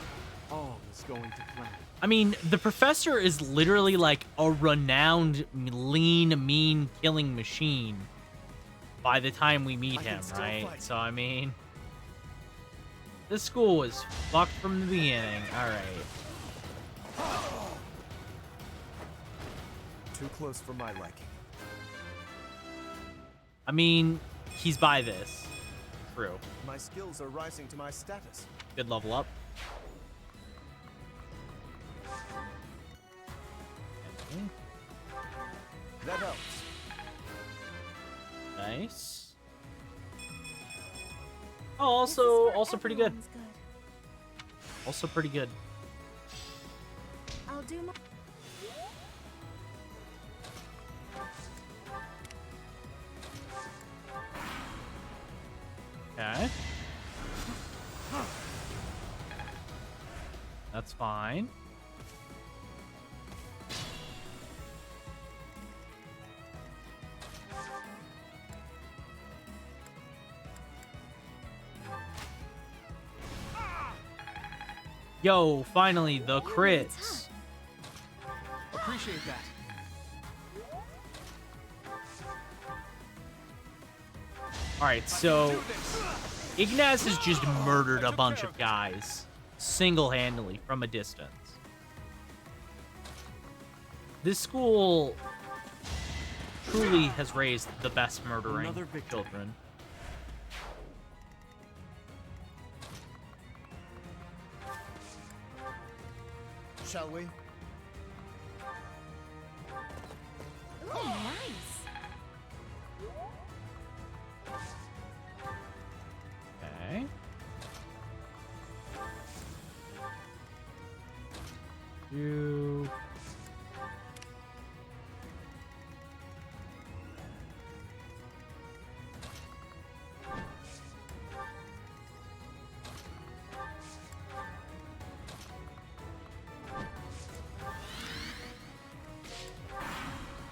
All is going to plan. I mean, the professor is literally like a renowned, lean, mean killing machine by the time we meet him, right? So, I mean, this school was fucked from the beginning. All right. Too close for my liking. I mean, he's by this. True. My skills are rising to my status. Good level up. Okay. That helps. Nice. Oh, also pretty good. Also pretty good. I'll do my... Okay. That's fine. Yo, finally, the crits. Appreciate that. Alright, so Ignaz has just murdered a bunch of guys single-handedly from a distance. This school truly has raised the best murdering children. Shall we? Ooh, nice. Okay. You.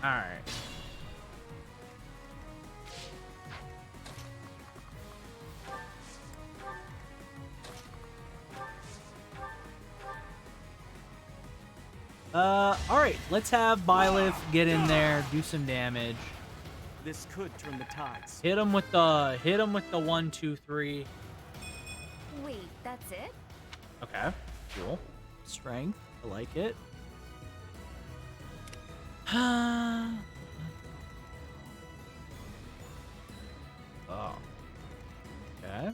All right. All right. Let's have Byleth get in there, do some damage. This could turn the tides. Hit him with the 1, 2, 3. Wait, that's it? Okay. Cool. Strength. I like it. Oh. Okay.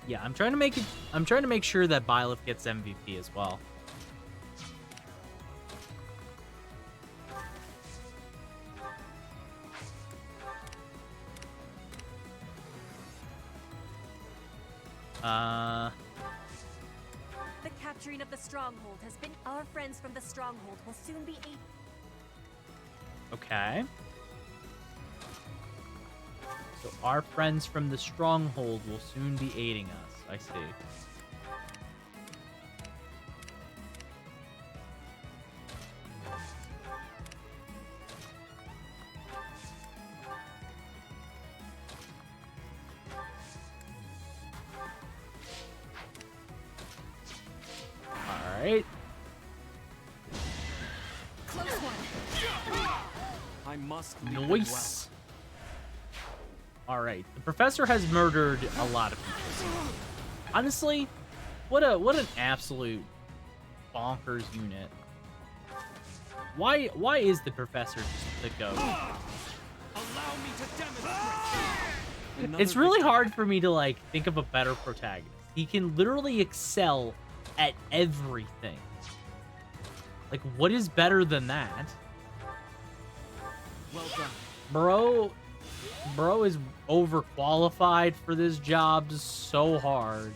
Yeah, I'm trying to make sure that Byleth gets MVP as well. The capturing of the stronghold has been. Our friends from the stronghold will soon be Okay. So our friends from the stronghold will soon be aiding us. I see. must lead them well. Nice. All right, the professor has murdered a lot of people. Honestly, what an absolute bonkers unit. Why is the professor just the GOAT? Allow me to demonstrate. It's really hard for me to like think of a better protagonist. He can literally excel at everything. Like, what is better than that? Well done. Bro is overqualified for this job so hard.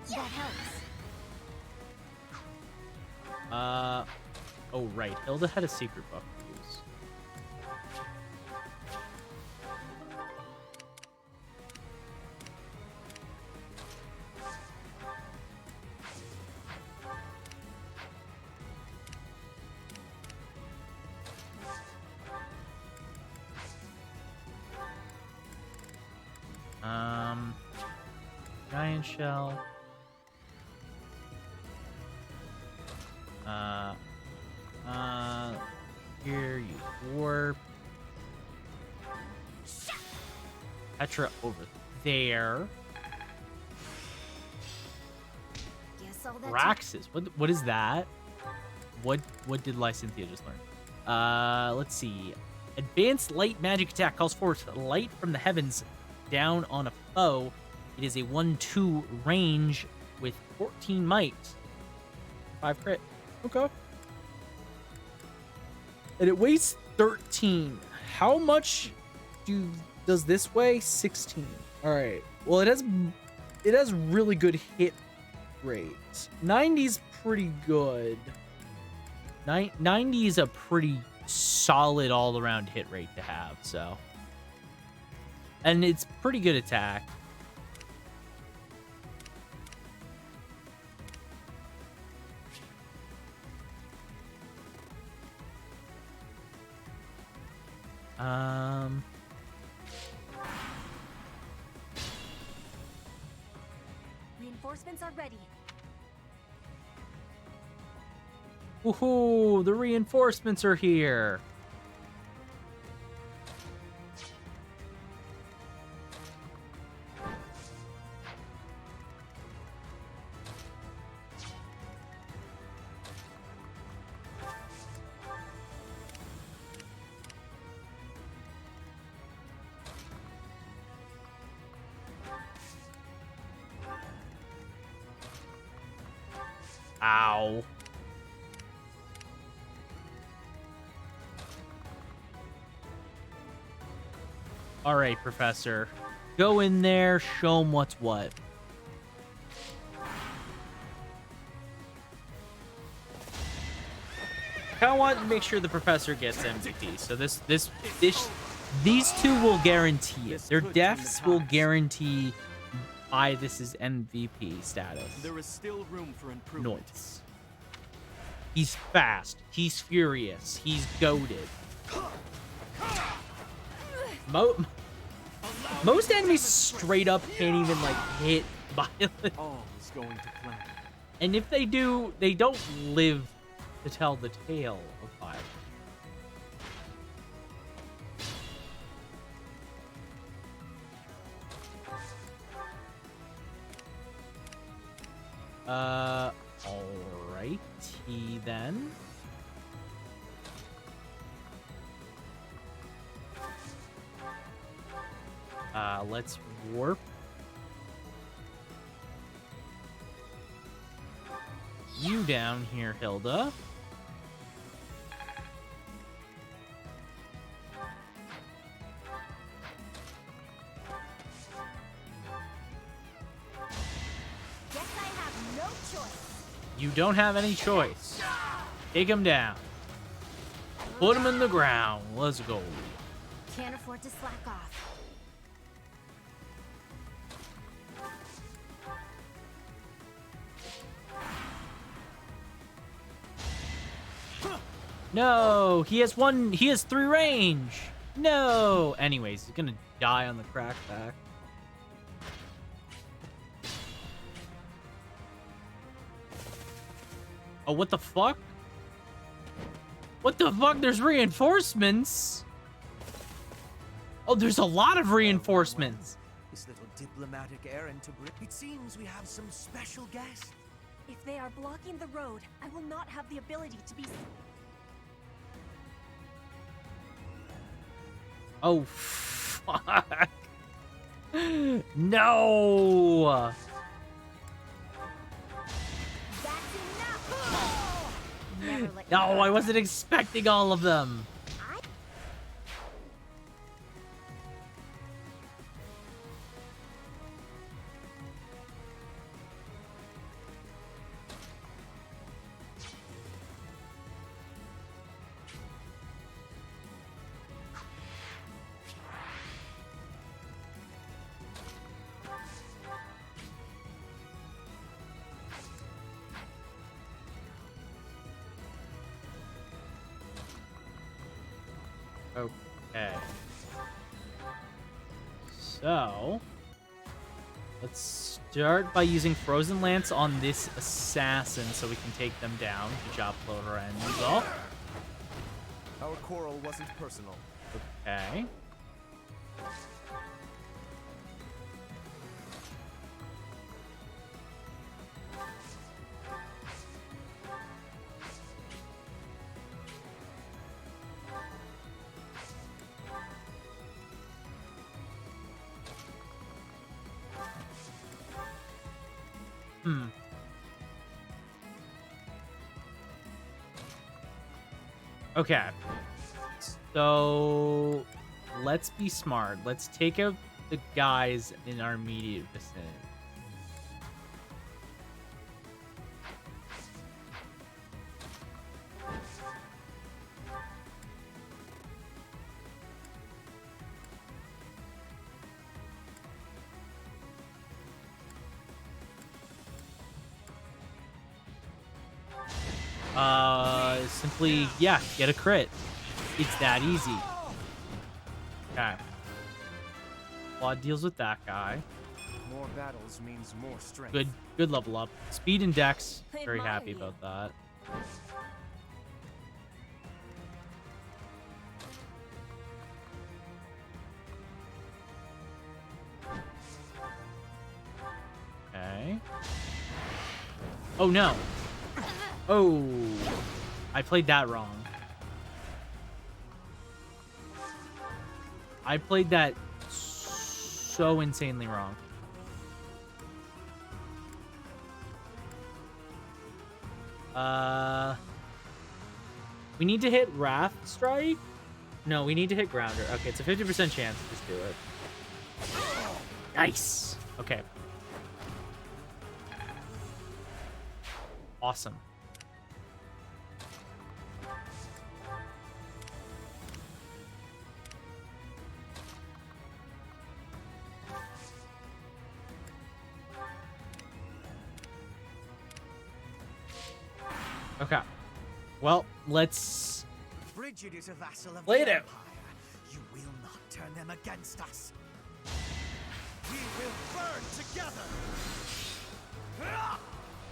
That helps. Oh right, Hilda had a secret buff to use. Giant shell. Here you warp. Petra over there. Guess all that Raxus. What is that? What did Lysynthia just learn? Let's see. Advanced light magic attack calls forth light from the heavens down on a foe. It is a 1/2 range with 14 might. 5 crit. Okay. And it weighs 13. How much does this weigh? 16. All right. Well, it has really good hit rate. 90's pretty good. 90 is a pretty solid all-around hit rate to have, so. And it's pretty good attack. Reinforcements are ready. Woohoo! The reinforcements are here. Ow. All right, Professor. Go in there, show them what's what. I kind of want to make sure the Professor gets MVP. So these two will guarantee it. Their deaths will guarantee this is MVP status. There is still room for improvement. Noise. He's fast. He's furious. He's goated. Most enemies straight up can't even like hit violent. All is going to plan. And if they do, they don't live to tell the tale of violence. Alrighty then. Let's warp. You down here, Hilda. Guess I have no choice. You don't have any choice. Take him down. Put him in the ground. Let's go. Can't afford to slack off. No, he has 3 range. No. Anyways, he's gonna die on the crackback. Oh, what the fuck? What the fuck? There's reinforcements. Oh, there's a lot of reinforcements. This little diplomatic errand to bring. It seems we have some special guests. If they are blocking the road, I will not have the ability to be. Oh, fuck. No. No, I wasn't expecting all of them. Okay. So, let's start by using Frozen Lance on this assassin so we can take them down. Good job, Clover and Yugioh. Our quarrel wasn't personal. Okay. Okay. So let's be smart. Let's take out the guys in our immediate vicinity. Simply, yeah, get a crit. It's that easy. Okay. Claude deals with that guy. More battles means more strength. Good level up. Speed and Dex. Very happy about that. Okay. Oh no. Oh. I played that wrong. I played that so insanely wrong. We need to hit Wrath Strike? No, we need to hit Grounder. Okay, it's a 50% chance. Just do it. Nice. Okay. Awesome. Okay. Well, let's Bridget is a vassal of play the it out. Empire. You will not turn them against us. We will burn together.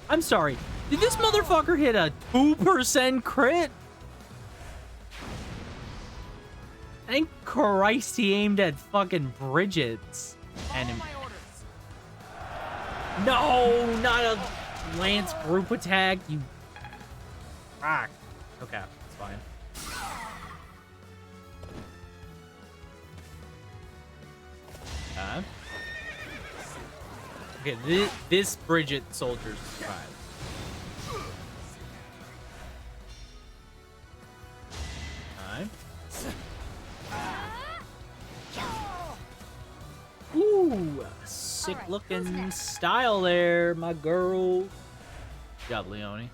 I'm sorry. Did this motherfucker hit a 2% crit? Thank Christ he aimed at fucking Bridget's enemy. No, not a Lance group attack, you... Ah. Okay, it's fine. Okay, this Bridget soldier's survived. Ooh, sick looking style there, my girl. Good job, Leone.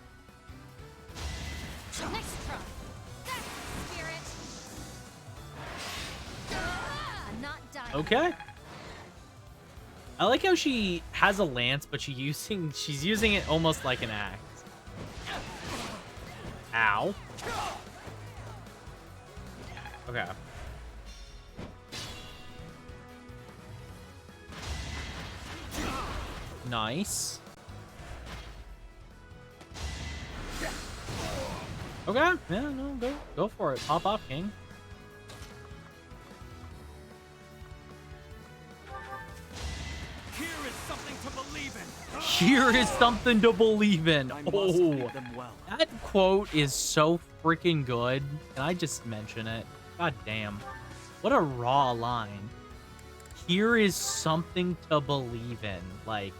Next try. That's the spirit. I'm not dying. Okay. I like how she has a lance, but she's using it almost like an axe. Ow. Okay. Nice. Okay. Yeah, no, go for it. Pop off, King. Here is something to believe in. Here is something to believe in. I must Oh, lead them well. that quote is so freaking good. Can I just mention it? God damn. What a raw line. Here is something to believe in. Like,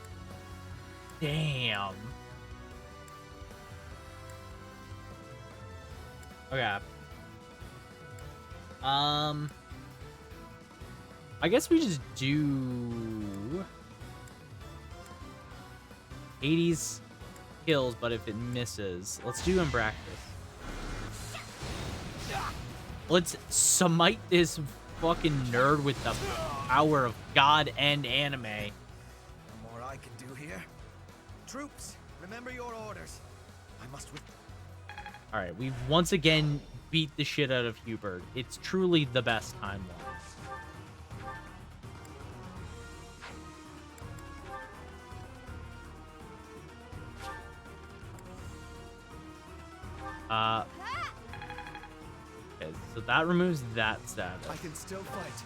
damn. Okay. I guess we just do 80s kills, but if it misses, let's do in practice. Let's smite this fucking nerd with the power of God and anime. More I can do here. Troops, remember your orders. I must. All right, we've once again beat the shit out of Hubert. It's truly the best timeline. Okay, so that removes that status. I can still fight.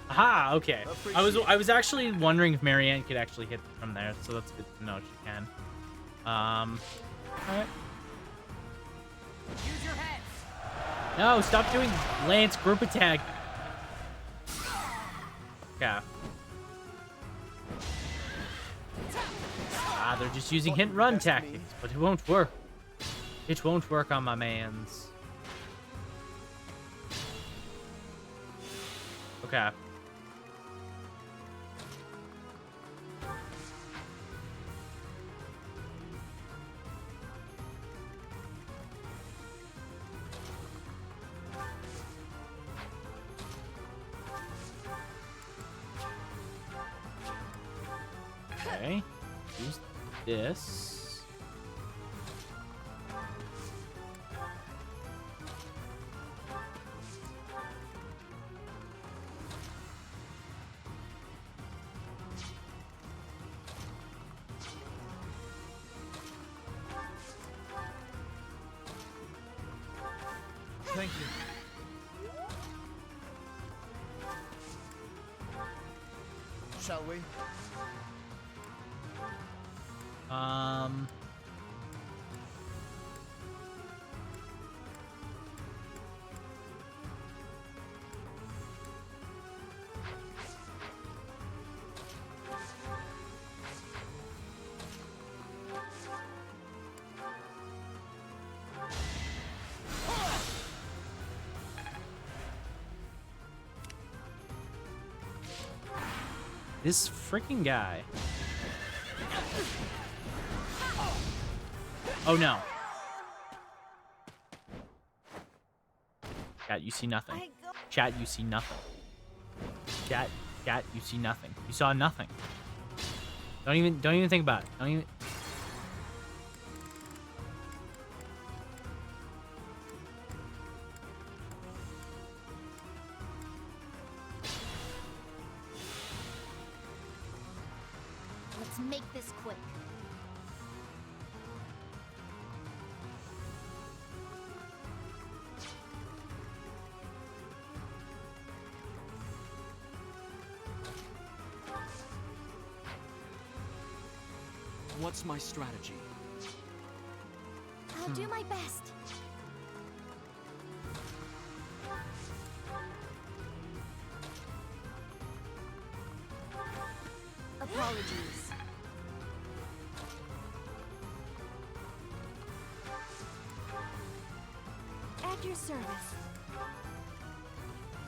Aha, okay. I was actually wondering if Marianne could actually hit from there, so that's good to know she can. Alright. Use your heads. No, stop doing Lance group attack. Okay. Ah, they're just using hit and run tactics, but it won't work. It won't work on my mans. Okay. Okay. Use this. Thank you. Shall we? This freaking guy. Oh no. Chat, you see nothing. Chat, you see nothing. Chat, you see nothing. You saw nothing. Don't even think about it. Don't even. Let's make this quick. What's my strategy? I'll do my best. apologies. At your service.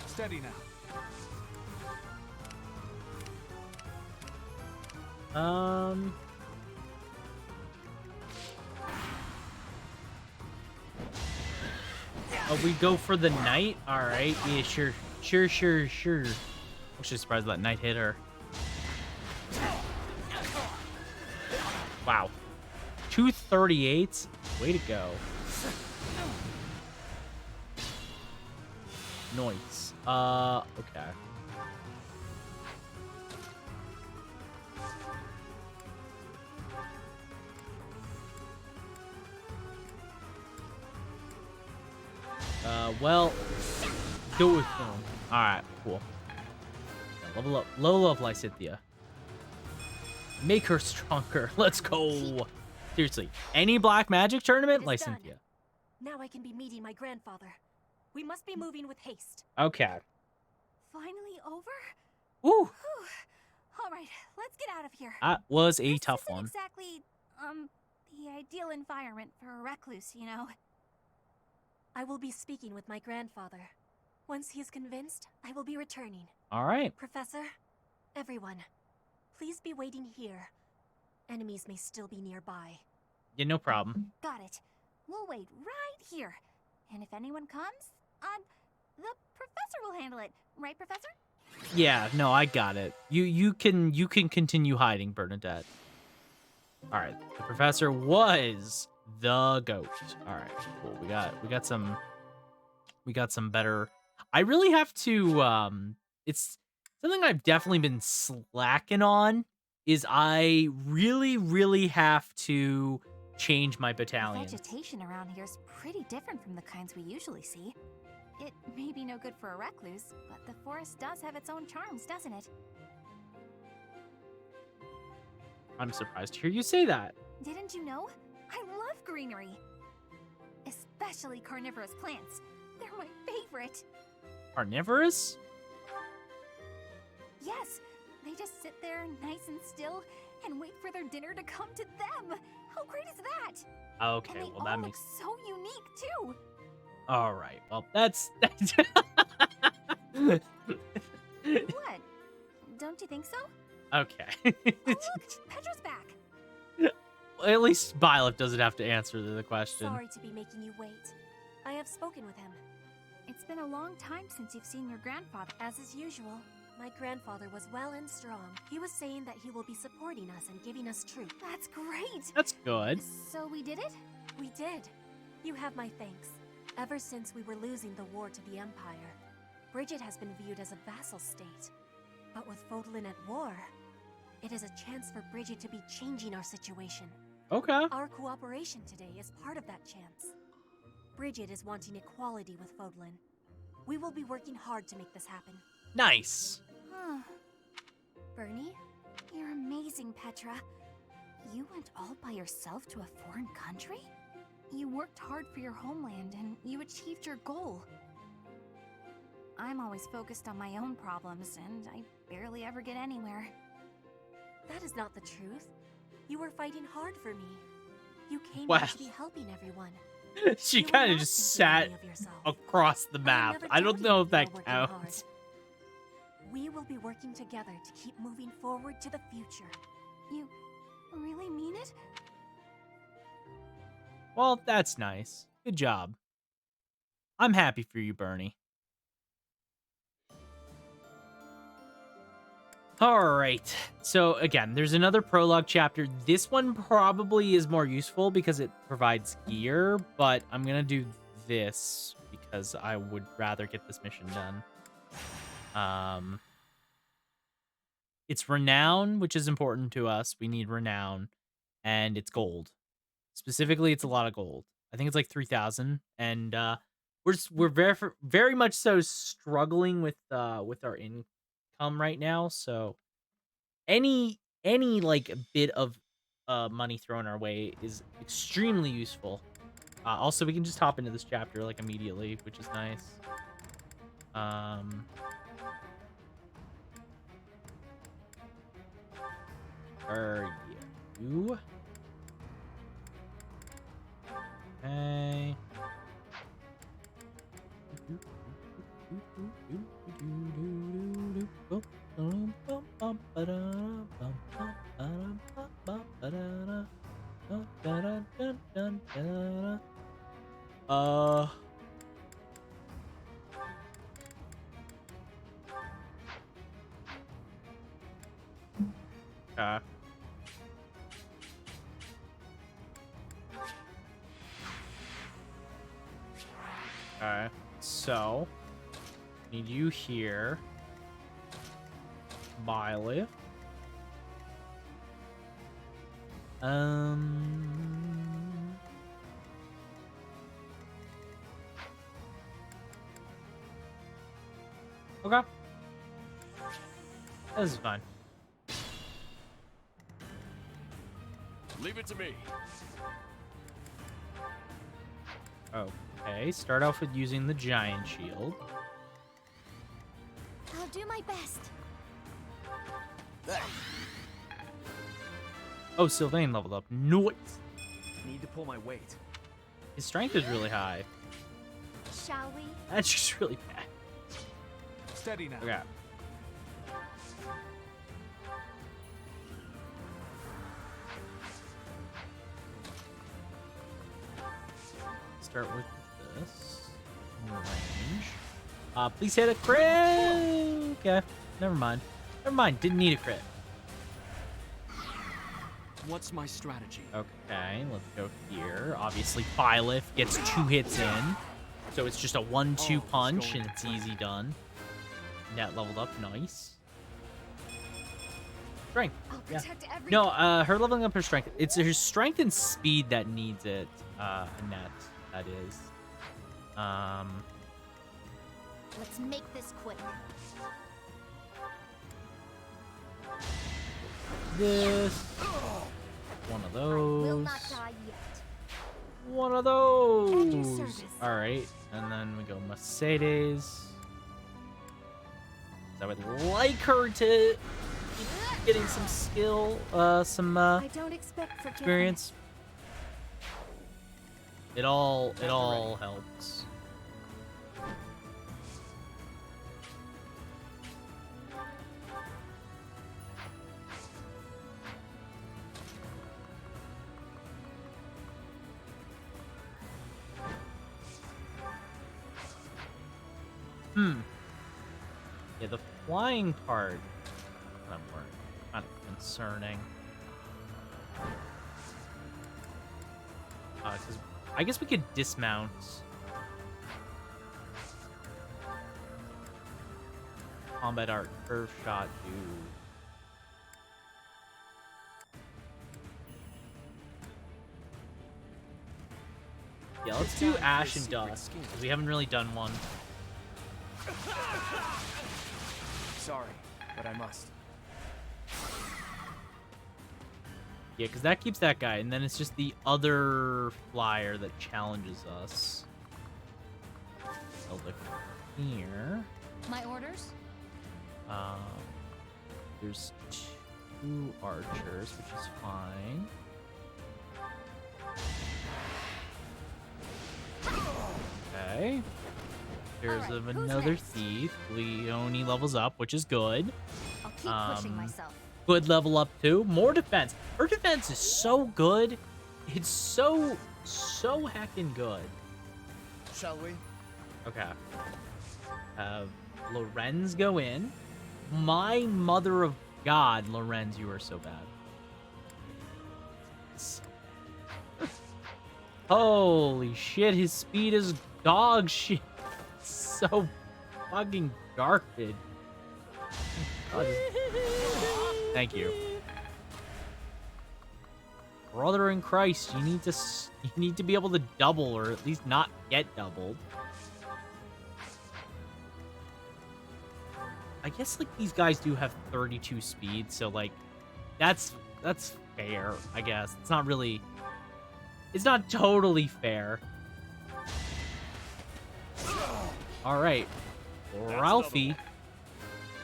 Steady now. Oh, we go for the knight? Alright, yeah, sure. Sure. I'm actually surprised that knight hit her. Wow. 238? Way to go. Noise. Okay. Well, do it with him. Alright, cool. Now level up. Level up Lysithea. Make her stronger. Let's go. Seriously, any black magic tournament, It is done. Lysithea. Now I can be meeting my grandfather. We must be moving with haste. Okay. Finally over? Ooh. Whew. All right, let's get out of here. That was a This tough isn't one. exactly, the ideal environment for a recluse, you know. I will be speaking with my grandfather. Once he is convinced, I will be returning. All right. Professor, everyone, please be waiting here. Enemies may still be nearby. Yeah, no problem. Got it. We'll wait right here. And if anyone comes, the professor will handle it. Right, Professor? Yeah, no, I got it. You can continue hiding, Bernadette. All right. The professor was the goat. All right, cool. We got some better. I really have to it's something I've definitely been slacking on is I really have to change my The battalion. vegetation around here is pretty different from the kinds we usually see. It may be no good for a recluse, but the forest does have its own charms, doesn't it? I'm surprised to hear you say that. Didn't you know? I love greenery. Especially carnivorous plants. They're my favorite. Carnivorous? Yes, they just sit there nice and still and wait for their dinner to come to them. How great is that? Okay, And they well all that look makes. so unique too. All right. Well, that's. What? Don't you think so? Okay. Oh, look, Petra's back. Well, at least Byleth doesn't have to answer the question. Sorry to be making you wait. I have spoken with him. It's been a long time since you've seen your grandfather. As is usual, my grandfather was well and strong. He was saying that he will be supporting us and giving us truth. That's great. That's good. So we did it? We did. You have my thanks. Ever since we were losing the war to the Empire, Bridget has been viewed as a vassal state. But with Fodlan at war, it is a chance for Bridget to be changing our situation. Okay. Our cooperation today is part of that chance. Bridget is wanting equality with Fodlan. We will be working hard to make this happen. Nice. Bernie, you're amazing, Petra. You went all by yourself to a foreign country? You worked hard for your homeland and you achieved your goal. I'm always focused on my own problems and I barely ever get anywhere. That is not the truth. You were fighting hard for me. You came Wow. here to be helping everyone. She You were kind of not just thinking sat only of yourself. across the map. never I don't doubted know you if that while working hard. counts. We will be working together to keep moving forward to the future. You really mean it? Well, that's nice. Good job. I'm happy for you, Bernie. All right. So again, there's another prologue chapter. This one probably is more useful because it provides gear, but I'm going to do this because I would rather get this mission done. It's renown, which is important to us. We need renown, and it's gold. Specifically, it's a lot of gold. I think it's like 3,000, and we're very much so struggling with our income right now. So any like bit of money thrown our way is extremely useful. Also, we can just hop into this chapter like immediately, which is nice. are you? Okay. Okay. Okay. So, need you here. Miley. Okay. This is fine. Leave it to me. Okay, start off with using the giant shield. I'll do my best. Oh, Sylvain leveled up. Nice. Need to pull my weight. His strength is really high. Shall we? That's just really bad. Steady now. Okay. Start with this. Range. Please hit a crit. Okay. Never mind. Never mind. Didn't need a crit. What's my strategy? Okay, let's go here. Obviously, Byleth gets 2 hits in. So it's just a 1-2 punch, and it's easy done. Net leveled up. Nice. Strength. Yeah. No, her leveling up her strength. It's her strength and speed that needs it. Net, that is. Let's make this quick. This. One of those. Will not die yet. One of At your those. service. All right, and then we go Mercedes. I would like her to keep getting some skill, some I don't expect experience. It all helps. Yeah, the flying part kind of concerning. Because I guess we could dismount. Combat art, curve shot, dude. Yeah, let's do Ash and Dust, because we haven't really done one. Sorry, but I must. Yeah, because that keeps that guy, and then it's just the other flyer that challenges us. Over here. My orders? There's 2 archers, which is fine. Okay. There's Alright, who's another next? thief. Leonie levels up, which is good. I'll keep pushing myself. Good level up too. More defense. Her defense is so good. It's so heckin' good. Shall we? Okay. Lorenz go in. My mother of God, Lorenz, you are so bad. Holy shit, his speed is dog shit. So fucking garbage. Thank you. Brother in Christ, you need to be able to double, or at least not get doubled. I guess like these guys do have 32 speed, so like that's fair, I guess. It's not really, it's not totally fair. All right, Ralphie,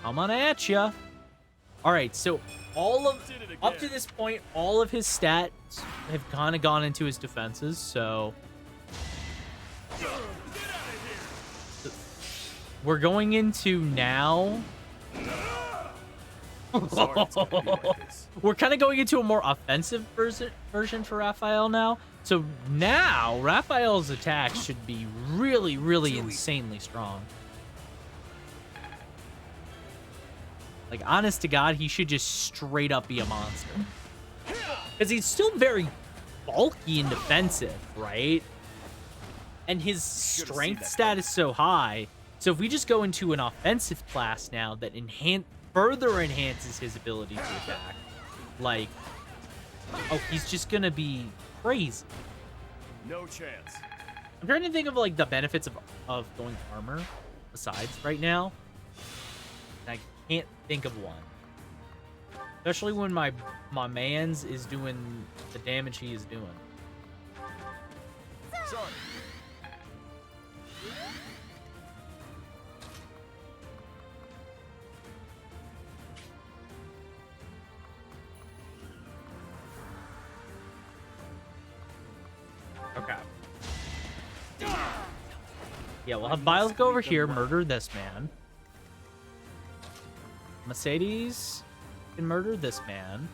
I'm on at ya. All right, so up to this point, all of his stats have kind of gone into his defenses. So we're going into now. We're kind of going into a more offensive version for Raphael now. So now Raphael's attacks should be really, really insanely strong. Like, honest to God, he should just straight up be a monster. Because he's still very bulky and defensive, right? And his strength stat is so high. So if we just go into an offensive class now that further enhances his ability to attack, like, oh, he's just gonna be crazy. No chance. I'm trying to think of, like, the benefits of going armor besides right now. And I can't think of one. Especially when my mans is doing the damage he is doing. Sorry. Okay. Yeah, we'll have Biles go over here, murder this man. Mercedes can murder this man.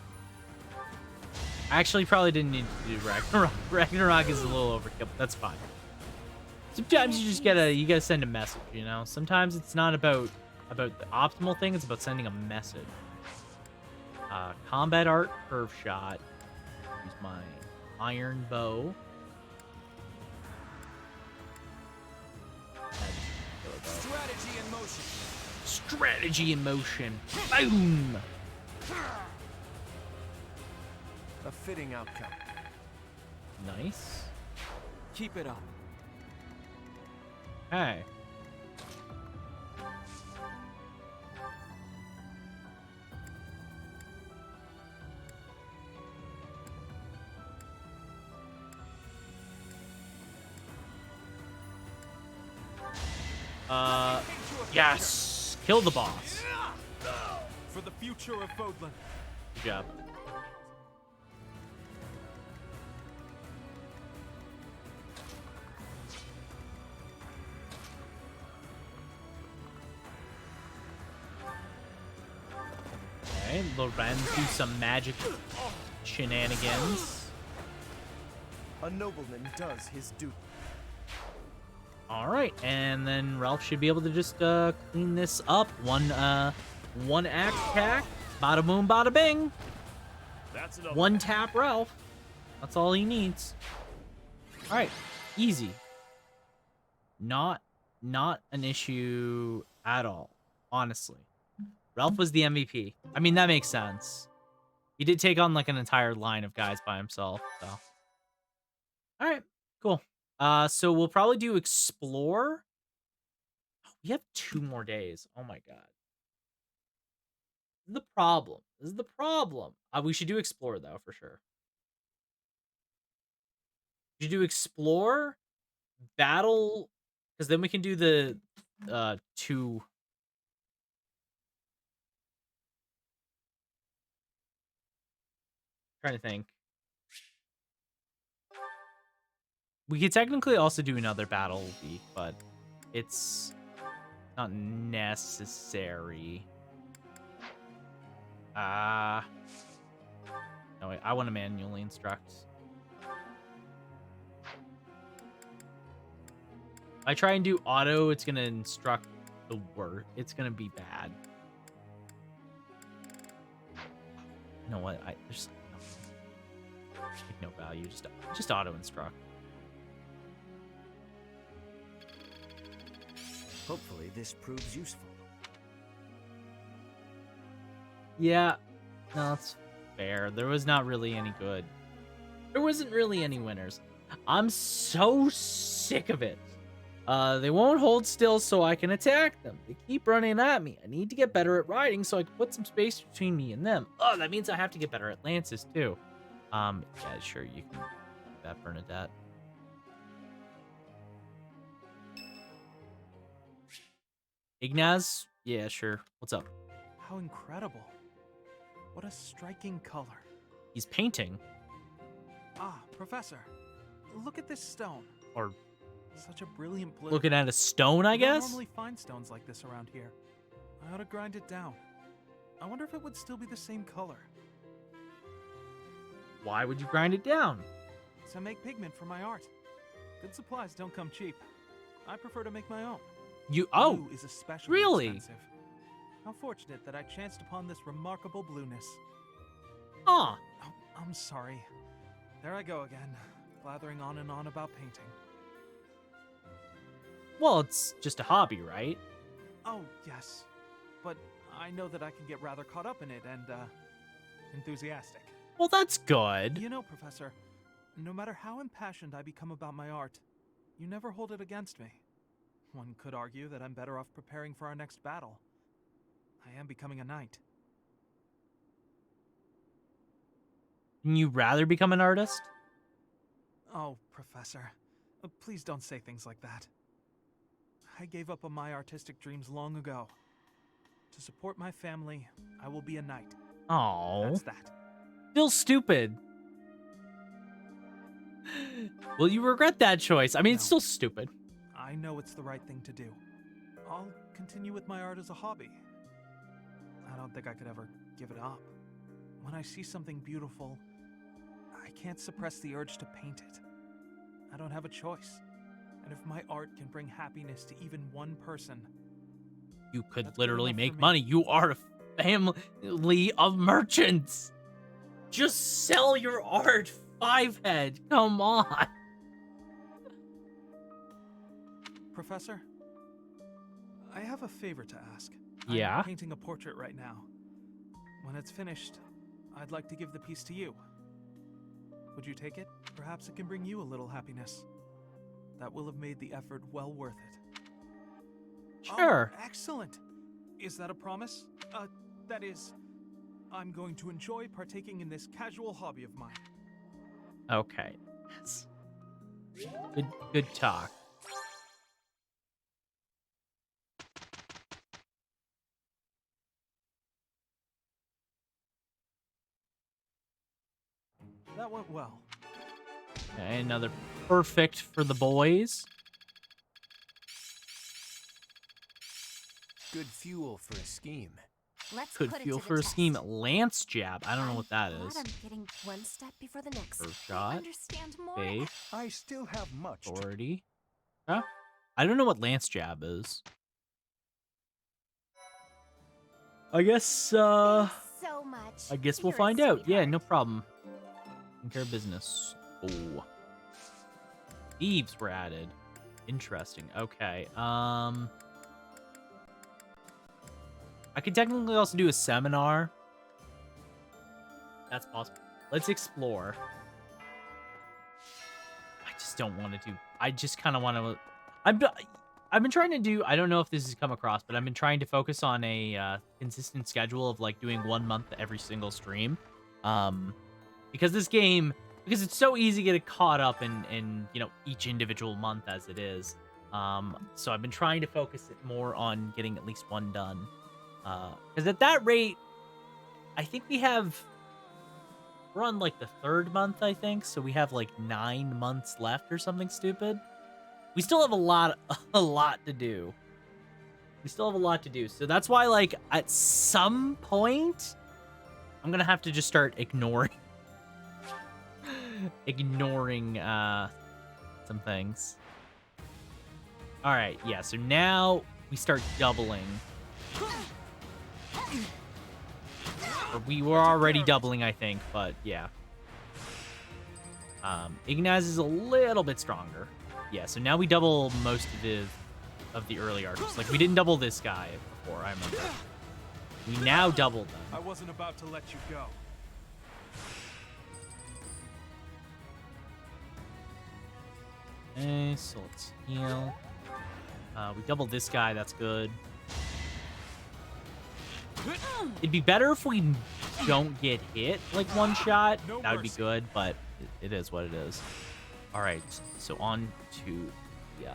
I actually probably didn't need to do Ragnarok. Ragnarok is a little overkill, but that's fine. Sometimes you just gotta send a message, you know? Sometimes it's not about the optimal thing, it's about sending a message. Combat art, curve shot. Use my iron bow. Strategy in motion. Strategy in motion. Boom! A fitting outcome. Nice. Keep it up. Hey. Yes! Kill the boss. For the future of Fodlan. Good job. Okay, Loren do some magic shenanigans. A nobleman does his duty. All right, and then Ralph should be able to just clean this up. One axe attack, bada boom, bada bing. That's enough. One tap Ralph. That's all he needs. All right, easy. Not an issue at all, honestly. Ralph was the MVP. I mean, that makes sense. He did take on like an entire line of guys by himself, so. All right, cool. So we'll probably do explore. Oh, we have 2 more days. Oh my god. This is the problem. This is the problem. We should do explore though, for sure. We should do explore, battle, because then we can do the 2. Trying to think. We could technically also do another battle week, but it's not necessary. No, wait, I want to manually instruct. If I try and do auto, it's going to instruct the word. It's going to be bad. You know what? There's no value. Just auto instruct. Hopefully this proves useful. Yeah, no, that's fair. There was not really any good. There wasn't really any winners. I'm so sick of it. They won't hold still so I can attack them. They keep running at me. I need to get better at riding so I can put some space between me and them. Oh, that means I have to get better at lances too. Yeah, sure, you can do that, Bernadette. Ignaz? Yeah, sure. What's up? How incredible. What a striking color. He's painting. Ah, Professor, look at this stone. Or Such a brilliant blue. looking at a stone, I You don't guess? normally find stones like this around here. I ought to grind it down. I wonder if it would still be the same color. Why would you grind it down? To make pigment for my art. Good supplies don't come cheap. I prefer to make my own. Oh, Blue is especially really? expensive. How fortunate that I chanced upon this remarkable blueness. Huh. Oh, I'm sorry. There I go again, blathering on and on about painting. Well, it's just a hobby, right? Oh, yes. But I know that I can get rather caught up in it and, enthusiastic. Well, that's good. You know, Professor, no matter how impassioned I become about my art, you never hold it against me. One could argue that I'm better off preparing for our next battle. I am becoming a knight. Wouldn't you rather become an artist? Oh, Professor, please don't say things like that. I gave up on my artistic dreams long ago. To support my family, I will be a knight. Oh. That's that. Still stupid. Will you regret that choice? I mean, it's still stupid. I know it's the right thing to do. I'll continue with my art as a hobby. I don't think I could ever give it up. When I see something beautiful, I can't suppress the urge to paint it. I don't have a choice. And if my art can bring happiness to even one person, You could that's good literally enough make for me. money. You are a family of merchants. Just sell your art, Five Head. Come on. Professor, I have a favor to ask. Yeah? I'm painting a portrait right now. When it's finished, I'd like to give the piece to you. Would you take it? Perhaps it can bring you a little happiness. That will have made the effort well worth it. Sure. Oh, excellent. Is that a promise? That is, I'm going to enjoy partaking in this casual hobby of mine. Okay. Yes. Good talk. That went well. Okay, another perfect for the boys. Good fuel for a scheme. Let's Good put it fuel to for the a test. scheme. Lance jab. I don't know what that I'm is. glad I'm getting one step before the next. First I shot. understand more. Okay. I still have much to... Authority. Huh? I don't know what lance jab is. I guess, So much. I guess we'll You're a find out. Yeah, sweetheart. no problem. Taking care of business. Oh. Thieves were added. Interesting. Okay. I could technically also do a seminar. That's possible. Let's explore. I just don't want to do... I just kind of want to... I've been trying to do... I don't know if this has come across, but I've been trying to focus on a consistent schedule of, like, doing 1 month every single stream. Because this game... Because it's so easy to get caught up in you know, each individual month as it is. So I've been trying to focus it more on getting at least one done. Because at that rate, I think we're on like the 3rd month, I think. So we have like 9 months left or something stupid. We still have a lot to do. So that's why, like, at some point, I'm gonna have to just start ignoring some things. All right, yeah. So now we start doubling. Or we were already doubling, I think, but yeah. Ignaz is a little bit stronger. Yeah, so now we double most of the early archers. Like, we didn't double this guy before, I remember. We now doubled them. I wasn't about to let you go. Okay, so let's heal. We doubled this guy, that's good. It'd be better if we don't get hit, like, one shot. That would be good, but it is what it is. All right, so on to the...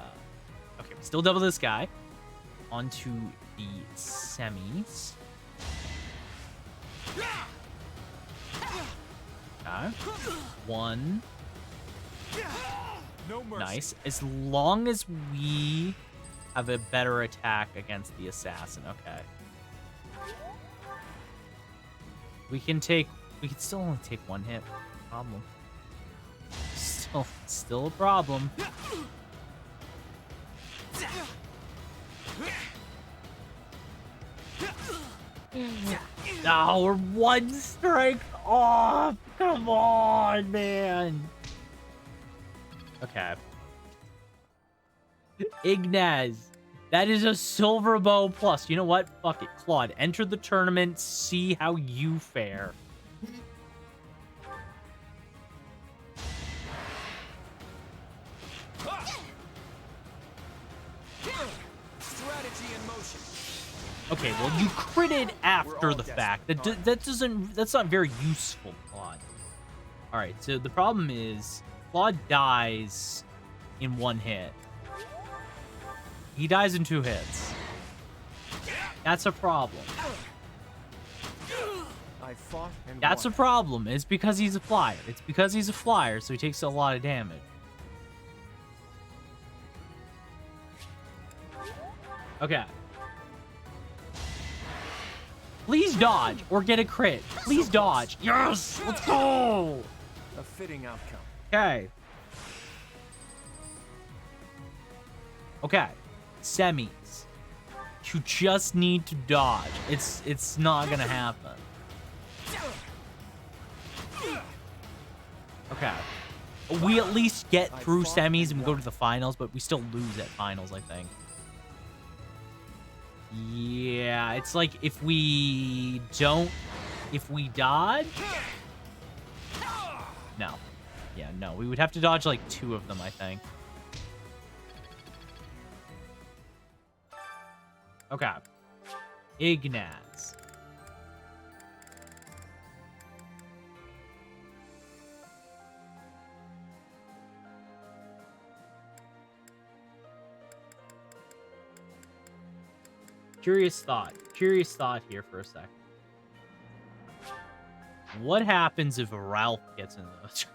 Okay, we still double this guy. On to the semis. Okay. One. No mercy. Nice. As long as we have a better attack against the assassin. Okay. We can still only take one hit. Problem. Still a problem. Oh, we're one strike off. Come on, man. Okay. Ignaz. That is a silver bow plus. You know what? Fuck it. Claude, enter the tournament. See how you fare. Strategy in motion. Okay, well, you critted after the fact. That's not very useful, Claude. All right, so the problem is Claude dies in one hit. He dies in 2 hits. That's a problem. I fought and That's a won. problem. It's because he's a flyer. It's because he's a flyer, so he takes a lot of damage. Okay. Please dodge or get a crit. Please dodge. Yes! Let's go! A fitting outcome. Okay. Okay. Semis. You just need to dodge. It's not gonna happen. Okay. We at least get through semis and we go to the finals, but we still lose at finals, I think. Yeah, it's like if we dodge. No. Yeah, no. We would have to dodge like 2 of them, I think. Okay. Ignaz. Curious thought here for a second. What happens if Ralph gets in those?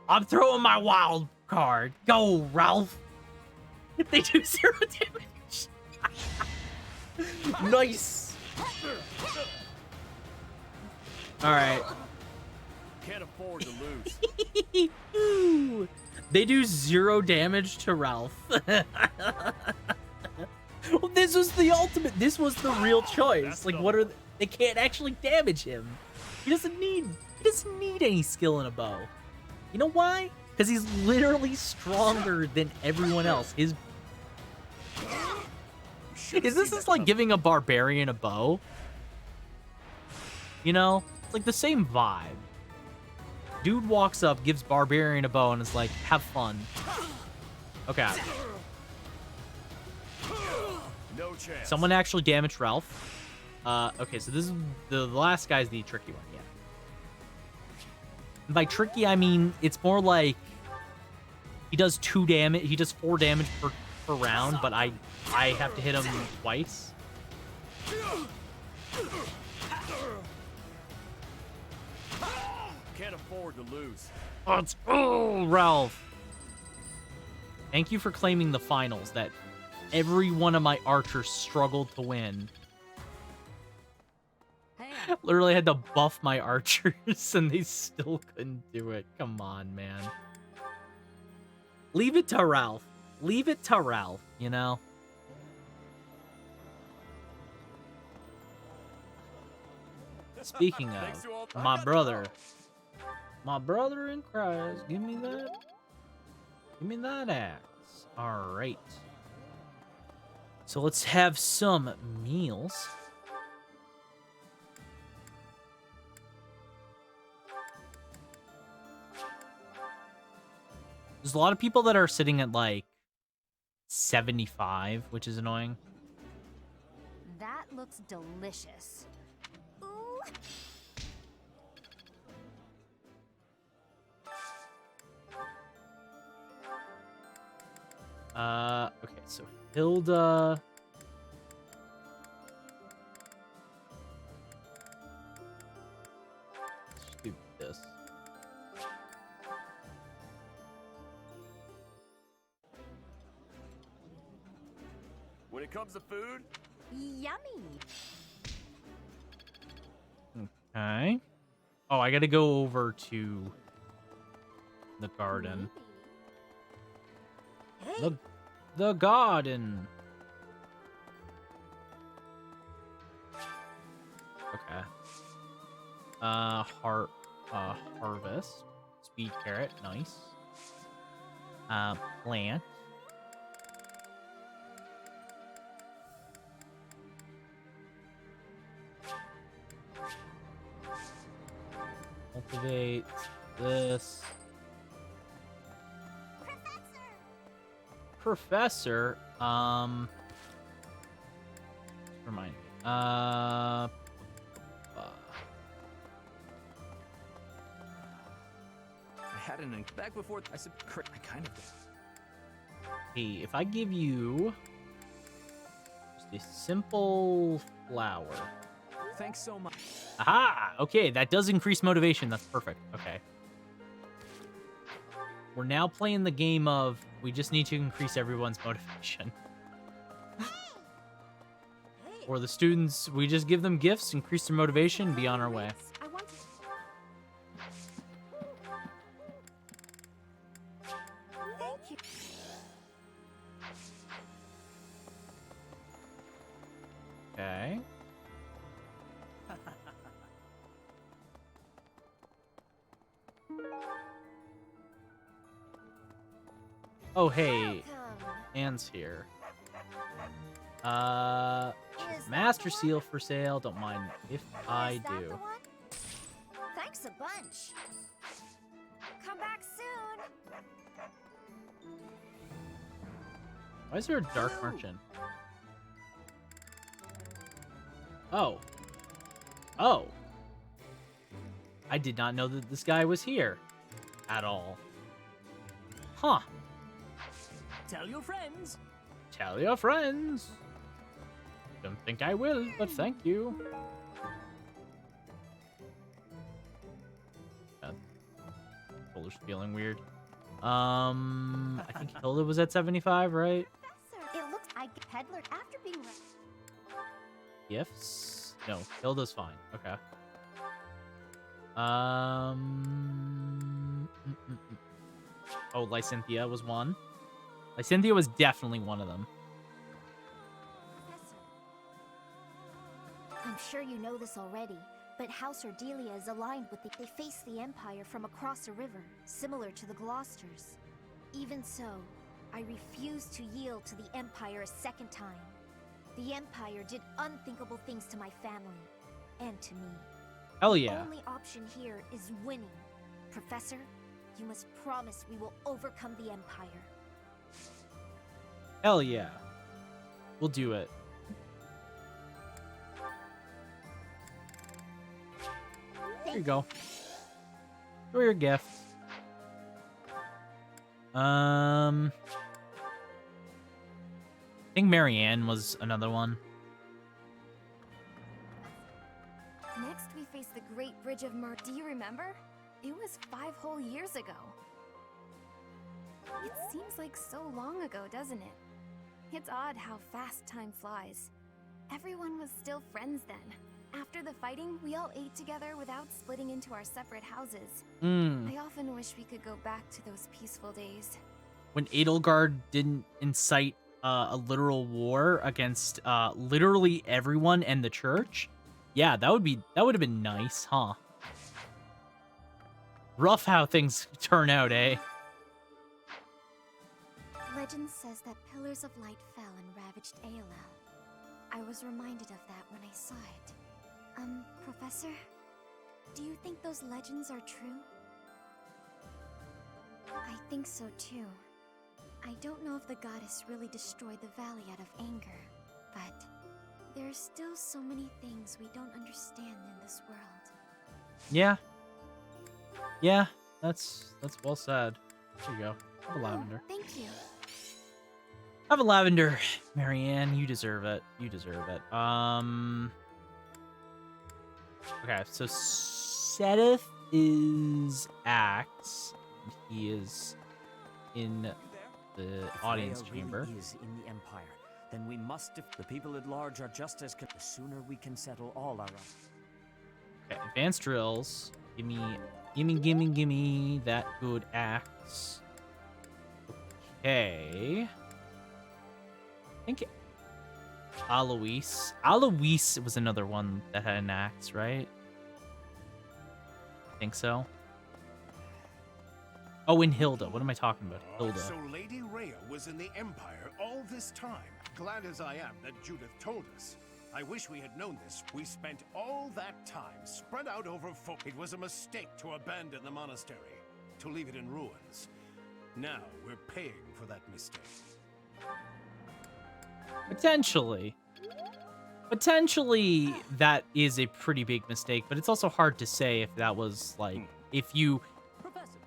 I'm throwing my wild card. Go, Ralph. If they do 0 damage. Nice. All right. Can't afford to lose. Ooh. They do 0 damage to Ralph. Well, this was the ultimate. This was the real choice. Like, what are they can't actually damage him. He doesn't need any skill in a bow. You know why? Because he's literally stronger than everyone else. Is this like giving a barbarian a bow? You know, it's like the same vibe. Dude walks up, gives barbarian a bow, and is like, "Have fun." Okay. No chance. Someone actually damaged Ralph. Okay, so this is the last guy's the tricky one. Yeah. And by tricky, I mean it's more like he does 2 damage. He does 4 damage per round, but I have to hit him twice. Can't afford to lose. Let's go, Ralph. Thank you for claiming the finals that every one of my archers struggled to win. Literally had to buff my archers and they still couldn't do it. Come on, man. Leave it to Ralph. Leave it to Ralph, you know? Speaking of, my brother in Christ, give me that axe. All right. So let's have some meals. There's a lot of people that are sitting at like 75, which is annoying. That looks delicious. Ooh. Okay, so Hilda. When it comes to food, Yummy. Okay. Oh, I gotta go over to the garden. Hey. The garden. Okay. Harvest. Speed carrot, nice. Plant. Cultivate this. Professor. Remind me. I had an back before I said I kind of did. Hey, if I give you just a simple flower. Thanks so much. Aha! Okay, that does increase motivation. That's perfect. Okay. We're now playing the game of we just need to increase everyone's motivation. Or the students, we just give them gifts, increase their motivation, be on our way. I want to... Thank you. Okay. Oh, hey. Anne's here. Master Seal for sale. Don't mind if I do. Thanks a bunch. Come back soon. Why is there a dark merchant? Oh. Oh. I did not know that this guy was here. At all. Huh. Tell your friends. Tell your friends. Don't think I will, but thank you. Folder's feeling weird. I think Hilda was at 75, right? Professor, it looks like peddler after being Gifts? No, Hilda's fine. Okay. Oh, Lysynthia was one. Lysynthia was definitely one of them. I'm sure you know this already, but House Ordelia is aligned with They face the Empire from across a river, similar to the Gloucesters. Even so, I refuse to yield to the Empire a second time. The Empire did unthinkable things to my family, and to me. Hell yeah. The only option here is winning. Professor, you must promise we will overcome the Empire. Hell yeah. We'll do it. There you go. Enjoy your gift. I think Marianne was another one. Next, we face the Great Bridge of Mer. Do you remember? It was 5 whole years ago. It seems like so long ago, doesn't it? It's odd how fast time flies. Everyone was still friends then. After the fighting, we all ate together without splitting into our separate houses. I often wish we could go back to those peaceful days. When Edelgard didn't incite a literal war against literally everyone and the church, yeah, that would have been nice, huh? Rough how things turn out, eh? Legend says that pillars of light fell and ravaged Aelel. I was reminded of that when I saw it. Professor? Do you think those legends are true? I think so too. I don't know if the goddess really destroyed the valley out of anger, but there's still so many things we don't understand in this world. Yeah. Yeah, that's well said. There you go. Have a lavender. Thank you. Have a lavender, Marianne. You deserve it. You deserve it. Okay, so Sedith is Axe. He is in the audience chamber. Is in the Empire. then we must. The people at large are just as. The sooner we can settle all our. Okay, advanced drills. Gimme that good axe. Okay. I think Alois. Alois was another one that had an axe, right? I think so. Oh, and Hilda. What am I talking about? Hilda. So Lady Rhea was in the Empire all this time. Glad as I am that Judith told us. I wish we had known this. We spent all that time spread out over It was a mistake to abandon the monastery, to leave it in ruins. Now we're paying for that mistake. Potentially. Potentially, that is a pretty big mistake, but it's also hard to say if that was, like,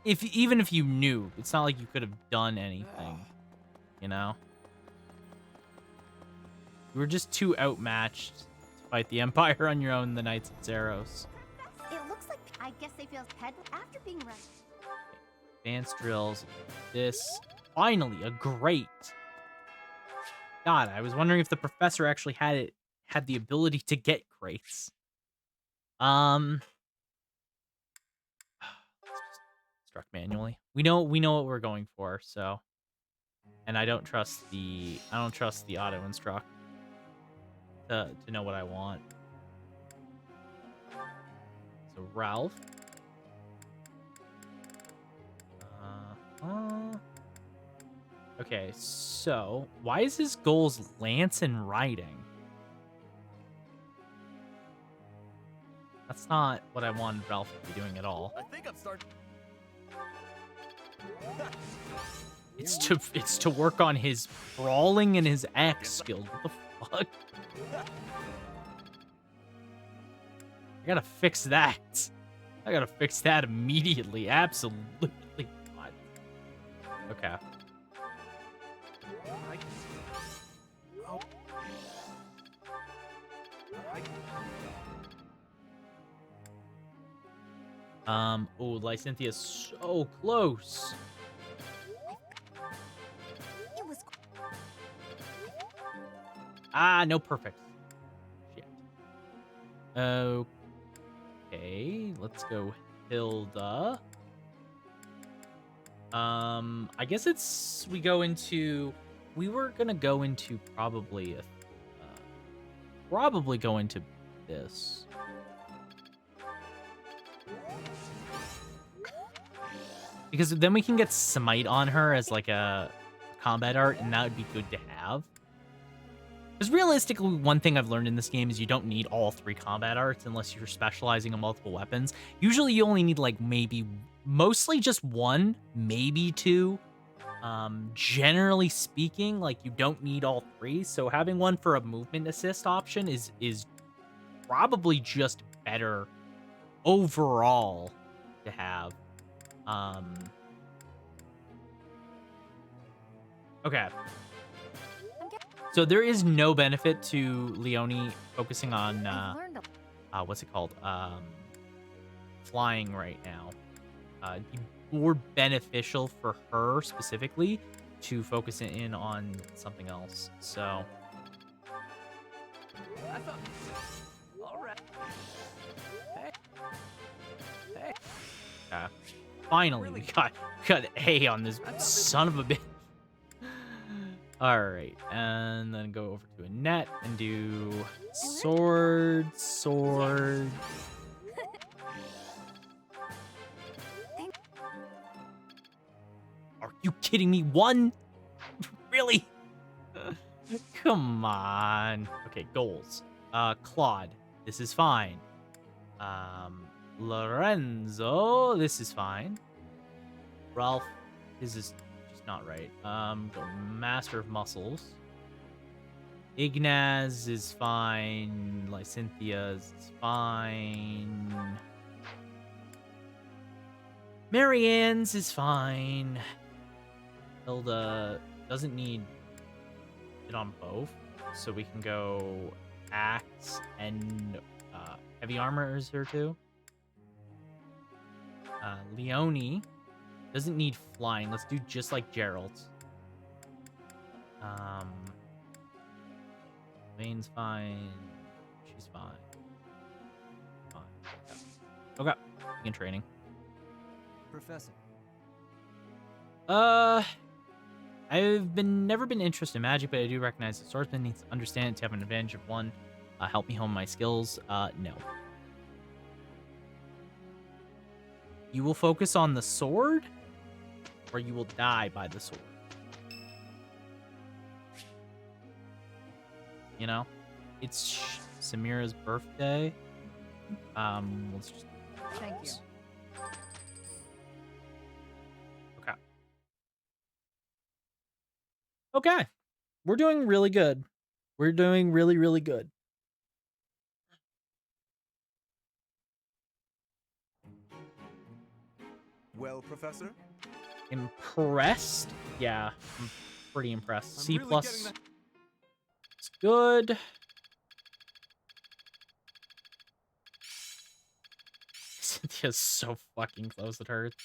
even if you knew, it's not like you could have done anything, you know? You were just too outmatched to fight the Empire on your own, the Knights of Zeros. It looks like I guess they feel head after being rushed. Advanced drills. This. Finally, a grate. God, I was wondering if the professor actually had the ability to get grates. Struck manually. We know what we're going for, so. And I don't trust the auto instruct to know what I want. So Ralph. Okay, so why is his goals lance and riding? That's not what I wanted Ralph to be doing at all. I think I'm starting. It's to work on his brawling and his axe skills. What the fuck? I gotta fix that. I gotta fix that immediately. Absolutely not. Okay. Oh, Lycynthia's so close. Ah, no perfect. Shit. Okay, let's go Hilda. I guess we were gonna go into probably go into this. Because then we can get Smite on her as like a combat art, and that would be good to have. Because realistically, one thing I've learned in this game is you don't need all 3 combat arts unless you're specializing in multiple weapons. Usually you only need like mostly just 1, maybe 2. Generally speaking, like you don't need all 3. So having one for a movement assist option is probably just better overall to have. Okay. So there is no benefit to Leonie focusing on what's it called? Flying right now. It'd be more beneficial for her specifically to focus in on something else. So All right. Hey. Finally, we got A on this son of a bitch. All right, and then go over to Annette and do sword. Are you kidding me? 1? Really? Come on. Okay, goals. Claude, this is fine. Lorenzo, this is fine. Ralph, this is just not right. Go Master of Muscles. Ignaz is fine. Lysynthia is fine. Marianne's is fine. Hilda doesn't need it on both, so we can go axe and heavy armor is here too. Leonie doesn't need flying. Let's do just like Gerald. Sylvain's fine. She's fine. Fine. Okay. Begin training. Professor. I've never been interested in magic, but I do recognize the swordsman needs to understand it to have an advantage of one. Help me hone my skills. No. You will focus on the sword, or you will die by the sword. You know? It's Samira's birthday. Let's just... Thank you. Okay. Okay. We're doing really good. We're doing really, really good. Well, Professor? Impressed? Yeah, I'm pretty impressed. C really plus. It's good. Cynthia's so fucking close, it hurts.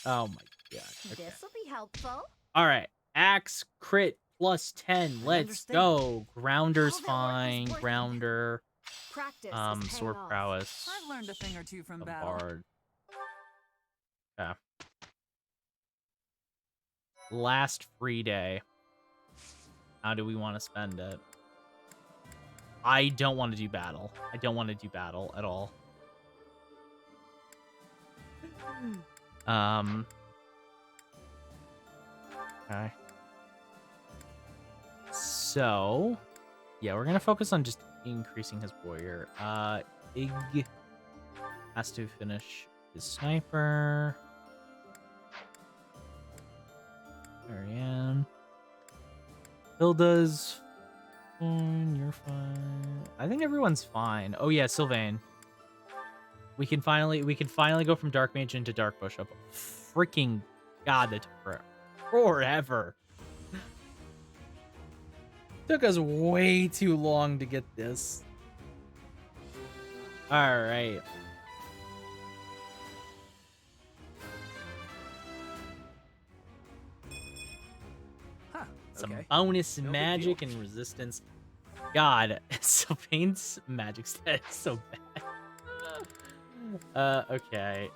Oh my god. Okay. This'll be helpful. Alright. Axe crit plus 10. Let's understand. go. Grounder's All that work is fine. worth it. Grounder. Practice is paying Sword off. prowess. I've learned a thing or two from A battle. bard. Yeah. Last free day. How do we want to spend it? I don't want to do battle. I don't want to do battle at all. Okay. So, yeah, we're gonna focus on just increasing his warrior. Ig has to finish his sniper. Marianne. Hilda's fine. You're fine. I think everyone's fine. Oh yeah, Sylvain. We can finally go from Dark Mage into Dark Bishop. Freaking god, that took forever. Took us way too long to get this. All right. Huh. Some Okay. bonus No big magic deal. and resistance. God, Sylvain's magic stat is so bad. Okay.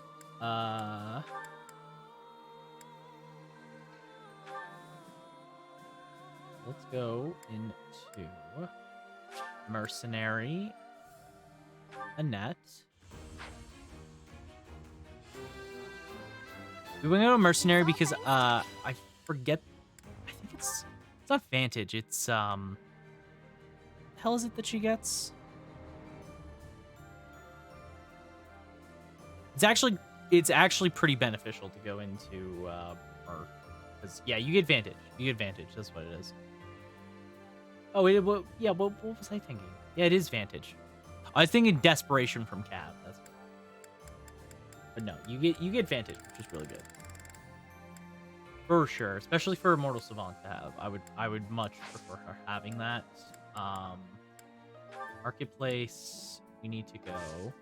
Let's go into Mercenary. Annette. We want to go to Mercenary because I forget. I think it's not Vantage. It's what the hell is it that she gets? It's actually pretty beneficial to go into Merc, because yeah, you get Vantage. You get Vantage. That's what it is. Oh, yeah. What was I thinking? Yeah, it is Vantage. I was thinking Desperation from Cav. That's good. But no, you get Vantage, which is really good. For sure, especially for Immortal Savant to have. I would much prefer her having that. Marketplace, we need to go.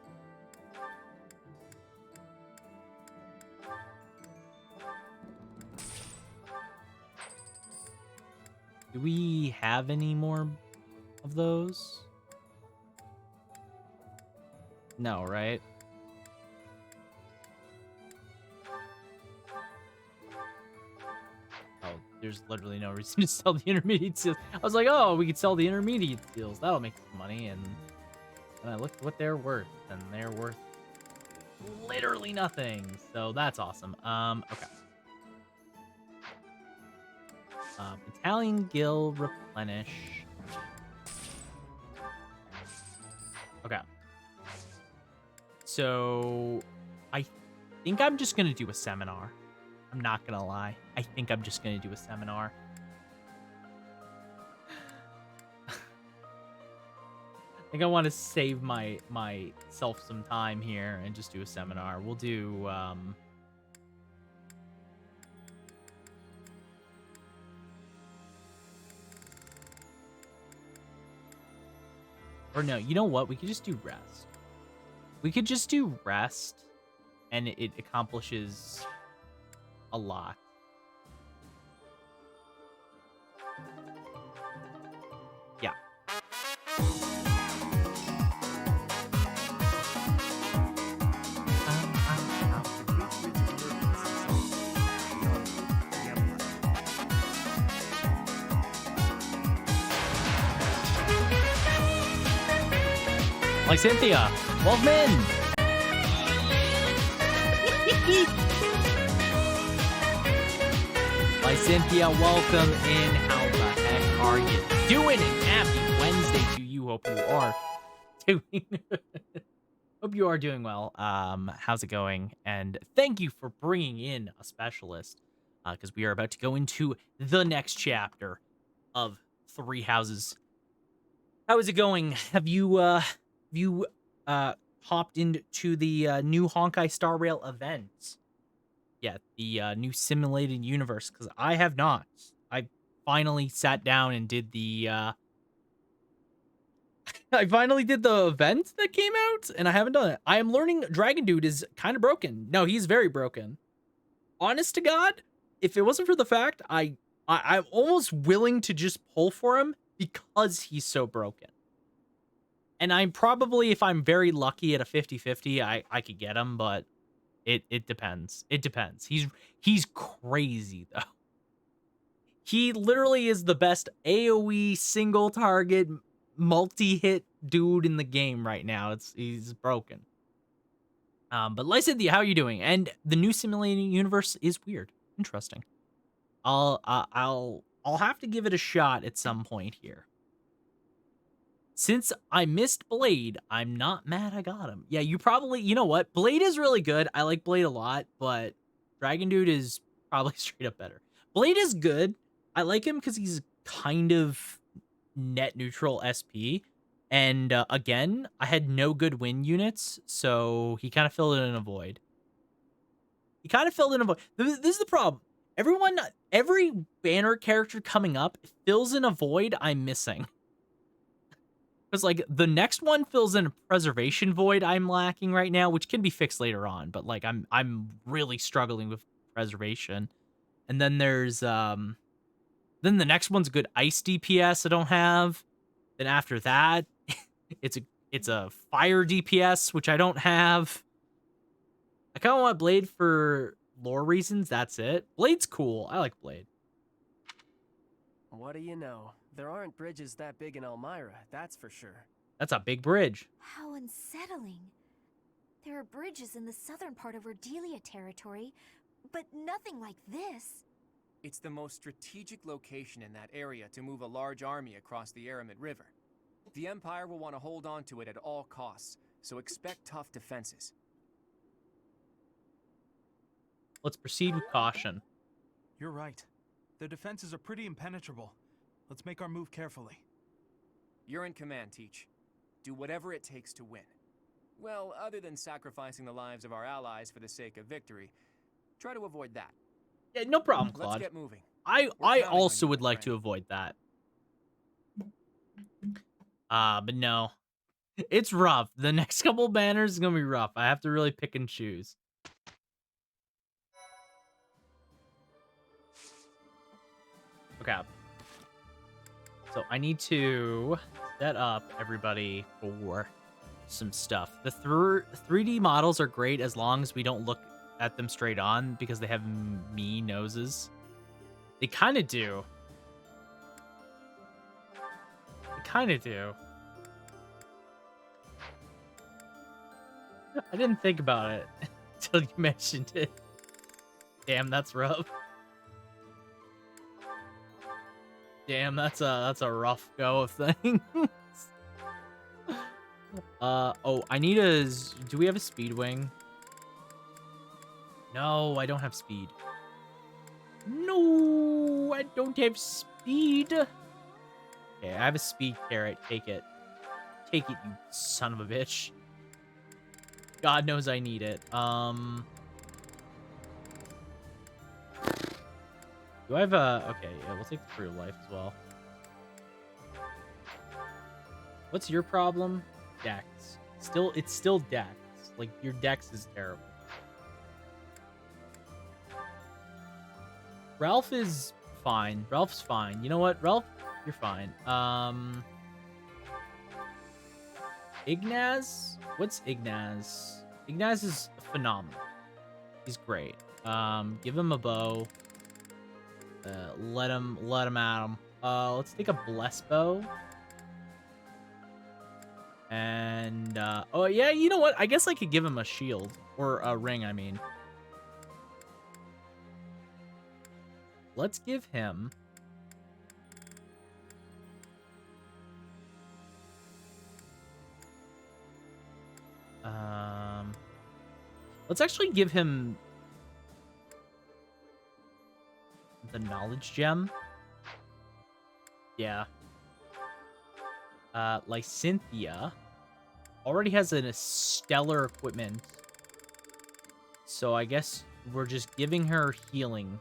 Do we have any more of those? No, right? Oh, there's literally no reason to sell the intermediate seals. I was like, oh, we could sell the intermediate seals. That'll make some money. And I looked at what they're worth, and they're worth literally nothing. So that's awesome. Okay. Battalion Guild replenish. Okay. So I think I'm just gonna do a seminar. I'm not gonna lie. I think I'm just gonna do a seminar. I think I want to save myself some time here and just do a seminar. We'll do or no, you know what? We could just do rest. We could just do rest, and it accomplishes a lot. Yeah, Cynthia, welcome in. Cynthia, welcome in. How the heck are you doing? And happy Wednesday to you. Hope you are doing. Hope you are doing well. How's it going? And thank you for bringing in a specialist, because we are about to go into the next chapter of Three Houses. How is it going? Have you hopped into the new Honkai Star Rail event? Yet the new simulated universe, because I have not. I finally sat down and did the I finally did the event that came out, and I haven't done it. I am learning Dragon Dude is kind of broken. No, he's very broken. Honest to God, if it wasn't for the fact I'm almost willing to just pull for him because he's so broken. And I'm probably, if I'm very lucky at a 50-50, I could get him, but it depends. It depends. He's crazy though. He literally is the best AoE single target multi-hit dude in the game right now. He's broken. But Lysithia, how are you doing? And the new simulating universe is weird. Interesting. I'll have to give it a shot at some point here. Since I missed Blade, I'm not mad I got him. Yeah, you know what? Blade is really good. I like Blade a lot, but Dragon Dude is probably straight up better. Blade is good. I like him because he's kind of net neutral SP. And again, I had no good win units, so he kind of filled it in a void. This is the problem. Every banner character coming up fills in a void I'm missing. Because, like, the next one fills in a preservation void I'm lacking right now, which can be fixed later on. But, like, I'm really struggling with preservation. And then there's, then the next one's good ice DPS I don't have. Then after that, it's a fire DPS, which I don't have. I kind of want Blade for lore reasons. That's it. Blade's cool. I like Blade. What do you know? There aren't bridges that big in Elmira, that's for sure. That's a big bridge. How unsettling. There are bridges in the southern part of Ordelia territory, but nothing like this. It's the most strategic location in that area to move a large army across the Aramid River. The Empire will want to hold on to it at all costs, so expect tough defenses. Let's proceed with caution. You're right. The defenses are pretty impenetrable. Let's make our move carefully. You're in command, Teach. Do whatever it takes to win. Well, other than sacrificing the lives of our allies for the sake of victory, try to avoid that. Yeah, no problem, Claude. Let's get moving. I also would like to avoid that. But no. It's rough. The next couple banners is gonna be rough. I have to really pick and choose. Okay. So I need to set up everybody for some stuff. The 3D models are great as long as we don't look at them straight on because they have mean noses. They kind of do. They kind of do. I didn't think about it until you mentioned it. Damn, that's rough. Damn, that's a rough go of things. Oh, I need do we have a speed wing? No, I don't have speed. No, I don't have speed. Okay, I have a speed carrot. Take it. Take it, you son of a bitch. God knows I need it. Do I have a... Okay, yeah, we'll take the Fruit of Life as well. What's your problem? Dex. It's still Dex. Like, your Dex is terrible. Ralph is fine. Ralph's fine. You know what, Ralph? You're fine. Ignaz? What's Ignaz? Ignaz is phenomenal. He's great. Give him a bow. Let him at him. Let's take a bless bow. And, oh, yeah, you know what? I guess I could give him a shield. Or a ring, I mean. Let's give him... Let's actually give him... the knowledge gem. Yeah. Lysynthia already has a stellar equipment. So I guess we're just giving her healing.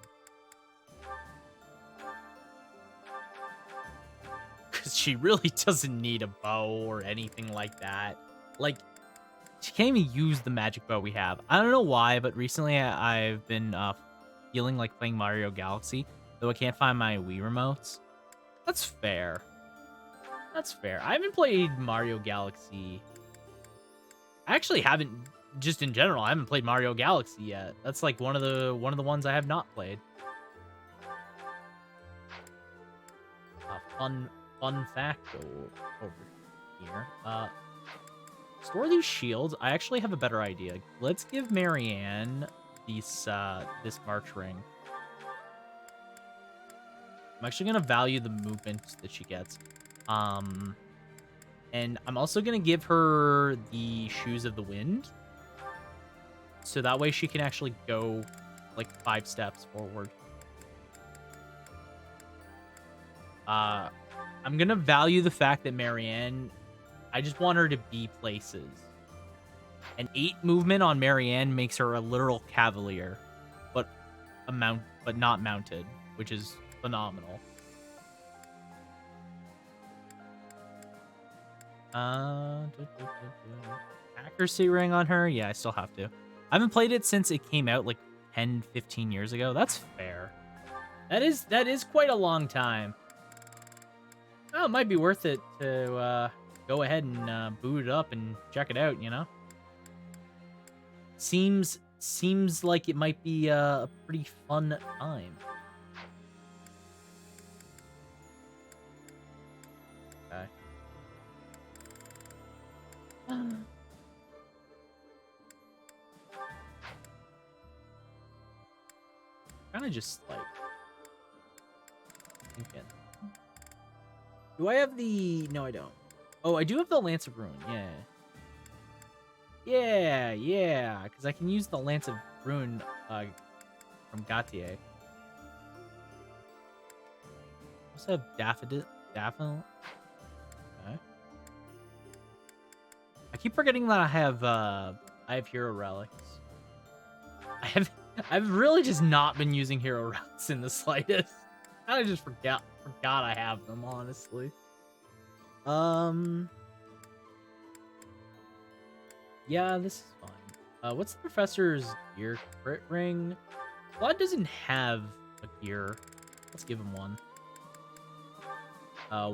Because she really doesn't need a bow or anything like that. Like, she can't even use the magic bow we have. I don't know why, but recently I've been feeling like playing Mario Galaxy, though I can't find my Wii remotes. That's fair. That's fair. I haven't played Mario Galaxy. I actually haven't, just in general, I haven't played Mario Galaxy yet. That's like one of the ones I have not played. Fun fact over here. Store these shields. I actually have a better idea. Let's give Marianne this March ring. I'm actually gonna value the movement that she gets. And I'm also gonna give her the Shoes of the Wind. So that way she can actually go like 5 steps forward. I'm gonna value the fact that Marianne, I just want her to be places. An 8 movement on Marianne makes her a literal cavalier, but not mounted, which is phenomenal. Accuracy ring on her? Yeah, I still have to. I haven't played it since it came out like 10, 15 years ago. That's fair. That is quite a long time. Oh, it might be worth it to go ahead and boot it up and check it out, you know? Seems like it might be a pretty fun time. Okay. Kind of just like thinking. Do I have the... No, I don't. Oh, I do have the Lance of Ruin. Yeah. Because I can use the Lance of Ruin from Gautier. I also have Daffodil. Okay. I keep forgetting that I have hero relics. I've really just not been using hero relics in the slightest. I just forgot I have them, honestly. Yeah, this is fine. What's the professor's gear crit ring? Claude doesn't have a gear. Let's give him one.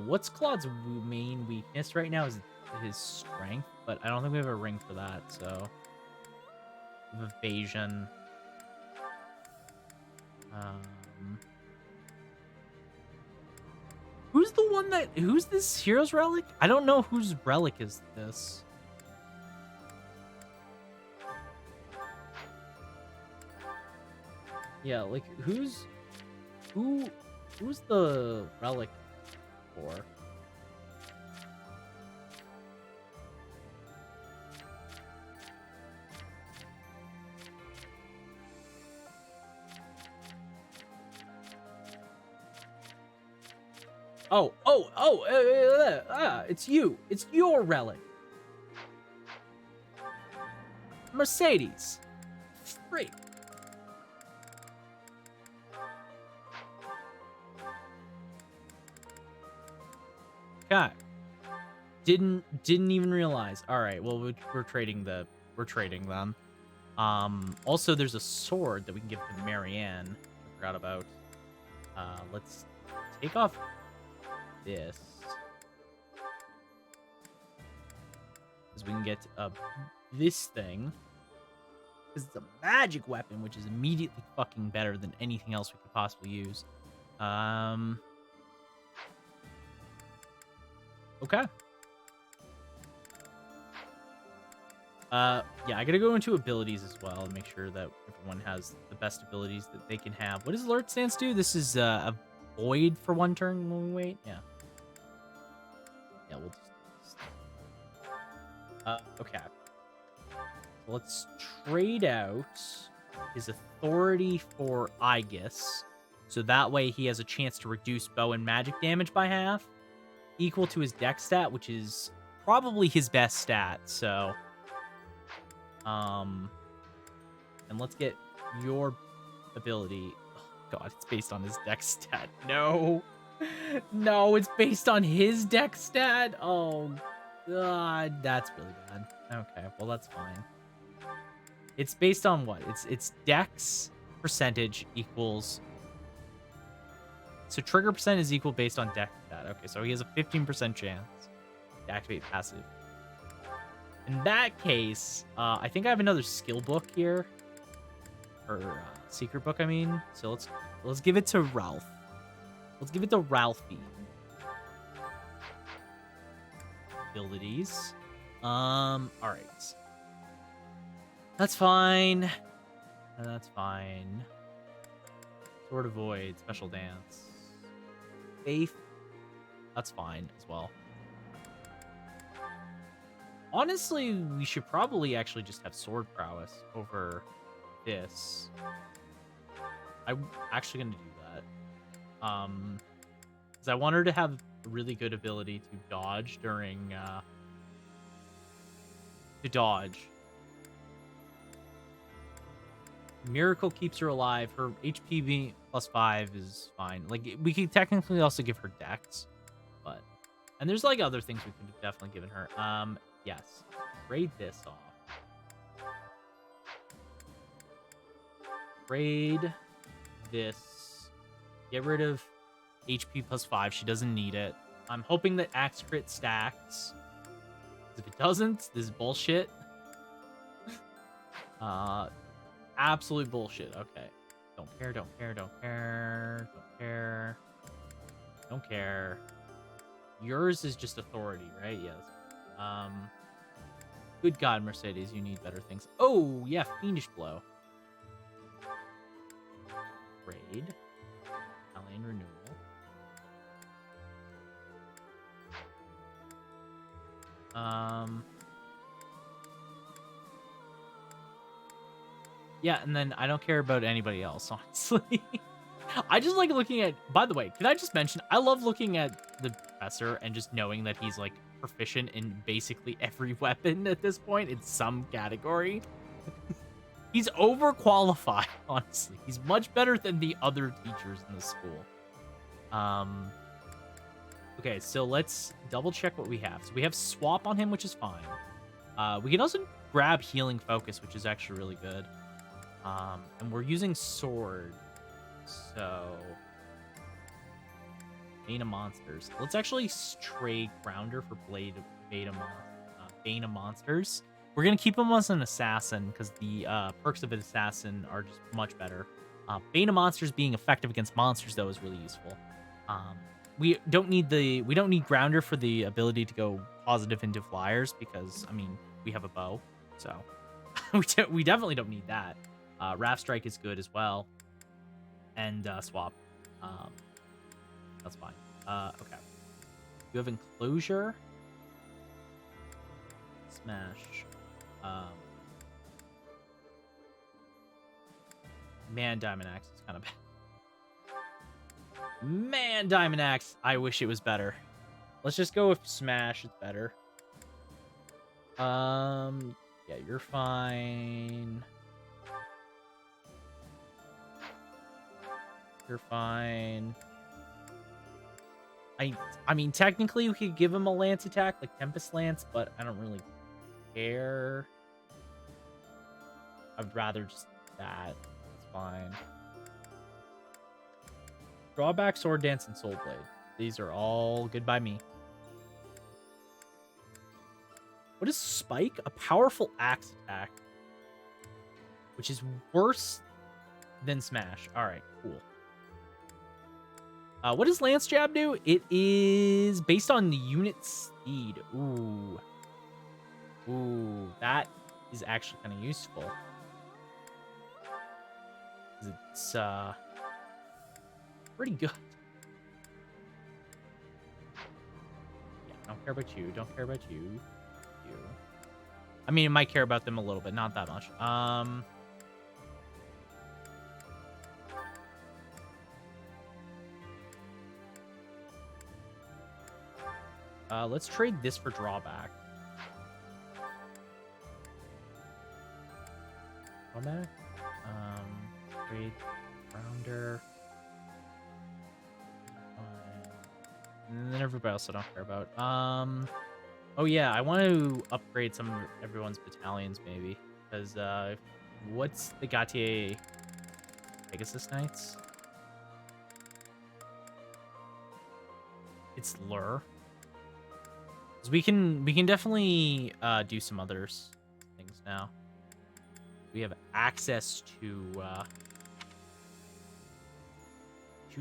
What's Claude's main weakness right now is his strength, but I don't think we have a ring for that, so... Evasion. Who's this hero's relic? I don't know whose relic is this. Yeah, like who's the relic for? It's you. It's your relic. Mercedes. Freak. Okay. Didn't even realize. All right. Well, we're trading them. Also, there's a sword that we can give to Marianne. I forgot about. Let's take off this. Because we can get this thing. Because it's a magic weapon, which is immediately fucking better than anything else we could possibly use. Okay. Yeah, I gotta go into abilities as well and make sure that everyone has the best abilities that they can have. What does alert stance do? This is a void for 1 turn when we wait. Yeah. Yeah, we'll just. Okay. So let's trade out his authority for Aegis, so that way he has a chance to reduce bow and magic damage by half, equal to his dex stat, which is probably his best stat. So, and let's get your ability. Oh God, it's based on his dex stat. No, no, it's based on his dex stat. Oh God, that's really bad. Okay, well that's fine. It's based on what? It's dex percentage equals. So trigger percent is equal based on dex stat. Okay, so he has a 15% chance to activate passive. In that case, I think I have another skill book here, or secret book. I mean, so let's give it to Ralph. Let's give it to Ralphie. Abilities. All right. That's fine. That's fine. Sword of Void, Special Dance. Faith. That's fine as well. Honestly, we should probably actually just have Sword Prowess over this. I'm actually going to do that. Because I want her to have a really good ability to dodge during, Miracle keeps her alive. Her HP being +5 is fine. Like, we could technically also give her Dex, but... And there's, like, other things we could have definitely given her. Yes. Raid this off. Raid this. Get rid of HP +5. She doesn't need it. I'm hoping that Axe Crit stacks. If it doesn't, this is bullshit. Absolute bullshit. Okay. Don't care, don't care, don't care, don't care. Don't care. Yours is just authority, right? Yes. Good God, Mercedes, you need better things. Oh, yeah, Fiendish Blow. Raid. Alien Renewal. Yeah, and then I don't care about anybody else, honestly. I just like looking at... By the way, can I just mention, I love looking at the professor and just knowing that he's, like, proficient in basically every weapon at this point in some category. He's overqualified, honestly. He's much better than the other teachers in the school. Okay, so let's double check what we have. So we have Swap on him, which is fine. We can also grab Healing Focus, which is actually really good. And we're using Sword. So... Bane of Monsters. Let's actually trade Grounder for Bane of Monsters. We're going to keep him as an Assassin, because the perks of an Assassin are just much better. Bane of Monsters being effective against monsters, though, is really useful. We don't need Grounder for the ability to go positive into flyers, because, I mean, we have a bow, so we definitely don't need that. Raft Strike is good as well, and Swap. That's fine. Okay. You have Enclosure. Smash. Man, Diamond Axe is kind of bad. Man, Diamond Axe. I wish it was better. Let's just go with Smash. It's better. Yeah, you're fine. You're fine. I mean, technically, we could give him a lance attack, like Tempest Lance, but I don't really care. I'd rather just that. It's fine. Drawback, Sword Dance, and Soul Blade. These are all good by me. What is Spike? A powerful axe attack, which is worse than Smash. All right, cool. What does Lance Jab do? It is based on the unit speed. Ooh. Ooh, that is actually kind of useful. 'Cause it's pretty good. Yeah, don't care about you. Don't care about you. You. I mean, I might care about them a little bit, not that much. Let's trade this for drawback. Drawback? Trade rounder. And then everybody else I don't care about. Oh yeah, I want to upgrade some of everyone's battalions maybe. Because, what's the Gautier Pegasus Knights? It's Lure. We can definitely do some others things now. We have access to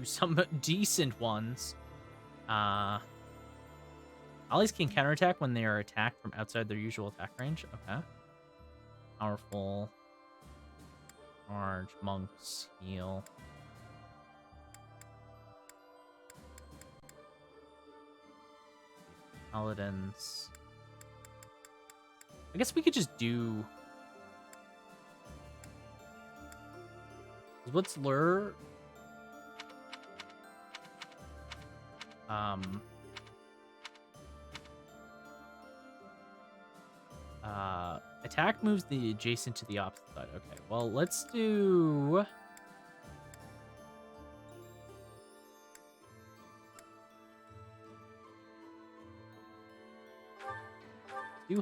some decent ones. Allies can counterattack when they are attacked from outside their usual attack range. Okay. Powerful. Large monks heal. Paladins. I guess we could just do... What's Lure? Attack moves the adjacent to the opposite side. Okay, well, let's do...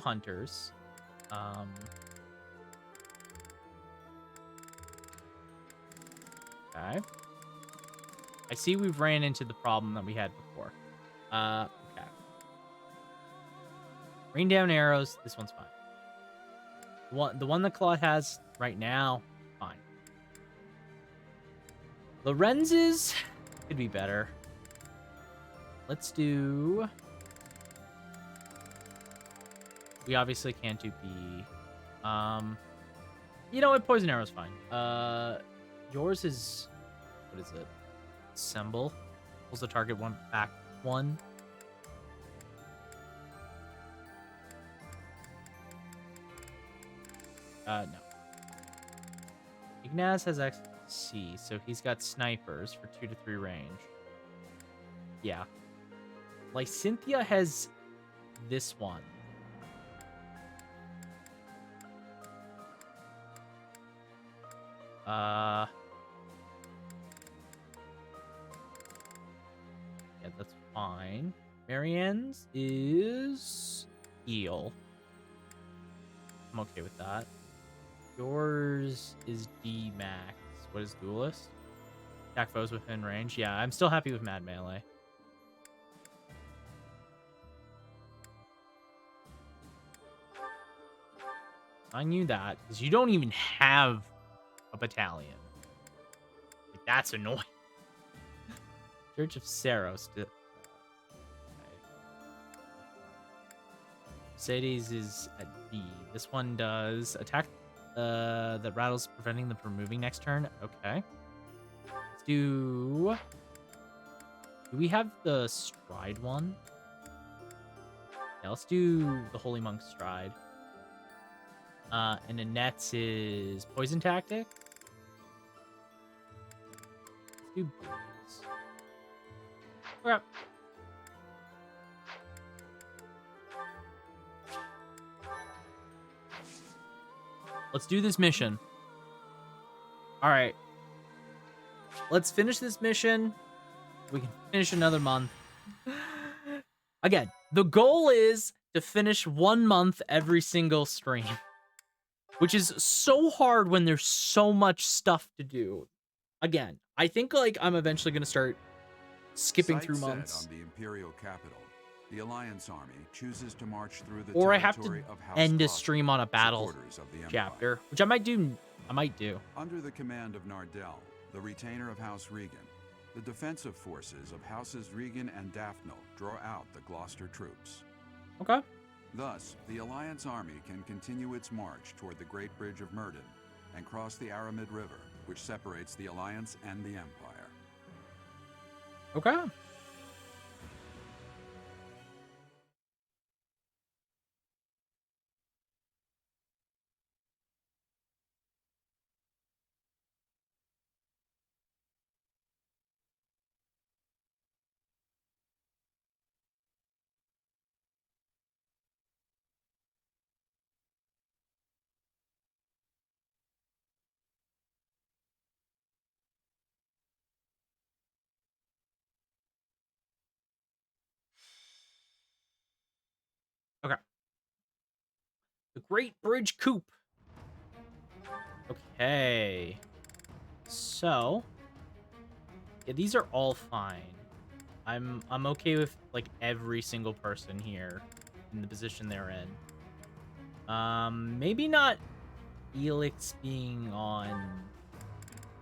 hunters. Okay. I see we've ran into the problem that we had before. Okay. Rain down arrows. This one's fine. The one that Claude has right now, fine. Lorenz's could be better. Let's do... We obviously can't do B. You know what? Poison arrow's fine. Yours is... What is it? Assemble. Pulls the target one back one. No. Ignaz has XC, so he's got snipers for 2 to 3 range. Yeah. Lysynthia has this one. Yeah, that's fine. Marianne's is heal. I'm okay with that. Yours is D max. What is duelist? Attack foes within range. Yeah, I'm still happy with Mad Melee. I knew that because you don't even have a battalion. Like, that's annoying. Church of Saros. Okay. Mercedes is at D. This one does attack that rattles, preventing them from moving next turn. Okay. Let's do... Do we have the Stride one? Yeah, let's do the Holy Monk Stride. And Annette's is Poison Tactic. Let's do Blaze. Okay. Let's do this mission. All right. Let's finish this mission. We can finish another month. Again, the goal is to finish 1 month every single stream, which is so hard when there's so much stuff to do. Again, I think like I'm eventually going to start skipping through months. On the Imperial capital, the Alliance army chooses to march through the Or I have to territory of House end a Kloqdq, stream on a battle supporters of the Empire. chapter, which I might do. Under the command of Nardell, the retainer of House Regan, the defensive forces of Houses Regan and Daphne draw out the Gloucester troops. Okay. Thus, the Alliance army can continue its march toward the Great Bridge of Myrddin and cross the Aramid River, which separates the Alliance and the Empire. Okay. Okay. The Great Bridge Coup. Okay. So, yeah, these are all fine. I'm okay with like every single person here in the position they're in. Maybe not Felix being on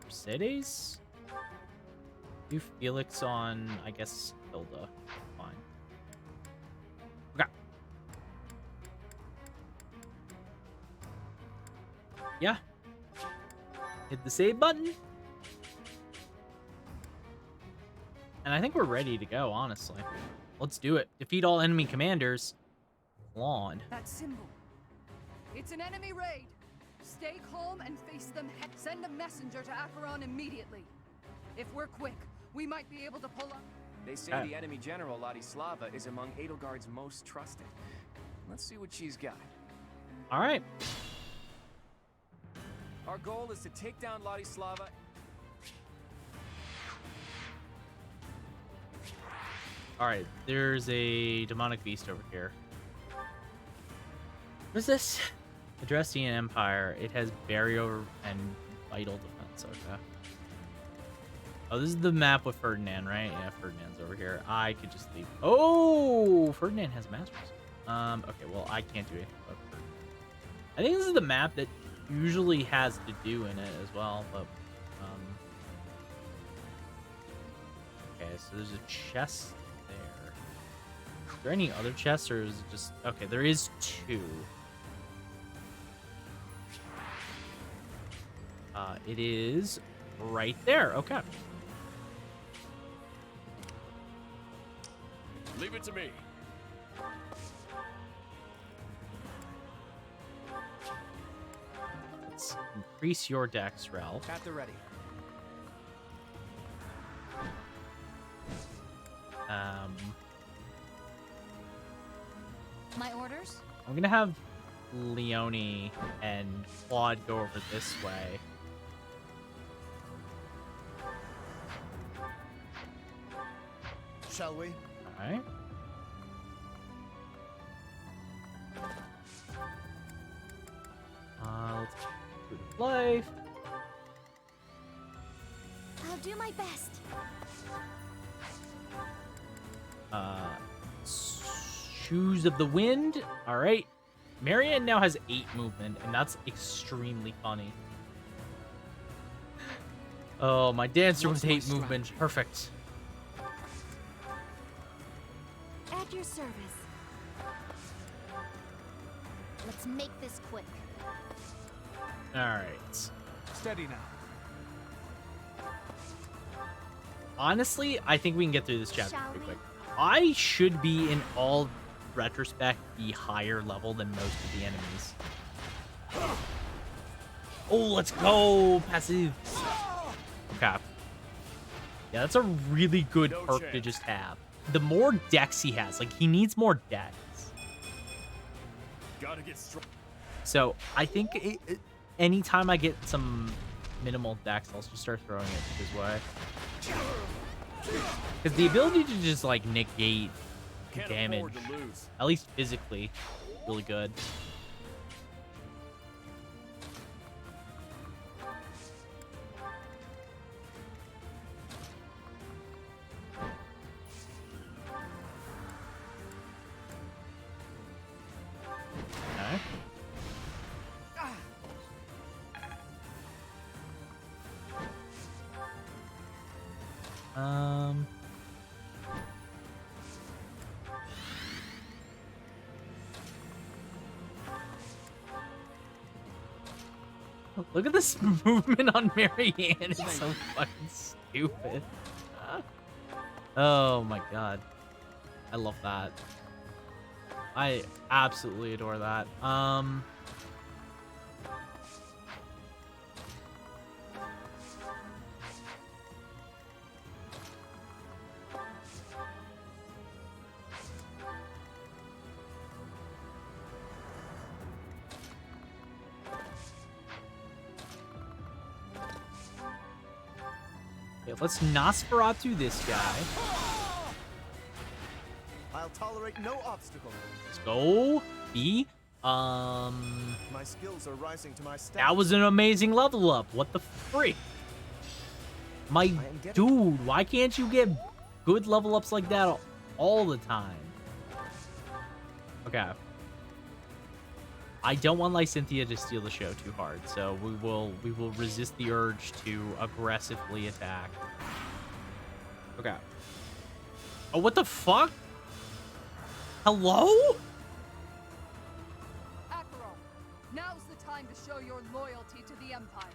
Mercedes. Do Felix on, I guess, Hilda. Fine. Okay. Yeah. Hit the save button. And I think we're ready to go, honestly. Let's do it. Defeat all enemy commanders. Claude. That symbol. It's an enemy raid. Stay calm and face them. Send a messenger to Acheron immediately. If we're quick, we might be able to pull up. They say the enemy general, Ladislava, is among Edelgard's most trusted. Let's see what she's got. All right. Our goal is to take down Ladislava. All right. There's a demonic beast over here. What is this? Address the Empire. It has barrier and vital defense. Okay. Oh, this is the map with Ferdinand, right? Yeah, Ferdinand's over here. I could just leave. Oh, Ferdinand has masters. Okay, well, I can't do anything about Ferdinand. I think this is the map that usually has to do in it as well, but okay, so there's a chest there. Is there any other chests, or is it just okay? There is two. It is right there. Okay. Leave it to me. Let's increase your dex, Ralph. At the ready. My orders? I'm gonna have Leone and Claude go over this way. Shall we? Alright. Let's do the play. I'll do my best. Shoes of the Wind. Alright. Marianne now has 8 movement, and that's extremely funny. Oh, my dancer with 8 movement. Perfect. At your service. Let's make this quick. Alright. Steady now. Honestly, I think we can get through this chapter Shall pretty we? quick. I should be, in all retrospect, be higher level than most of the enemies. Oh, let's go! Passive. Okay. Yeah, that's a really good perk to just have. The more dex he has, like, he needs more dex. Gotta get strong. So, I think anytime I get some minimal dex, I'll just start throwing it his way. Because the ability to just, like, negate damage, at least physically, really good. Okay. Look at this movement on Marianne. It's so fucking stupid. Oh my god. I love that. I absolutely adore that. Okay, let's Nosferatu this guy. I'll tolerate no obstacle. Let's go. B. My skills are rising to my stats. That was an amazing level up. What the freak? My dude, why can't you get good level ups like that all the time? Okay. I don't want Lysynthia to steal the show too hard, so we will resist the urge to aggressively attack. Okay. Oh, what the fuck? Hello? Acheron, now's the time to show your loyalty to the Empire.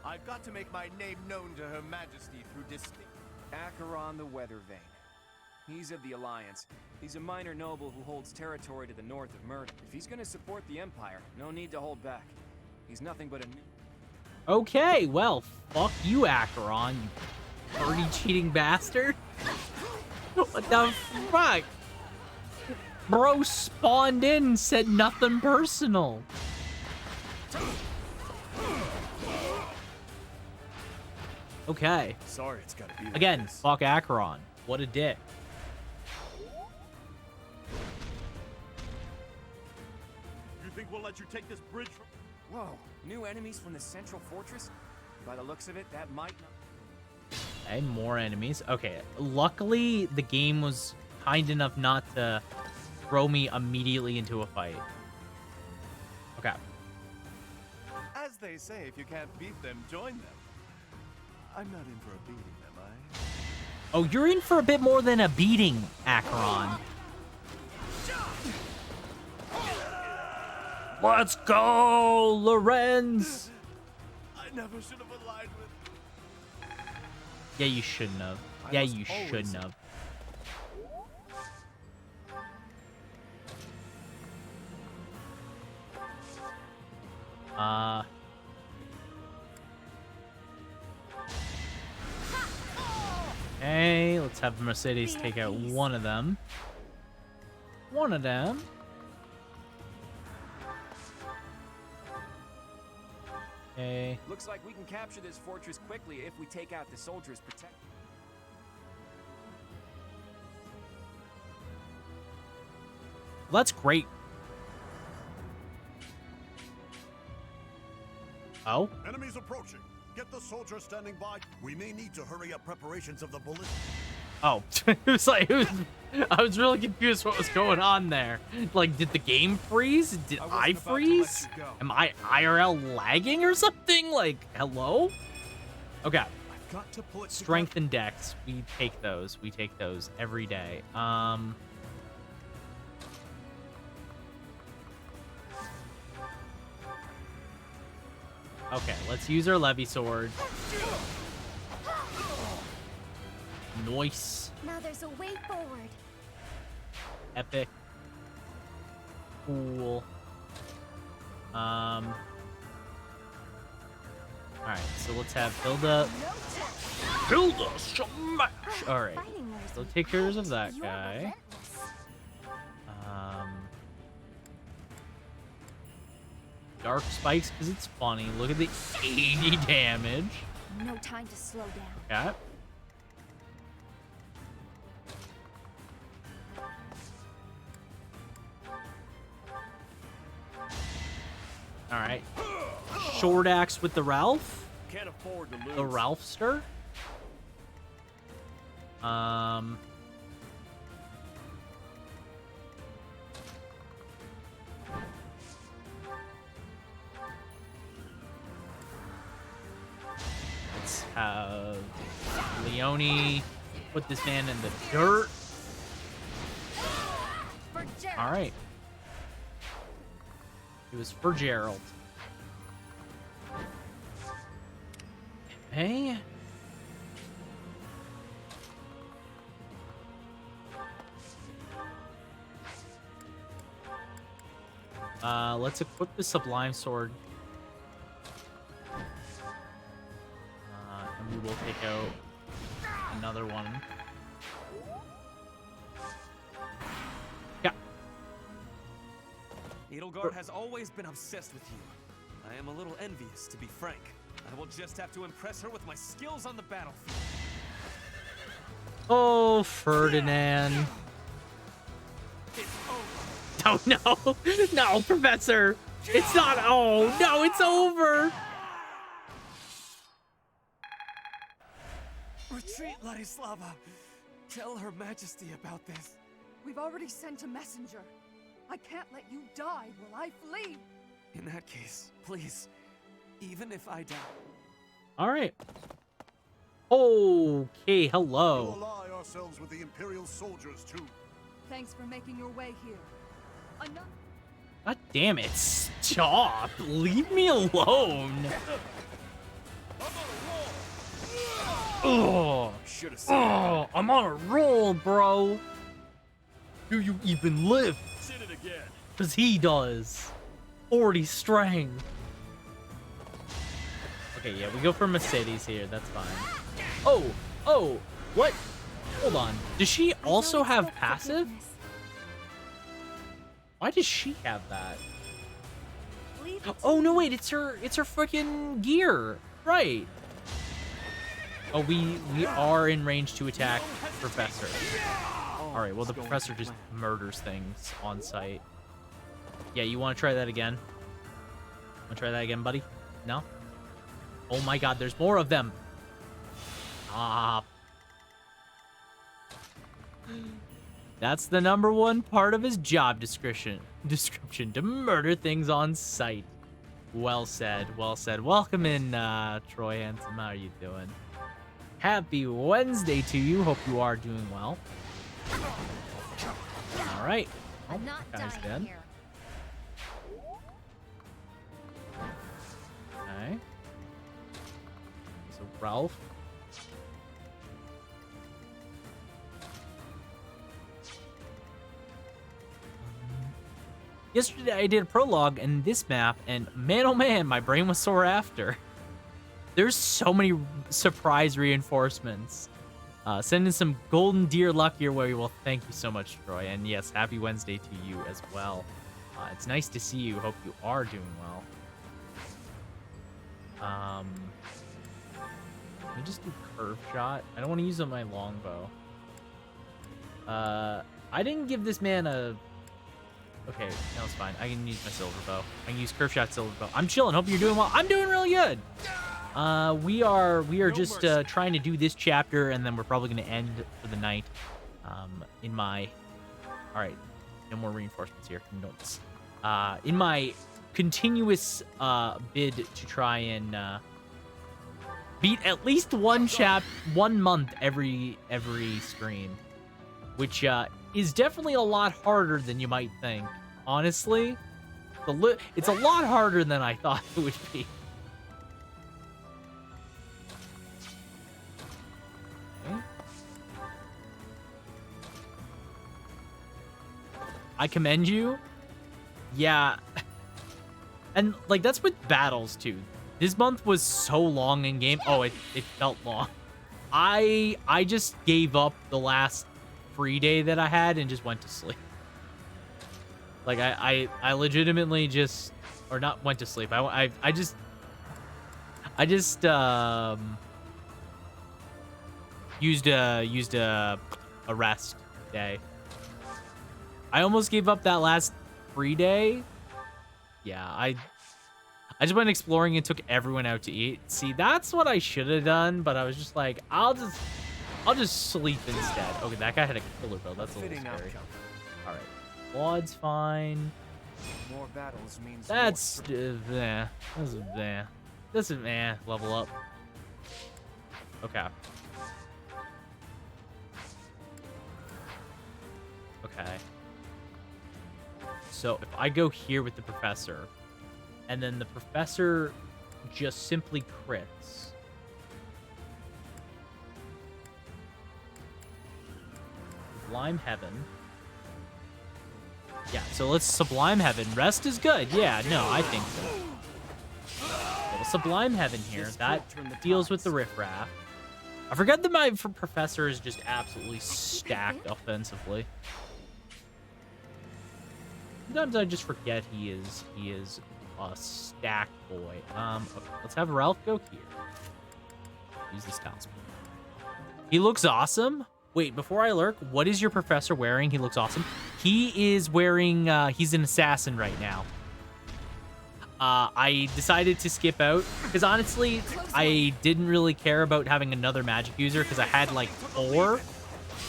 I've got to make my name known to Her Majesty through distinct. Acheron the Weathervane. He's of the Alliance. He's a minor noble who holds territory to the north of Murder. If he's gonna support the Empire, no need to hold back. He's nothing but a... Okay, well, fuck you, Acheron, you dirty cheating bastard. What the fuck? Bro spawned in and said nothing personal. Okay. Sorry, it's gotta be like Again, this. fuck Acheron. What a dick. You think we'll let you take this bridge from... Whoa, new enemies from the central fortress? By the looks of it, that might not... And more enemies. Okay, luckily the game was kind enough not to throw me immediately into a fight. Okay. As they say, if you can't beat them, join them. I'm not in for a beating, am I? Oh, you're in for a bit more than a beating, Acheron. Let's go, Lorenz! I never should have allied with... Yeah, you shouldn't have. Yeah, you shouldn't have. Okay, let's have Mercedes take out one of them. One of them. Okay. Looks like we can capture this fortress quickly if we take out the soldiers protect. Well, that's great. Oh? Enemies approaching. Get the soldiers standing by. We may need to hurry up preparations of the bullet. Oh, it was like, I was really confused what was going on there. Like, did the game freeze? Did I freeze? Am I IRL lagging or something? Like, hello? Okay. I've got to pull it Strength and Dex. We take those. We take those every day. Okay, let's use our Levy Sword. Nice. Now there's a way forward. Epic. Cool. Alright, so let's have Hilda. Hilda smash! Alright. So take care of that guy. Dark spikes because it's funny. Look at the 80 damage. No time to slow down. Okay. All right. Short axe with the Ralph. Can't afford to lose. The Ralphster. Let's have Leone put this man in the dirt. All right. It was for Gerald. Okay. Let's equip the Sublime Sword. And we will take out another one. Yeah. Edelgard has always been obsessed with you. I am a little envious, to be frank. I will just have to impress her with my skills on the battlefield. Oh, Ferdinand. Oh, no. No, Professor. It's not. Oh, no, it's over. Retreat, Ladislava. Tell Her Majesty about this. We've already sent a messenger. I can't let you die while I flee. In that case, please, even if I die. All right. Okay, hello. We'll ally ourselves with the Imperial soldiers, too. Thanks for making your way here. God damn it. Stop. Leave me alone. Oh, I'm on a roll, bro. Do you even live? Did it again. Because he does. 40 strength. Okay, yeah, we go for Mercedes here. That's fine. Oh, what? Hold on. Does she also have passive? Why does she have that? Oh no, wait, it's her freaking gear. Right. Oh, we are in range to attack Professor. All right, well, the Professor just murders things on sight. Yeah, you want to try that again? Want to try that again, buddy? No? Oh my god, there's more of them. Ah. That's the #1 part of his job description, to murder things on sight. Well said, well said. Welcome in, Troy Hanson. How are you doing? Happy Wednesday to you. Hope you are doing well. All right. I'm not guy's dying dead. here. Okay. So Ralph. Yesterday I did a prologue in this map, and man oh man, my brain was sore after. There's so many surprise reinforcements. Sending some golden deer luck your way. Well, thank you so much, Troy. And yes, happy Wednesday to you as well. It's nice to see you. Hope you are doing well. Let me just do curve shot. I don't want to use my longbow. I didn't give this man a... Okay, no, it's fine. I can use my silver bow. I can use curve shot silver bow. I'm chilling. Hope you're doing well. I'm doing really good. We are just trying to do this chapter, and then we're probably going to end for the night. In my... All right, no more reinforcements here. Notes. In my continuous bid to try and beat at least one month every screen, which is definitely a lot harder than you might think. Honestly, it's a lot harder than I thought it would be. Okay. I commend you. Yeah. And like that's with battles too. This month was so long in game. Oh, it felt long. I just gave up the last free day that I had and just went to sleep. Like I legitimately just, or not went to sleep. I just used a rest day. I almost gave up that last free day. Yeah, I just went exploring and took everyone out to eat. See, that's what I should have done, but I was just like, I'll just sleep instead. Okay, that guy had a killer bow. That's a little scary. All right, Claude's fine. More battles means That's This is level up. Okay. Okay. So if I go here with the Professor, and then the Professor just simply crits, Sublime Heaven. Yeah, so let's Sublime Heaven. Rest is good. Yeah, no, I think so. Well, Sublime Heaven here. That deals with the riffraff. I forget that my professor is just absolutely stacked offensively. Sometimes I just forget he is a stacked boy. Okay, let's have Ralph go here. Use this talisman. He looks awesome. Wait, before I lurk, what is your professor wearing? He looks awesome. He is wearing, he's an assassin right now. I decided to skip out because honestly, I didn't really care about having another magic user because I had like 4.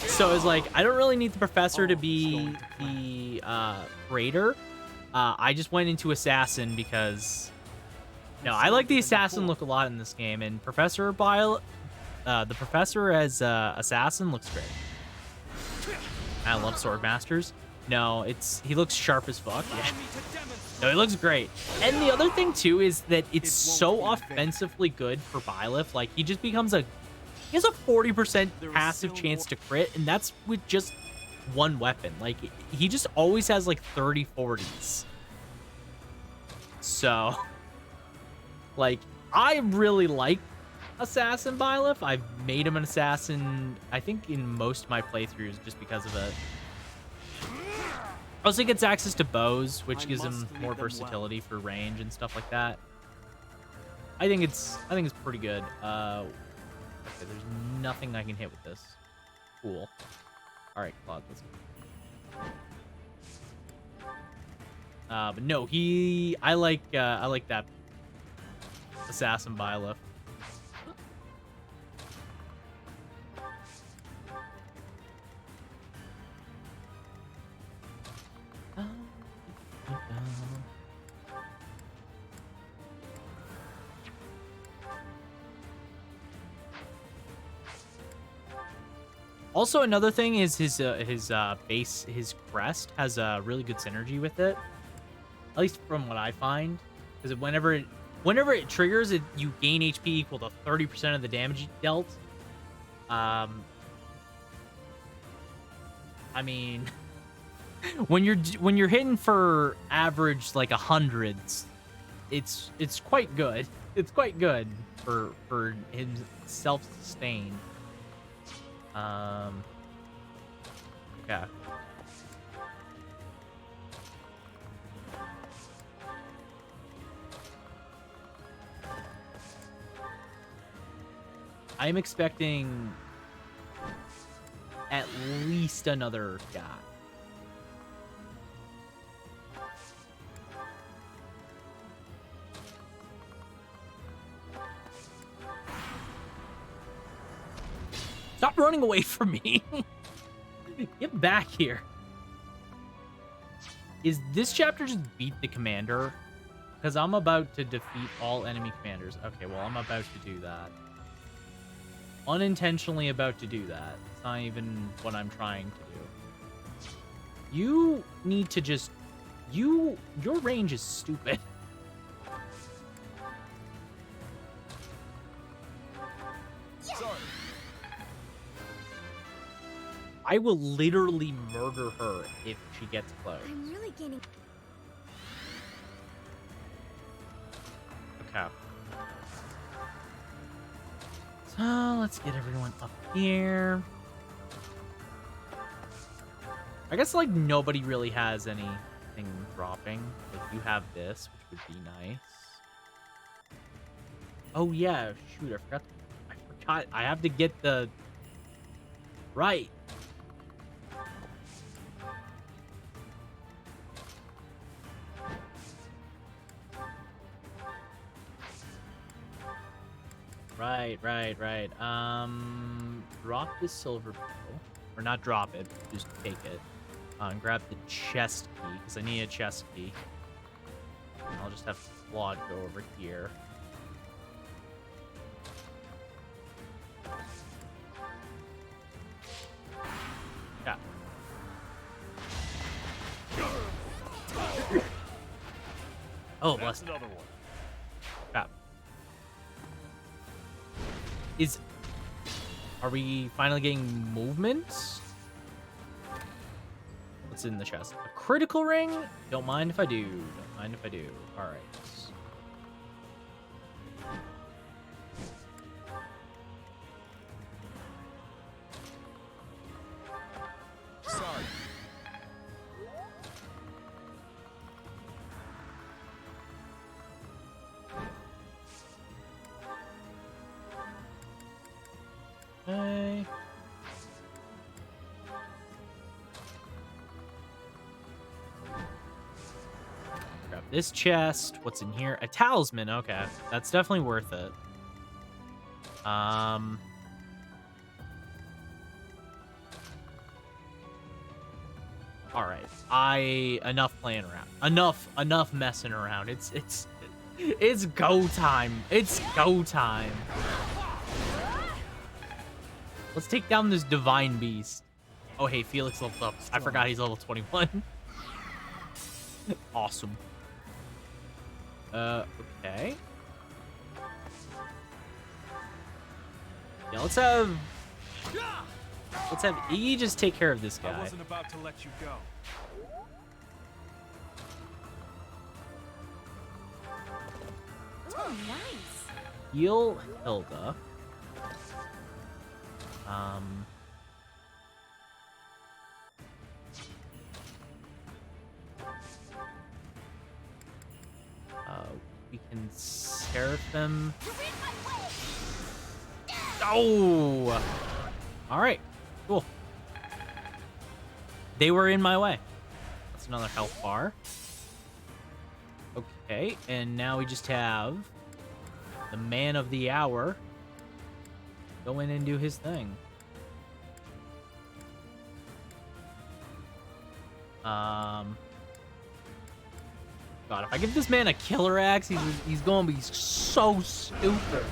So I was like, I don't really need the professor to be the raider. I just went into assassin because I like the assassin look a lot in this game, and Professor Bile, the professor as assassin looks great. I love Swordmasters. No, he looks sharp as fuck. Yeah. No, he looks great. And the other thing too is that it's so offensively good for Byleth. Like he just becomes he has a 40% passive chance to crit, and that's with just one weapon. Like he just always has like 30 40s. So like I really like Assassin Byleth. I've made him an assassin, I think, in most of my playthroughs just because of it. Also, he gets access to bows, which gives him more versatility for range and stuff like that. I think it's pretty good. Okay, there's nothing I can hit with this. Cool. All right, Kloqdq, let's go. But no, I like that Assassin Byleth. Also, another thing is his base, his crest has a really good synergy with it. At least from what I find, because whenever it triggers, you gain HP equal to 30% of the damage dealt. I mean, when you're hitting for average like 100s, it's quite good. It's quite good for him self-sustain. Yeah. I'm expecting at least another guy. Stop running away from me. Get back here. Is this chapter just beat the commander? Because I'm about to defeat all enemy commanders. Okay, well, I'm about to do that. Unintentionally about to do that. It's not even what I'm trying to do. You need to just... Your range is stupid. Sorry. I will literally murder her if she gets close. I'm really gaining. Okay. So let's get everyone up here. I guess like nobody really has anything dropping. Like you have this, which would be nice. Oh yeah, shoot, I forgot. I have to get the right. Right. Drop the silver bow. Or not drop it, just take it. And grab the chest key, because I need a chest key. And I'll just have Kloqdq go over here. Yeah. Oh, bless. That's another one. Crap. Are we finally getting movement? What's in the chest? A critical ring? Don't mind if I do. Don't mind if I do. All right. Sorry. Okay. Grab this chest. What's in here? A talisman. Okay, that's definitely worth it. All right. Enough playing around. Enough messing around. It's go time. It's go time. Let's take down this divine beast. Oh, hey, Felix leveled up. I forgot he's level 21. Awesome. Okay. Yeah, let's have Iggy just take care of this guy. I wasn't about to let you go. Oh, nice. Heal Hilda. We can Seraphim. Oh! Alright, cool. They were in my way. That's another health bar. Okay, and now we just have the man of the hour go in and do his thing. God, if I give this man a killer axe, he's gonna be so stupid.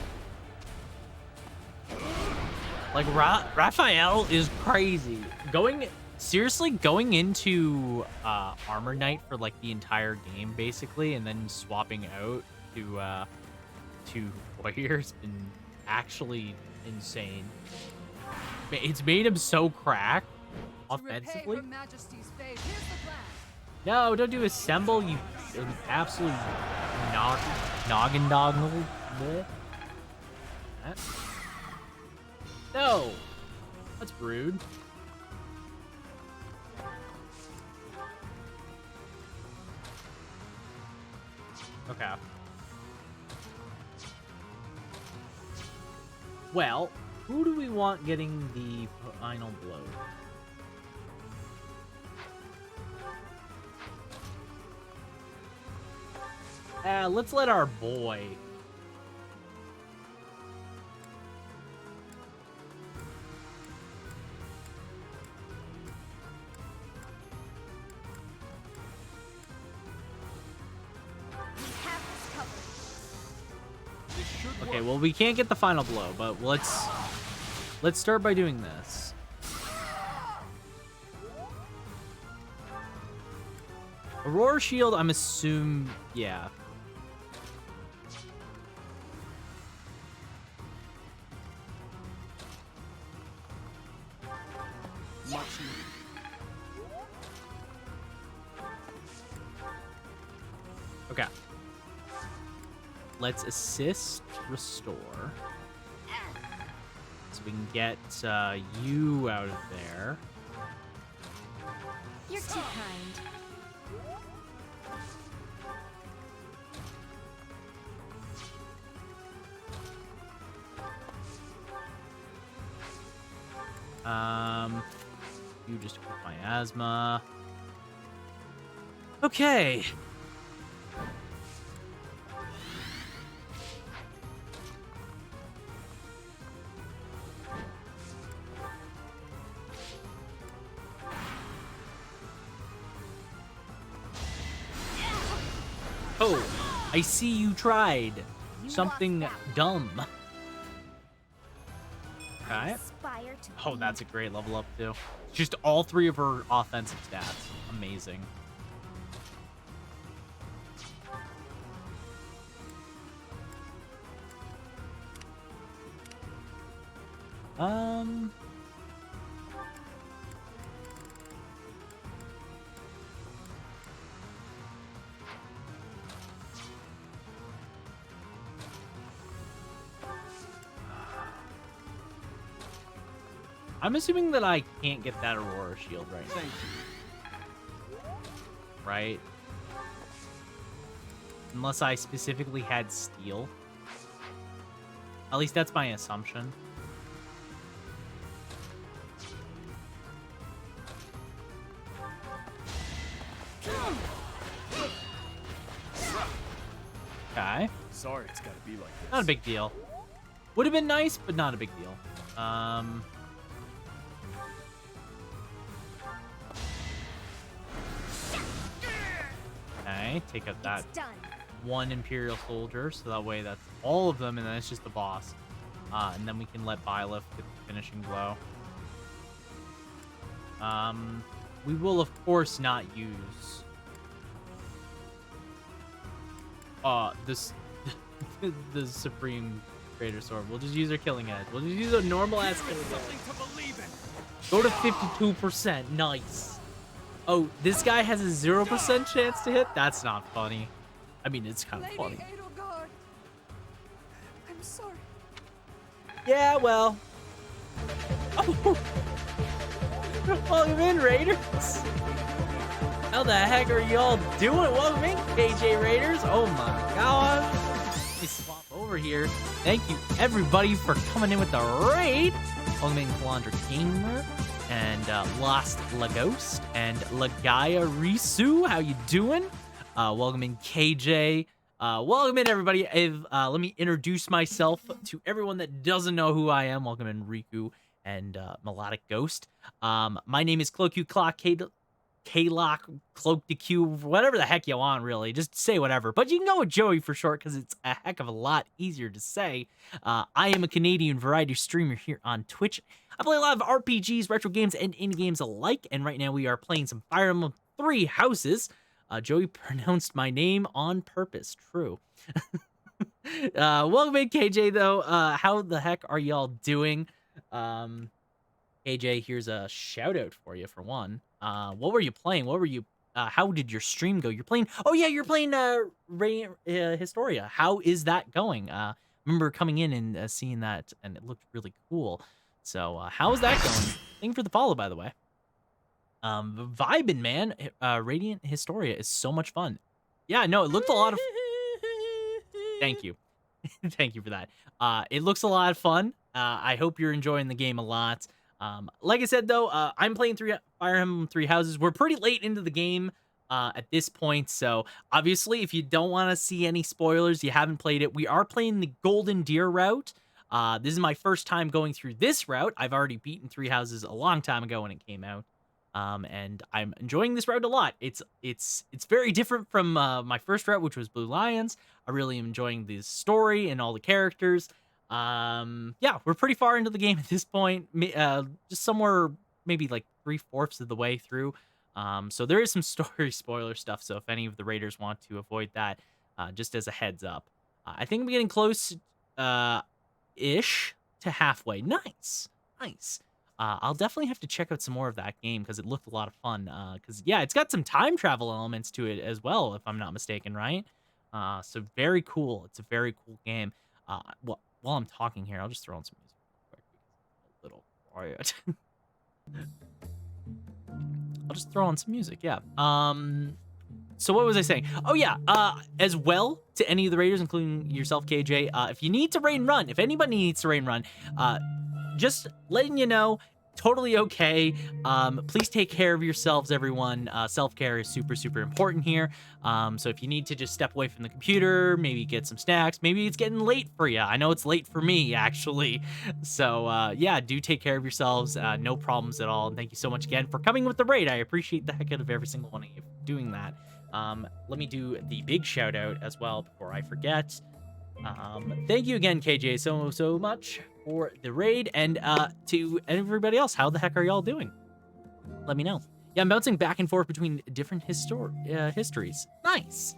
Like, Raphael is crazy. Seriously, going into Armor Knight for, like, the entire game, basically, and then swapping out to Warrior's been actually insane. It's made him so cracked offensively. No, don't do assemble, you absolute noggin dog. No, that's rude. Okay. Well, who do we want getting the final blow? Let's let our boy. Okay, well, we can't get the final blow, but let's start by doing this. Aurora Shield, I'm assuming, yeah. Okay. Let's assist restore. So we can get you out of there. You're too kind. You just quit my asthma. Okay. Oh, I see you tried something dumb. Okay. Oh, that's a great level up too. Just all three of her offensive stats. Amazing. I'm assuming that I can't get that Aurora Shield right now. Thank you. Right? Unless I specifically had steel. At least that's my assumption. Okay. Sorry, it's gotta be like this. Not a big deal. Would have been nice, but not a big deal. Okay, take out that one Imperial soldier, so that way that's all of them, and then it's just the boss. And then we can let Byleth get the finishing blow. We will, of course, not use... this... the Supreme Greater Sword. We'll just use our Killing Edge. We'll just use a normal-ass Killing Edge. Go to 52%. Nice. Oh, this guy has a 0% chance to hit? That's not funny. I mean, it's kind of funny. I'm sorry. Yeah, well. Oh. Welcome in, Raiders. How the heck are y'all doing? Welcome in, KJ Raiders. Oh my god. Let me swap over here. Thank you, everybody, for coming in with the raid. Welcome in, Kloqdq Gamer and Lost Laghost and Lagaya Risu. How you doing? Welcome in, KJ. Welcome in, everybody. Let me introduce myself to everyone that doesn't know who I am. Welcome in, Riku and Melodic Ghost. My name is Kloqdq, K-Lock, Kloqdq, whatever the heck you want, really. Just say whatever. But you can go with Joey for short because it's a heck of a lot easier to say. I am a Canadian variety streamer here on Twitch. I play a lot of RPGs, retro games, and indie games alike. And right now we are playing some Fire Emblem 3 Houses. Joey pronounced my name on purpose. True. Welcome in, KJ, though. How the heck are y'all doing? KJ, here's a shout out for you, for one. What were you playing? What were you, how did your stream go? You're playing, oh yeah, you're playing, Historia. How is that going? Remember coming in and seeing that, and it looked really cool. So, how is that going? Thank you for the follow, by the way. Vibin', man. Radiant Historia is so much fun. Yeah, no, it looked a lot of... Thank you. Thank you for that. It looks a lot of fun. I hope you're enjoying the game a lot. Like I said, though, I'm playing Fire Emblem 3 Houses. We're pretty late into the game at this point, so obviously, if you don't want to see any spoilers, you haven't played it, we are playing the Golden Deer route. This is my first time going through this route. I've already beaten 3 Houses a long time ago when it came out. And I'm enjoying this route a lot. It's very different from my first route, which was Blue Lions. I really am enjoying the story and all the characters. Yeah, we're pretty far into the game at this point. Just somewhere maybe like 3/4 of the way through. So there is some story spoiler stuff. So if any of the raiders want to avoid that, just as a heads up, I think I'm getting close, ish to halfway. Nice. I'll definitely have to check out some more of that game because it looked a lot of fun. Because, yeah, it's got some time travel elements to it as well, if I'm not mistaken, right? So very cool. It's a very cool game. Well, while I'm talking here, I'll just throw on some music real quick. A little quiet. I'll just throw on some music, yeah. So what was I saying? Oh, yeah, as well to any of the raiders, including yourself, KJ, if you need to raid and run, if anybody needs to raid and run, just letting you know, totally okay. Please take care of yourselves, everyone. Self-care is super, super important here. So if you need to just step away from the computer, maybe get some snacks, maybe it's getting late for you. I know it's late for me, actually. So yeah, do take care of yourselves. No problems at all. And thank you so much again for coming with the raid. I appreciate the heck out of every single one of you doing that. Let me do the big shout out as well before I forget. Thank you again, KJ, so much for the raid, and to everybody else, how the heck are y'all doing? Let me know. Yeah, I'm bouncing back and forth between different histories. Nice.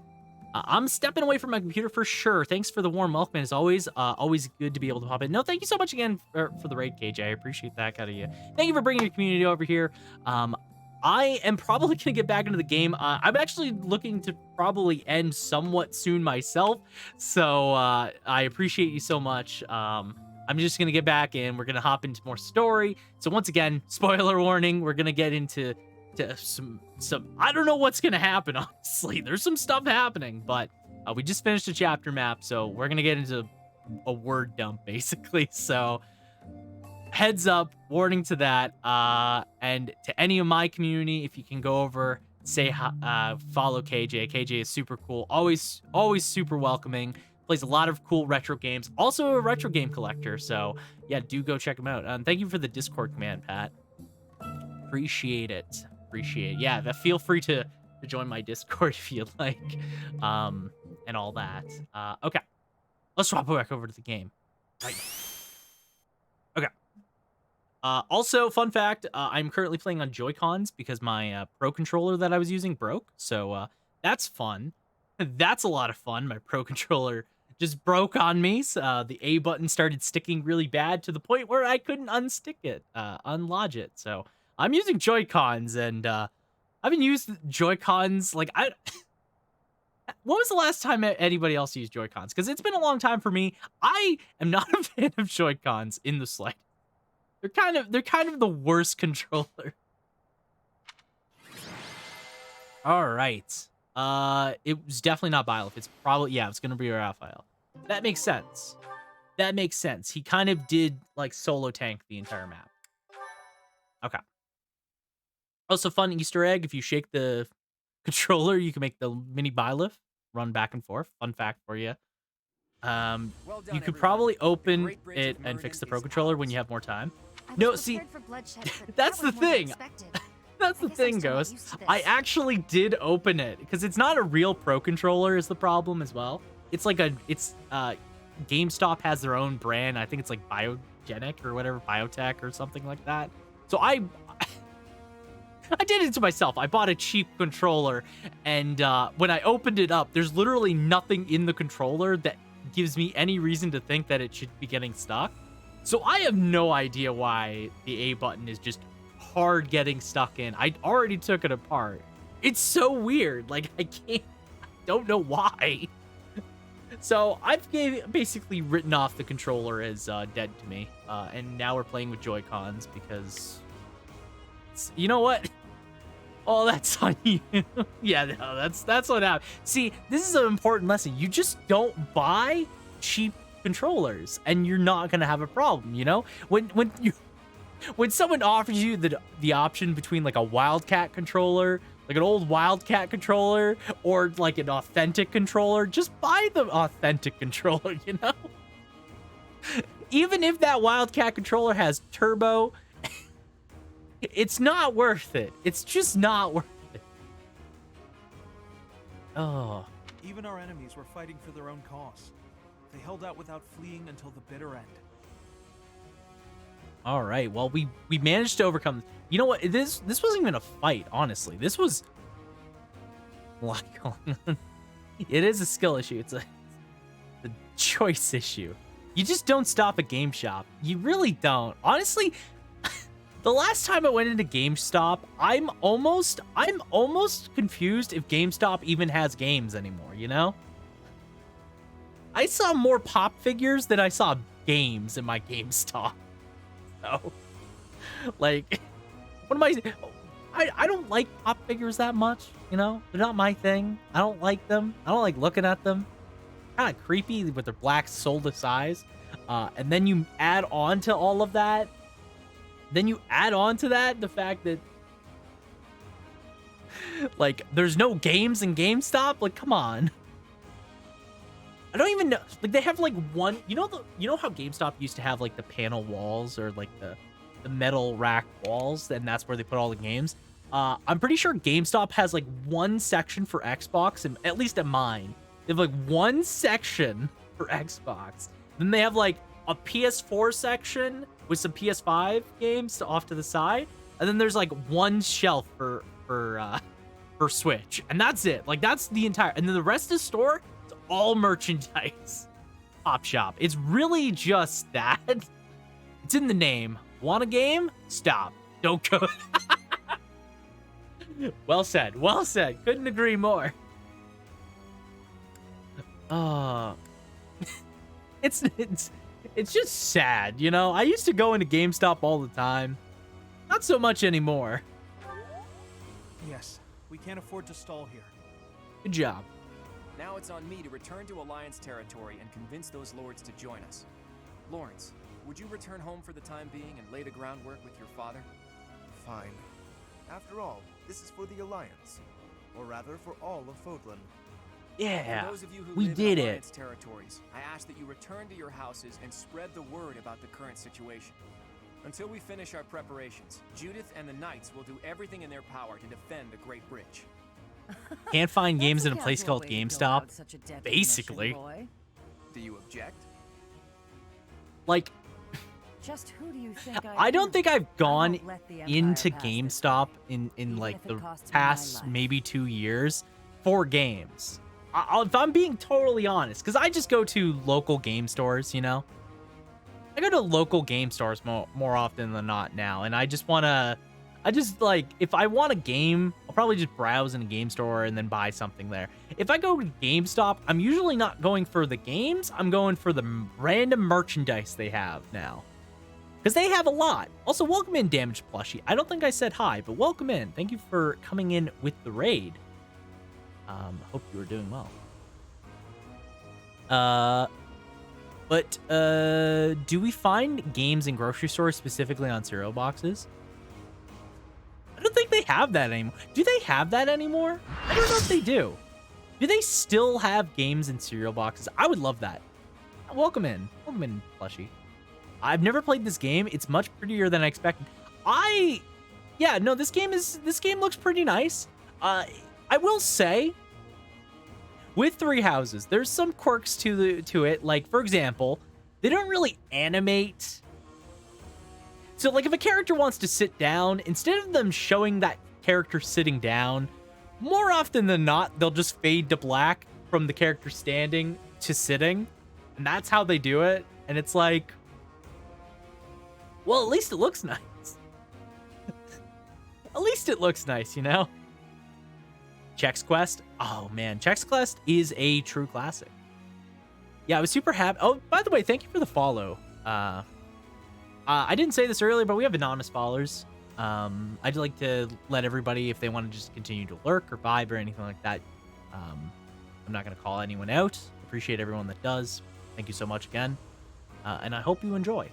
I'm stepping away from my computer for sure. Thanks for the warm welcome, as always. Always good to be able to pop in. No, thank you so much again for the raid, KJ. I appreciate that out of you. Thank you for bringing your community over here. I am probably going to get back into the game. I'm actually looking to probably end somewhat soon myself. So I appreciate you so much. I'm just gonna get back in. We're gonna hop into more story. So once again, spoiler warning, we're gonna get into some I don't know what's gonna happen, honestly. There's some stuff happening, but we just finished a chapter map, so we're gonna get into a word dump basically. So heads up, warning to that. And to any of my community, if you can go over, say follow KJ. KJ is super cool, always super welcoming, plays a lot of cool retro games, also a retro game collector. So yeah, do go check him out. Thank you for the Discord command, Pat. Appreciate it. Yeah, feel free to join my Discord if you'd like, and all that. Okay, let's swap back over to the game right now. Okay. Also, fun fact, I'm currently playing on Joy-Cons because my Pro controller that I was using broke. So that's fun. That's a lot of fun. My Pro controller just broke on me. So, the A button started sticking really bad to the point where I couldn't unstick it, unlodge it. So I'm using Joy-Cons, and I haven't used Joy-Cons like when was the last time anybody else used Joy-Cons? Because it's been a long time for me. I am not a fan of Joy-Cons in the slightest. They're kind of the worst controller. All right. It was definitely not Byleth. It's probably, yeah, it's gonna be Raphael. That makes sense. He kind of did like solo tank the entire map. Okay. Also, fun Easter egg: if you shake the controller, you can make the mini Byleth run back and forth. Fun fact for you. You could probably open it and fix the Pro controller when you have more time. No, see, that's the thing. That's the thing, Ghost. I actually did open it because it's not a real Pro controller is the problem as well. It's like GameStop has their own brand. I think it's like Biogenic or whatever, Biotech or something like that. So I did it to myself. I bought a cheap controller, and when I opened it up, there's literally nothing in the controller that gives me any reason to think that it should be getting stuck. So I have no idea why the A button is just hard getting stuck in. I already took it apart. It's so weird. Like, don't know why. So I've basically written off the controller as dead to me. And now we're playing with Joy-Cons because, you know what? Oh, that's on you. Yeah, no, that's what happened. See, this is an important lesson. You just don't buy cheap controllers, and you're not gonna have a problem. You know, when someone offers you the option between like a Wildcat controller, like an old Wildcat controller, or like an authentic controller, just buy the authentic controller. You know, even if that Wildcat controller has turbo. It's not worth it. It's just not worth it. Oh. Even our enemies were fighting for their own cause. They held out without fleeing until the bitter end. All right. Well, we managed to overcome. You know what? This wasn't even a fight, honestly. This was a lot going on. It is a skill issue. It's a choice issue. You just don't stop at Game Shop. You really don't. Honestly, the last time I went into GameStop, I'm almost confused if GameStop even has games anymore, you know? I saw more pop figures than I saw games in my GameStop. So, like, I don't like pop figures that much, you know? They're not my thing. I don't like them. I don't like looking at them. Kind of creepy with their black soulless eyes. And then you add on to all of that, the fact that, like, there's no games in GameStop. Like, come on. I don't even know. Like, they have like one. You know how GameStop used to have like the panel walls or like the metal rack walls, and that's where they put all the games. I'm pretty sure GameStop has like one section for Xbox, and at least at mine, they have like one section for Xbox. Then they have like a PS4 section with some PS5 games off to the side, and then there's like one shelf for Switch, and that's it. Like, that's the entire, and then the rest of the store, it's all merchandise. Pop shop. It's really just that. It's in the name. Want a game? Stop. Don't go. Well said. Well said. Couldn't agree more. It's just sad, you know? I used to go into GameStop all the time. Not so much anymore. Yes, we can't afford to stall here. Good job. Now it's on me to return to Alliance territory and convince those lords to join us. Lawrence, would you return home for the time being and lay the groundwork with your father? Fine. After all, this is for the Alliance. Or rather, for all of Fodlan. Yeah, For those of you who we live did in it. Alliance territories, I ask that you return to your houses and spread the word about the current situation. Until we finish our preparations, Judith and the Knights will do everything in their power to defend the Great Bridge. Can't find games in a That's place casual called way to go GameStop. about such a deadly Basically. mission, Roy. Do you object? Like, Just who do you think I don't think I've gone won't let the Empire into pass this GameStop in even like if it the costs me my past life. maybe 2 years for games. If I'm being totally honest, because I just go to local game stores, you know? I go to local game stores more often than not now, and I just like, if I want a game, I'll probably just browse in a game store and then buy something there. If I go to GameStop, I'm usually not going for the games, I'm going for the random merchandise they have now. Because they have a lot. Also, welcome in, Damaged Plushie. I don't think I said hi, but welcome in. Thank you for coming in with the raid. Hope you were doing well. Do we find games in grocery stores specifically on cereal boxes? I don't think they have that anymore. Do they have that anymore? I don't know if they do. Do they still have games in cereal boxes? I would love that. Welcome in, Plushie. I've never played this game. It's much prettier than I expected. Yeah, no, this game looks pretty nice. I will say, with Three Houses, there's some quirks to it. Like, for example, they don't really animate. So, like, if a character wants to sit down, instead of them showing that character sitting down, more often than not, they'll just fade to black from the character standing to sitting. And that's how they do it. And it's like, well, at least it looks nice. At least it looks nice, you know? Chex Quest. Oh, man. Chex Quest is a true classic. Yeah, I was super happy. Oh, by the way, thank you for the follow. I didn't say this earlier, but we have anonymous followers. I'd like to let everybody, if they want to just continue to lurk or vibe or anything like that, I'm not going to call anyone out. Appreciate everyone that does. Thank you so much again. And I hope you enjoy.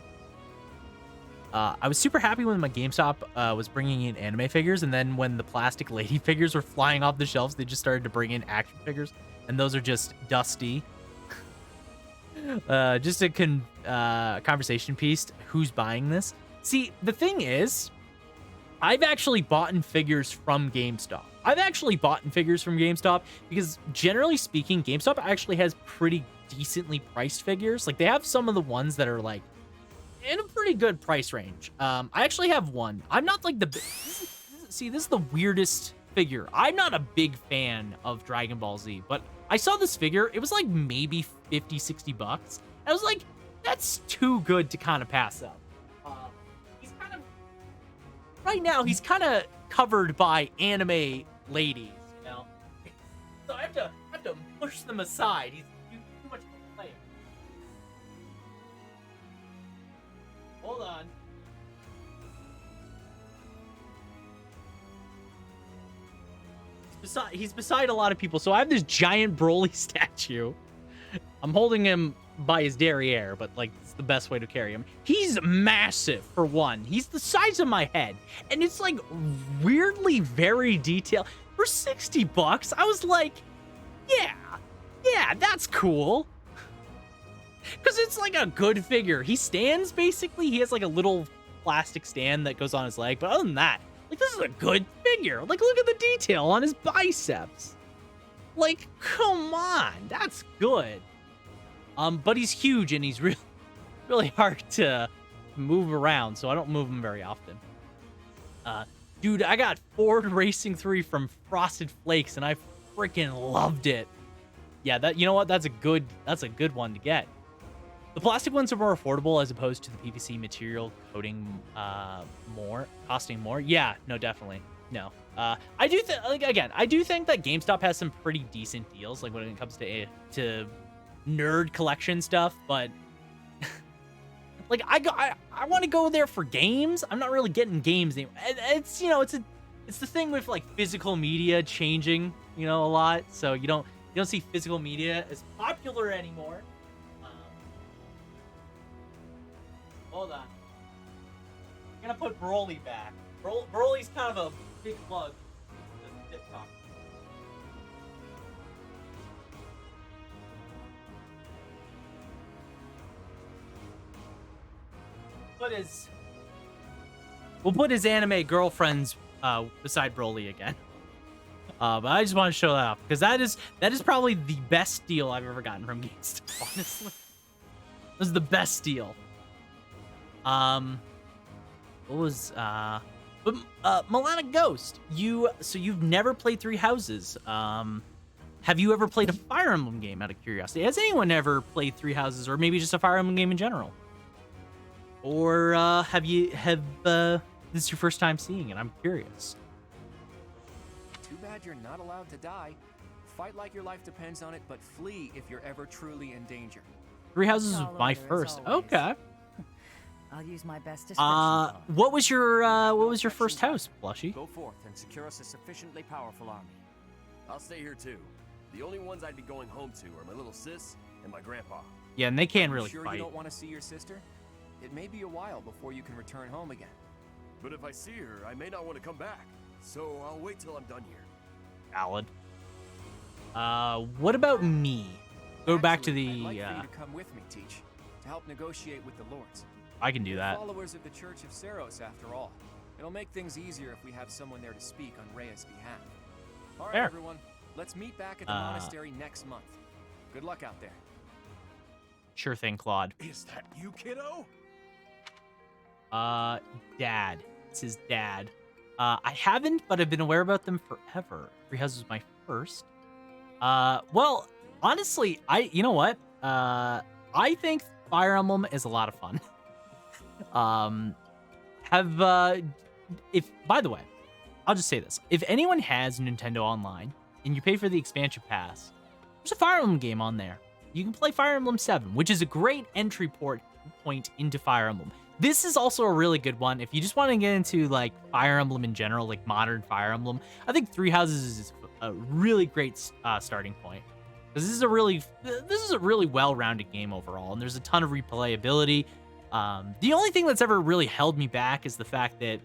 I was super happy when my GameStop was bringing in anime figures, and then when the plastic lady figures were flying off the shelves, they just started to bring in action figures, and those are just dusty. Just a conversation piece. Who's buying this? See, the thing is, I've actually bought figures from GameStop. Because generally speaking, GameStop actually has pretty decently priced figures. Like, they have some of the ones that are like in a pretty good price range. I actually have one. I'm not like see, this is the weirdest figure. I'm not a big fan of Dragon Ball Z, but I saw this figure. It was like maybe 50, 60 bucks. I was like, that's too good to kind of pass up. Right now, he's kind of covered by anime ladies, you know? So I have to push them aside. He's too much of a player. Hold on. He's beside a lot of people. So I have this giant Broly statue. I'm holding him by his derriere, but like it's the best way to carry him. He's massive for one. He's the size of my head, and it's like weirdly very detailed. For 60 bucks, I was like, yeah, that's cool. Because it's like a good figure. He stands basically. He has like a little plastic stand that goes on his leg, but other than that, like this is a good figure. Like look at the detail on his biceps. Like, come on, that's good. But he's huge and he's really hard to move around, so I don't move him very often. Dude, I got Ford Racing 3 from Frosted Flakes and I freaking loved it. Yeah, that, you know what? That's a good one to get. The plastic ones are more affordable as opposed to the PVC material costing more. Yeah, no, definitely. No. I do think that GameStop has some pretty decent deals, like when it comes to nerd collection stuff, but Like, I want to go there for games. I'm not really getting games anymore. It's, you know, it's the thing with like physical media changing, you know, a lot. So you don't see physical media as popular anymore. Hold on. I'm gonna put Broly back. Broly's kind of a big bug. TikTok. We'll put his anime girlfriends beside Broly again. But I just want to show that off because that is probably the best deal I've ever gotten from GameStop. Honestly, this is the best deal. What was but Milana Ghost, you've never played Three Houses. Have you ever played a Fire Emblem game out of curiosity? Has anyone ever played Three Houses or maybe just a Fire Emblem game in general? Or this is your first time seeing it? I'm curious. Too bad you're not allowed to die. Fight like your life depends on it, but flee if you're ever truly in danger. Three Houses was my first. Okay. I'll use my best discretion. What was your first house, Blushy? Go forth and secure us a sufficiently powerful army. I'll stay here too. The only ones I'd be going home to are my little sis and my grandpa. Yeah, and they can't really sure fight. You don't want to see your sister? It may be a while before you can return home again. But if I see her, I may not want to come back. So I'll wait till I'm done here. Valid. What about me? Go back to the. I'd like for you to come with me, Teach, to help negotiate with the lords. I can do We're that. Followers of the Church of Seros, after all. It'll make things easier if we have someone there to speak on Rhea's behalf. All right, Fair. everyone. Let's meet back at the monastery next month. Good luck out there. Sure thing, Claude. Is that you, kiddo? Dad. It's his dad. I haven't, but I've been aware about them forever. Three Houses was my first. Well, honestly, you know what? I think Fire Emblem is a lot of fun. By the way, I'll just say this. If anyone has Nintendo Online and you pay for the expansion pass, there's a Fire Emblem game on there. You can play Fire Emblem 7, which is a great entry point into Fire Emblem. This is also a really good one. If you just want to get into like Fire Emblem in general, like modern Fire Emblem, I think Three Houses is a really great starting point. Because this is a really well-rounded game overall, and there's a ton of replayability. The only thing that's ever really held me back is the fact that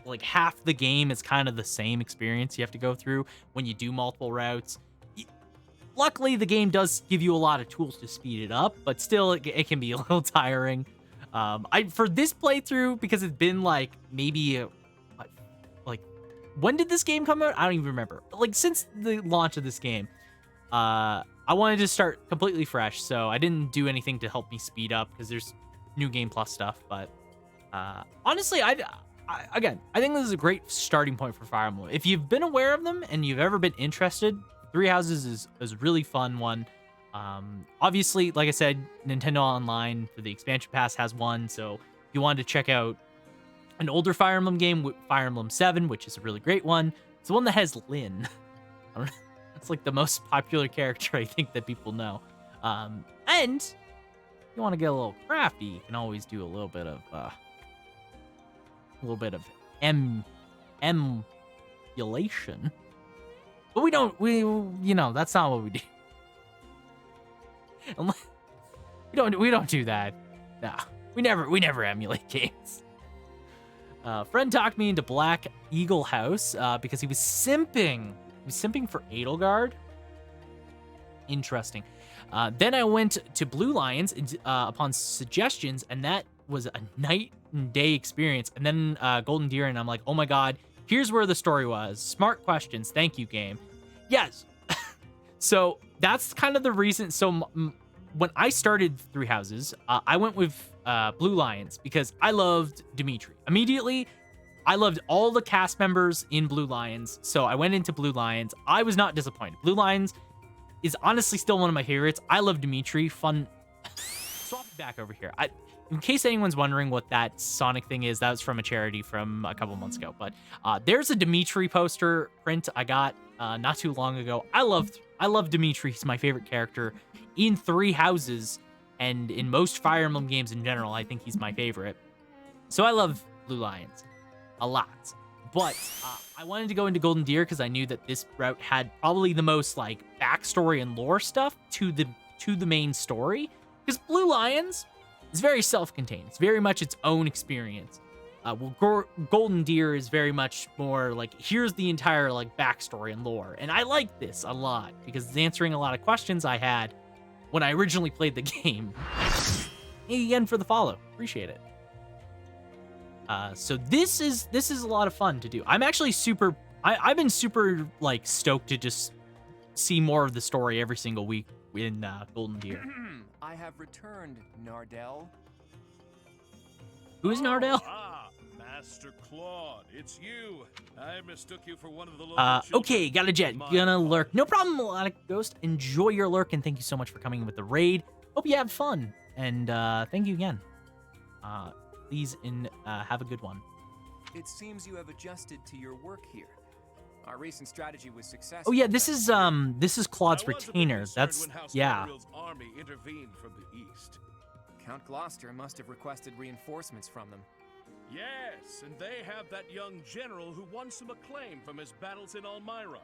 like half the game is kind of the same experience you have to go through when you do multiple routes. Luckily, the game does give you a lot of tools to speed it up, but still, it can be a little tiring. For this playthrough, because it's been like maybe like when did this game come out? I don't even remember. Like since the launch of this game, I wanted to start completely fresh, so I didn't do anything to help me speed up because there's new game plus stuff. But honestly, I think this is a great starting point for Fire Emblem. If you've been aware of them and you've ever been interested, Three Houses is a really fun one. Obviously, like I said, Nintendo Online for the expansion pass has one, so if you wanted to check out an older Fire Emblem game, Fire Emblem 7, which is a really great one. It's the one that has Lyn. It's like the most popular character I think that people know. And if you want to get a little crafty, you can always do a little bit of emulation. But we that's not what we do. We don't do that. No, we never emulate games. Friend talked me into Black Eagle House because he was simping. He was simping for Edelgard. Interesting. Then I went to Blue Lions upon suggestions, and that was a night and day experience. And then Golden Deer, and I'm like, oh my god, here's where the story was. Smart questions. Thank you, game. Yes. So that's kind of the reason. So when I started Three Houses, I went with Blue Lions because I loved Dimitri. Immediately, I loved all the cast members in Blue Lions. So I went into Blue Lions. I was not disappointed. Blue Lions is honestly still one of my favorites. I love Dimitri. Fun. Swap it back over here. In case anyone's wondering what that Sonic thing is, that was from a charity from a couple months ago. But there's a Dimitri poster print I got not too long ago. I love Dimitri. He's my favorite character in Three Houses. And in most Fire Emblem games in general, I think he's my favorite. So I love Blue Lions a lot. But I wanted to go into Golden Deer because I knew that this route had probably the most like backstory and lore stuff to the main story. Because Blue Lions is very self-contained. It's very much its own experience. Golden Deer is very much more like, here's the entire like backstory and lore. And I like this a lot because it's answering a lot of questions I had when I originally played the game. Hey again for the follow. Appreciate it. So this is a lot of fun to do. I'm actually I've been super like stoked to just see more of the story every single week in Golden Deer. I have returned, Nardell. Who is Nardell? Master Claude, it's you. I mistook you for one of the local okay, got a jet. Gonna lurk. No problem, Melodic Ghost. Enjoy your lurk, and thank you so much for coming with the raid. Hope you have fun, and thank you again. Please have a good one. It seems you have adjusted to your work here. Our recent strategy was successful. Oh yeah, this is Claude's retainer. That's yeah. Army intervened from the east. Count Gloucester must have requested reinforcements from them. Yes, and they have that young general who won some acclaim from his battles in Elmira.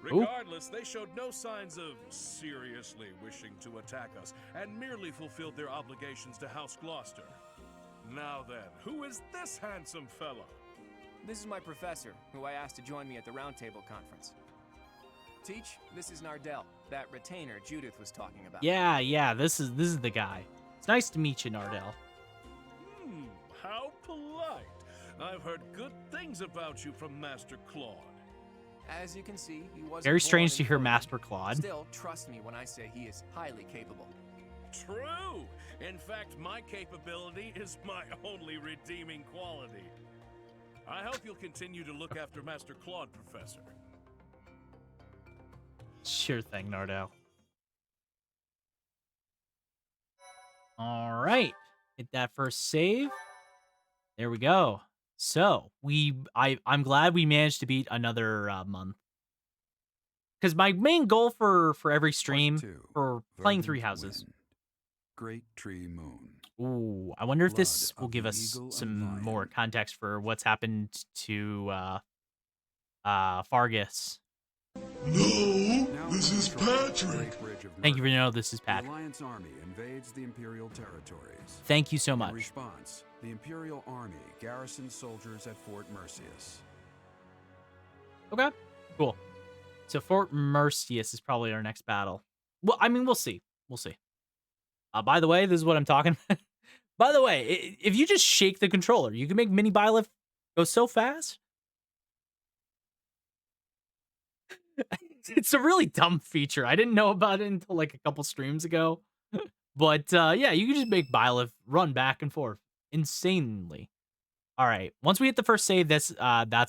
Regardless, they showed no signs of seriously wishing to attack us, and merely fulfilled their obligations to House Gloucester. Now then, who is this handsome fellow? This is my professor, who I asked to join me at the Roundtable Conference. Teach, this is Nardell, that retainer Judith was talking about. Yeah, this is the guy. It's nice to meet you, Nardell. How polite. I've heard good things about you from Master Claude. As you can see, he was very strange to hear Master Claude. Still, trust me when I say he is highly capable. True. In fact, my capability is my only redeeming quality. I hope you'll continue to look after Master Claude, Professor. Sure thing, Nardell. All right, hit that first save. There we go. So I'm glad we managed to beat another month. Because my main goal for every stream for playing Three Houses. Great Tree Moon. Ooh, I wonder if this will give us some more context for what's happened to Fargus. No, this is Patrick. Thank you for knowing this is Patrick. The Alliance Army invades the Imperial territories. Thank you so much. In response, the Imperial Army garrisons soldiers at Fort Mercius. Okay, cool. So Fort Mercius is probably our next battle. Well, I mean, we'll see. We'll see. By the way, this is what I'm talking about. By the way, if you just shake the controller, you can make mini Byleth go so fast. It's a really dumb feature. I didn't know about it until like a couple streams ago. But yeah, you can just make Byleth run back and forth insanely. All right, once we hit the first save, that's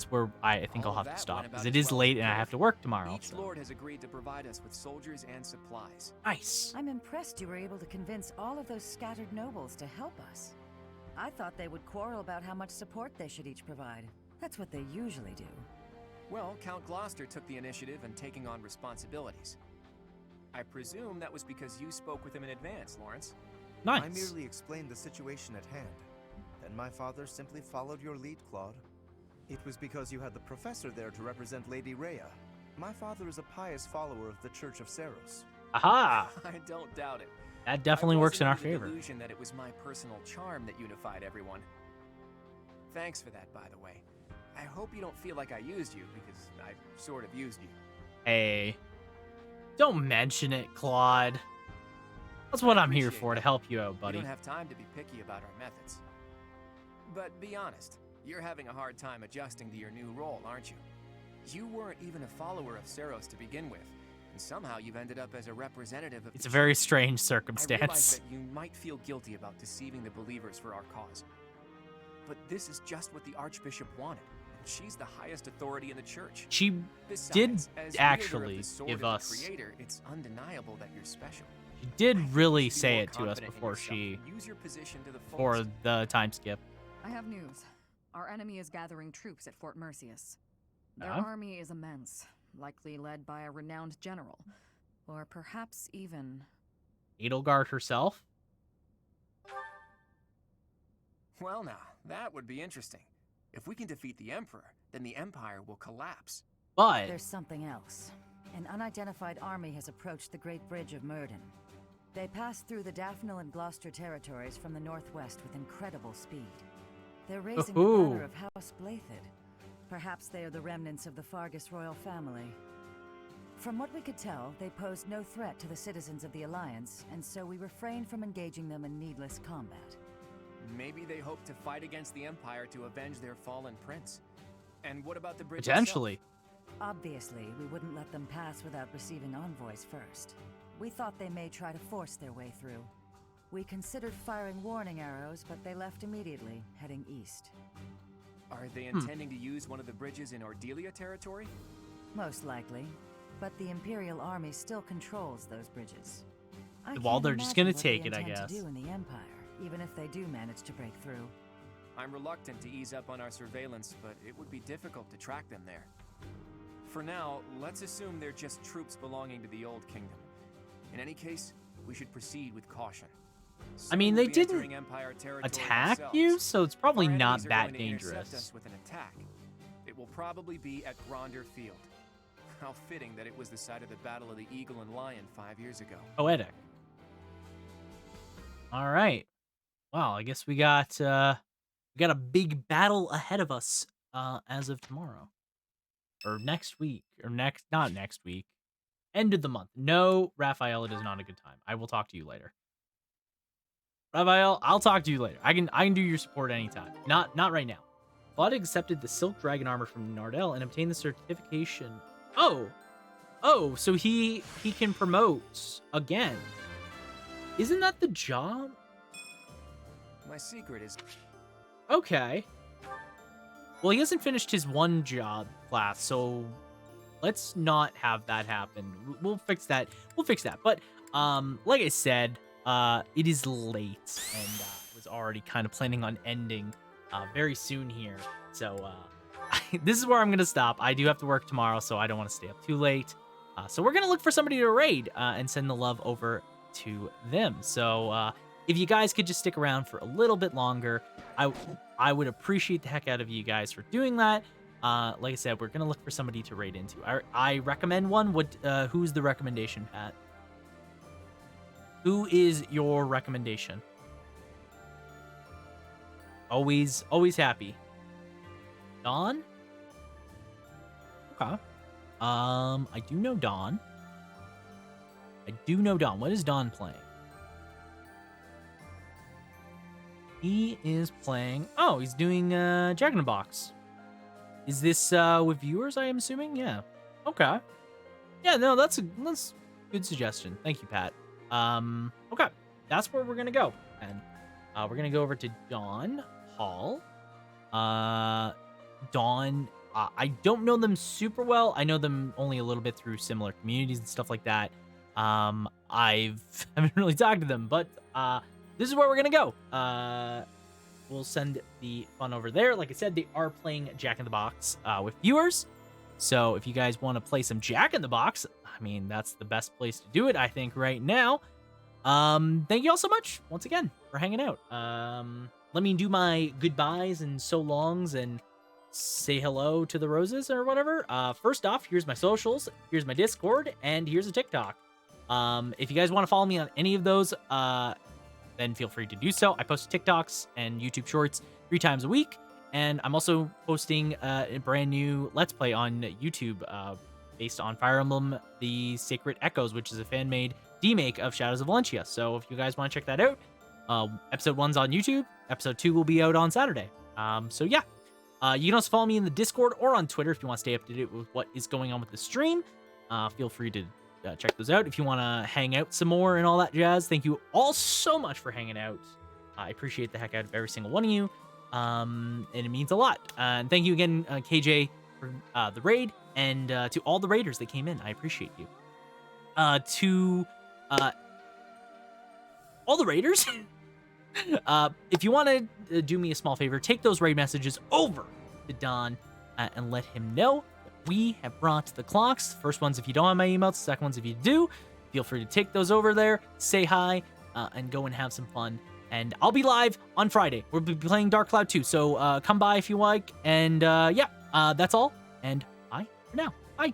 where I think I'll have to stop because it is late and I have to work tomorrow. Each lord has agreed to provide us with soldiers and supplies. Nice. I'm impressed you were able to convince all of those scattered nobles to help us. I thought they would quarrel about how much support they should each provide. That's what they usually do. Well, Count Gloucester took the initiative in taking on responsibilities. I presume that was because you spoke with him in advance, Lawrence. Nice. I merely explained the situation at hand. And my father simply followed your lead, Claude. It was because you had the professor there to represent Lady Rhea. My father is a pious follower of the Church of Seros. Aha! I don't doubt it. That definitely works in our I was under favor. the delusion that it was my personal charm that unified everyone. Thanks for that, by the way. I hope you don't feel like I used you, because I sort of used you. Hey, don't mention it, Claude. That's what I'm here for, to help you out, buddy. We don't have time to be picky about our methods. But be honest, you're having a hard time adjusting to your new role, aren't you? You weren't even a follower of Seros to begin with, and somehow you've ended up as a representative of It's a very strange circumstance. I realize that you might feel guilty about deceiving the believers for our cause. But this is just what the Archbishop wanted. And she's the highest authority in the church. She Besides, did as actually wielder of the sword give of the us... Creator, it's undeniable that you're special. She did really Be say more it to us confident in before yourself. she... Use your position to the For fullest. the time skip. I have news. Our enemy is gathering troops at Fort Mercius. Their Huh? army is immense, likely led by a renowned general, or perhaps even Edelgard herself. Well now, that would be interesting. If we can defeat the Emperor, then the Empire will collapse. But there's something else. An unidentified army has approached the Great Bridge of Murden. They passed through the Daphne and Gloucester territories from the northwest with incredible speed. They're raising the banner of House Blathid. Perhaps they are the remnants of the Fargus royal family. From what we could tell, they posed no threat to the citizens of the Alliance, and so we refrained from engaging them in needless combat. Maybe they hope to fight against the Empire to avenge their fallen prince. And what about the bridge potentially itself? Obviously, we wouldn't let them pass without receiving envoys first. We thought they may try to force their way through. We considered firing warning arrows, but they left immediately, heading east. Are they intending to use one of the bridges in Ordelia territory? Most likely, but the Imperial Army still controls those bridges. Well, they're just gonna take it, I guess. To do in the Empire, even if they do manage to break through. I'm reluctant to ease up on our surveillance, but it would be difficult to track them there. For now, let's assume they're just troops belonging to the Old Kingdom. In any case, we should proceed with caution. I mean, they didn't attack you, so it's probably not that dangerous. Us with an attack. It will probably be at Gronder Field. How fitting that it was the site of the Battle of the Eagle and Lion 5 years ago. Poetic. All right. Wow, I guess we got a big battle ahead of us as of tomorrow. Or next week. Or not next week. End of the month. No, Raphael, it is not a good time. I will talk to you later. Raphael, I'll talk to you later. I can do your support anytime. Not right now. Kloqdq accepted the Silk Dragon armor from Nardel and obtained the certification. Oh, so he can promote again. Isn't that the job? My secret is... Okay. Well, he hasn't finished his one job class, so let's not have that happen. We'll fix that. But like I said, it is late, and I was already kind of planning on ending very soon here. So this is where I'm gonna stop. I do have to work tomorrow, so I don't want to stay up too late. So we're gonna look for somebody to raid and send the love over to them. So if you guys could just stick around for a little bit longer, I would appreciate the heck out of you guys for doing that. Like I said, we're gonna look for somebody to raid into. I recommend one. Who's the recommendation, Pat? Who is your recommendation? Always happy. Dawn? Okay. I do know Dawn. What is Dawn playing? He is playing... Oh, he's doing Jack in the Box. Is this with viewers, I am assuming? Yeah. Okay. Yeah, no, that's a good suggestion. Thank you, Pat. Okay. That's where we're going to go. And we're going to go over to Dawn Hall. Dawn, I don't know them super well. I know them only a little bit through similar communities and stuff like that. I haven't really talked to them, but this is where we're gonna go. We'll send the fun over there. Like I said, they are playing Jack in the Box with viewers. So if you guys want to play some Jack in the Box, I mean, that's the best place to do it, I think, right now. Thank you all so much, once again, for hanging out. Let me do my goodbyes and so longs and say hello to the roses or whatever. First off, here's my socials, here's my Discord, and here's a TikTok. If you guys want to follow me on any of those, then feel free to do so. I post TikToks and YouTube Shorts 3 times a week, and I'm also posting a brand new Let's Play on YouTube based on Fire Emblem: The Sacred Echoes, which is a fan-made remake of Shadows of Valencia. So if you guys want to check that out, episode 1's on YouTube. Episode 2 will be out on Saturday. So yeah. You can also follow me in the Discord or on Twitter if you want to stay up to date with what is going on with the stream. Feel free to check those out if you want to hang out some more and all that jazz. Thank you all so much for hanging out. I appreciate the heck out of every single one of you, and it means a lot. And thank you again, KJ, for the raid, and to all the raiders that came in. I appreciate you. To all the raiders, if you want to do me a small favor, take those raid messages over to Don and let him know that we have brought the clocks. First one's if you don't have my emails, second one's if you do. If feel free to take those over there, say hi, and go and have some fun. And I'll be live on Friday. We'll be playing Dark Cloud 2, so come by if you like. And yeah, that's all. And bye for now. Bye.